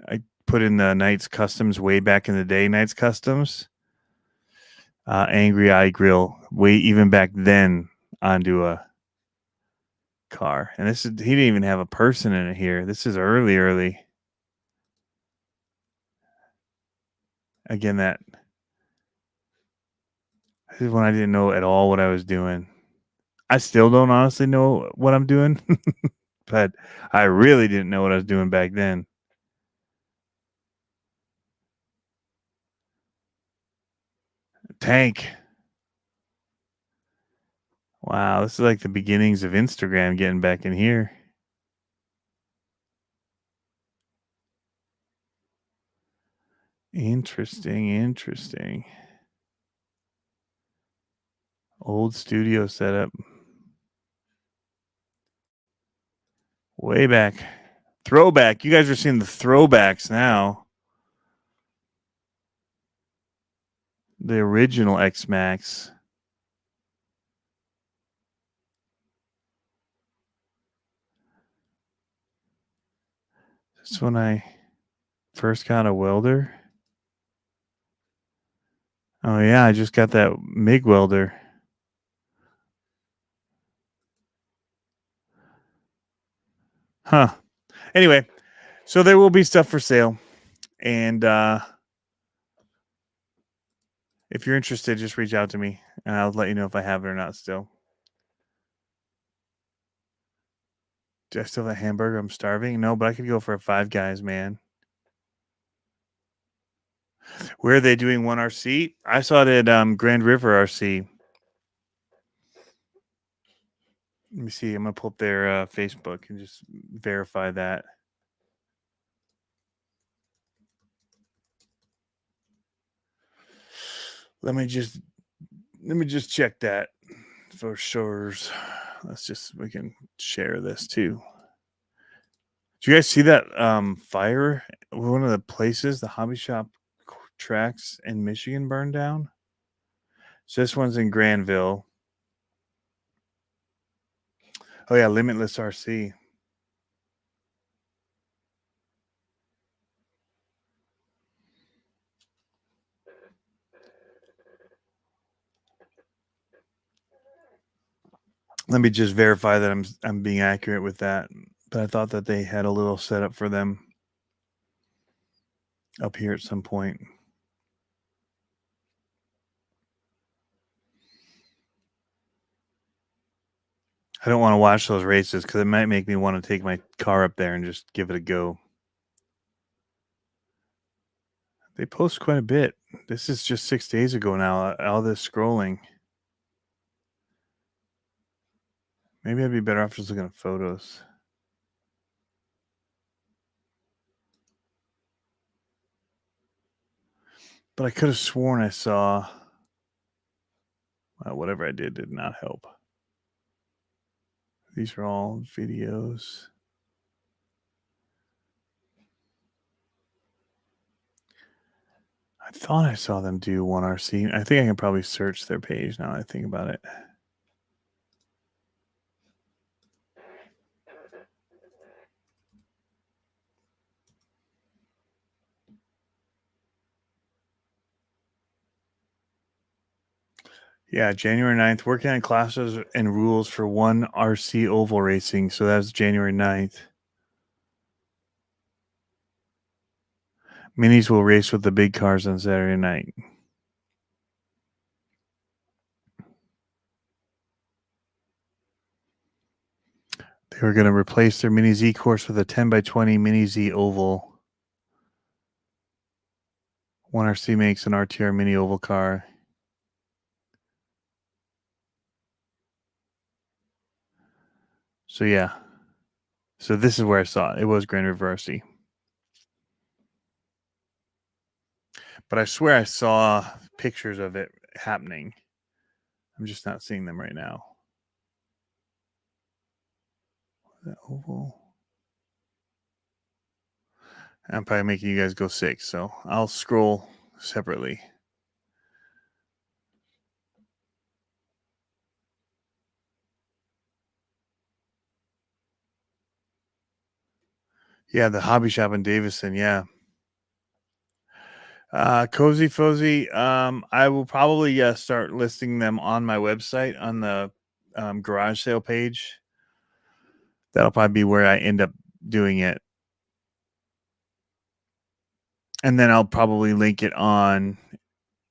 I put in the Knights Customs way back in the day. Knights Customs, Angry Eye Grill, way even back then onto a car. And this is, he didn't even have a person in it here. This is early. Again, this is when I didn't know at all what I was doing. I still don't honestly know what I'm doing, but I really didn't know what I was doing back then. Tank. Wow, this is like the beginnings of Instagram getting back in here. Interesting. Old studio setup. Way back. Throwback. You guys are seeing the throwbacks now. The original X-Max. This when I first got a welder. Oh yeah, I just got that MIG welder. Huh. Anyway, so there will be stuff for sale. And if you're interested, just reach out to me and I'll let you know if I have it or not still. Do I still have a hamburger? I'm starving. No, but I could go for a Five Guys, man. Where are they doing one RC? I saw it at Grand River RC. Let me see. I'm going to pull up their Facebook and just verify that. Let me just check that for sure. We can share this too. Do you guys see that fire? One of the places, the hobby shop tracks in Michigan burned down. So this one's in Granville. Oh yeah, Limitless RC. Let me just verify that I'm being accurate with that. But I thought that they had a little setup for them up here at some point. I don't want to watch those races because it might make me want to take my car up there and just give it a go. They post quite a bit. This is just 6 days ago now. All this scrolling. Maybe I'd be better off just looking at photos. But I could have sworn I saw. Well, whatever I did not help. These are all videos. I thought I saw them do one RC. I think I can probably search their page now that I think about it. Yeah, January 9th, working on classes and rules for one RC oval racing. So that's January 9th. Minis will race with the big cars on Saturday night. They were going to replace their Mini Z course with a 10x20 Mini Z oval. One RC makes an RTR Mini oval car. So yeah. So this is where I saw it. It was Grand River RC. But I swear I saw pictures of it happening. I'm just not seeing them right now. The oval. I'm probably making you guys go sick, so I'll scroll separately. Yeah, the hobby shop in Davison. Yeah. Cozy Fozzy. I will probably start listing them on my website on the garage sale page. That'll probably be where I end up doing it. And then I'll probably link it on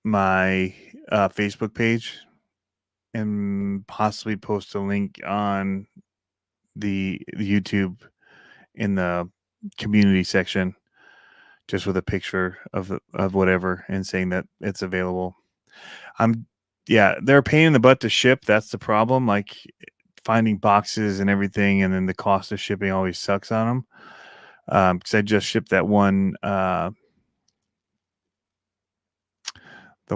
my Facebook page and possibly post a link on the YouTube in the community section, just with a picture of whatever and saying that it's available. They're a pain in the butt to ship. That's the problem. Like finding boxes and everything, and then the cost of shipping always sucks on them. Because I just shipped that one, the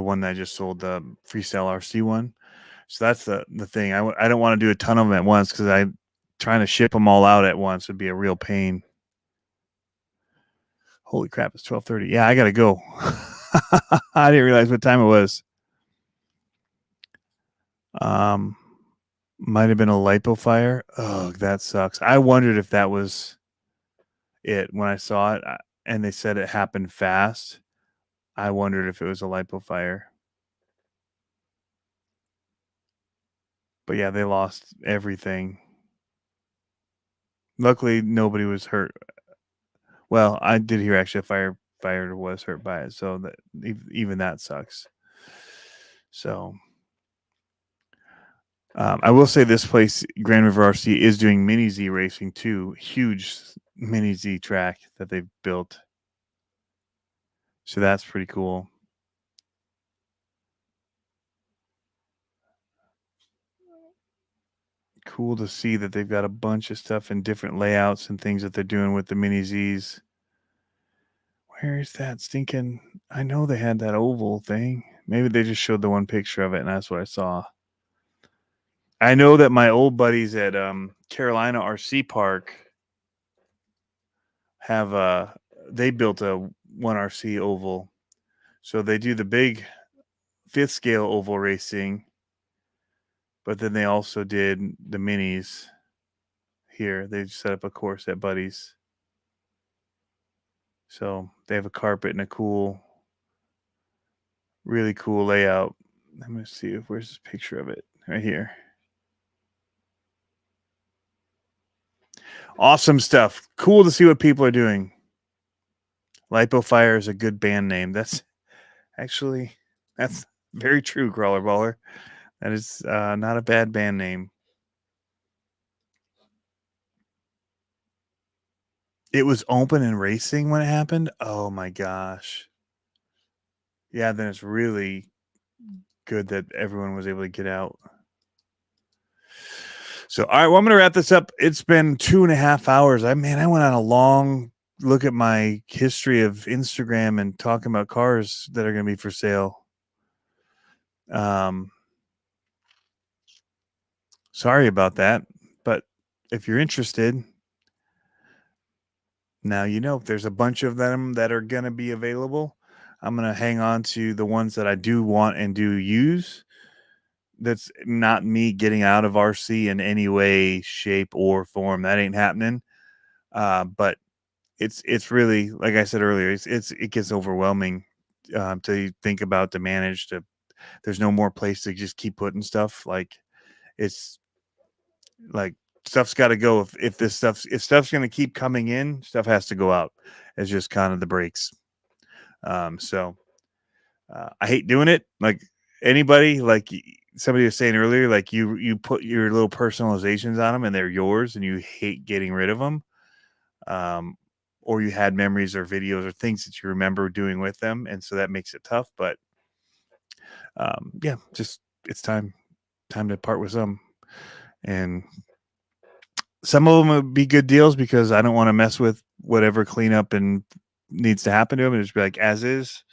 one that I just sold, the Freestyle RC one. So that's the thing. I don't want to do a ton of them at once because trying to ship them all out at once would be a real pain. Holy crap! It's 12:30. Yeah, I gotta go. I didn't realize what time it was. Might have been a lipo fire. Oh, that sucks. I wondered if that was it when I saw it, and they said it happened fast. I wondered if it was a lipo fire. But yeah, they lost everything. Luckily, nobody was hurt. Well, I did hear actually a firefighter was hurt by it, so that even that sucks. So I will say this place, Grand River RC, is doing Mini Z racing too. Huge Mini Z track that they've built. So that's pretty cool. Cool to see that they've got a bunch of stuff in different layouts and things that they're doing with the Mini Zs. Where is that stinking? I know they had that oval thing. Maybe they just showed the one picture of it and that's what I saw. I know that my old buddies at Carolina RC Park have they built a 1RC oval. So they do the big 5th scale oval racing, but then they also did the minis here. They set up a course at Buddies. So they have a carpet and a really cool layout. I'm going to see where's this picture of it right here. Awesome stuff. Cool to see what people are doing. Lipo Fire is a good band name. That's very true, Crawler Baller. That is not a bad band name. It was open and racing when it happened. Oh my gosh. Yeah, then it's really good that everyone was able to get out. So, all right, well, I'm going to wrap this up. It's been 2.5 hours. I went on a long look at my history of Instagram and talking about cars that are going to be for sale. Sorry about that, but if you're interested, now you know there's a bunch of them that are going to be available. I'm going to hang on to the ones that I do want and do use. That's not me getting out of RC in any way, shape, or form. That ain't happening. But it's really, like I said earlier, it gets overwhelming to think about, to manage, to there's no more place to just keep putting stuff. Like it's like stuff's got to go. If stuff's going to keep coming in, stuff has to go out. It's just kind of the breaks. So I hate doing it. Like anybody, like somebody was saying earlier, like you put your little personalizations on them and they're yours, and you hate getting rid of them. Or you had memories or videos or things that you remember doing with them, and so that makes it tough. But yeah, just it's time to part with some, and some of them would be good deals because I don't want to mess with whatever cleanup and needs to happen to them, and just be like as is.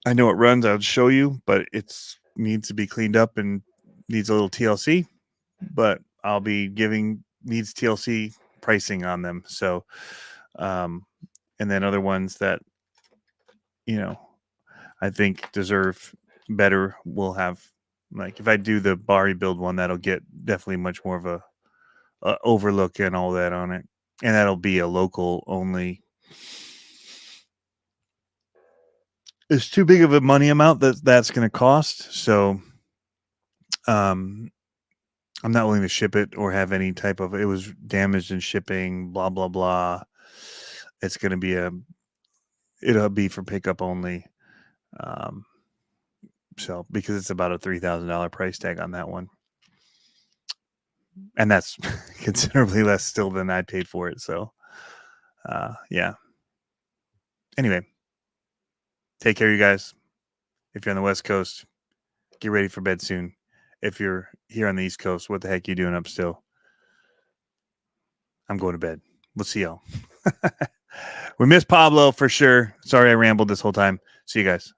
I know it runs. I'll show you, but it's needs to be cleaned up and needs a little TLC. But I'll be giving needs TLC pricing on them. So, and then other ones that I think deserve better will have, like if I do the Bari build one, that'll get definitely much more of a overlook and all that on it, and that'll be a local only. It's too big of a money amount that's going to cost. So, I'm not willing to ship it or have any type of, it was damaged in shipping, blah, blah, blah. It's going to be it'll be for pickup only. So because it's about a $3,000 price tag on that one. And that's considerably less still than I paid for it. So, yeah. Anyway, take care, you guys. If you're on the West Coast, get ready for bed soon. If you're here on the East Coast, what the heck are you doing up still? I'm going to bed. We'll see y'all. We miss Pablo for sure. Sorry I rambled this whole time. See you guys.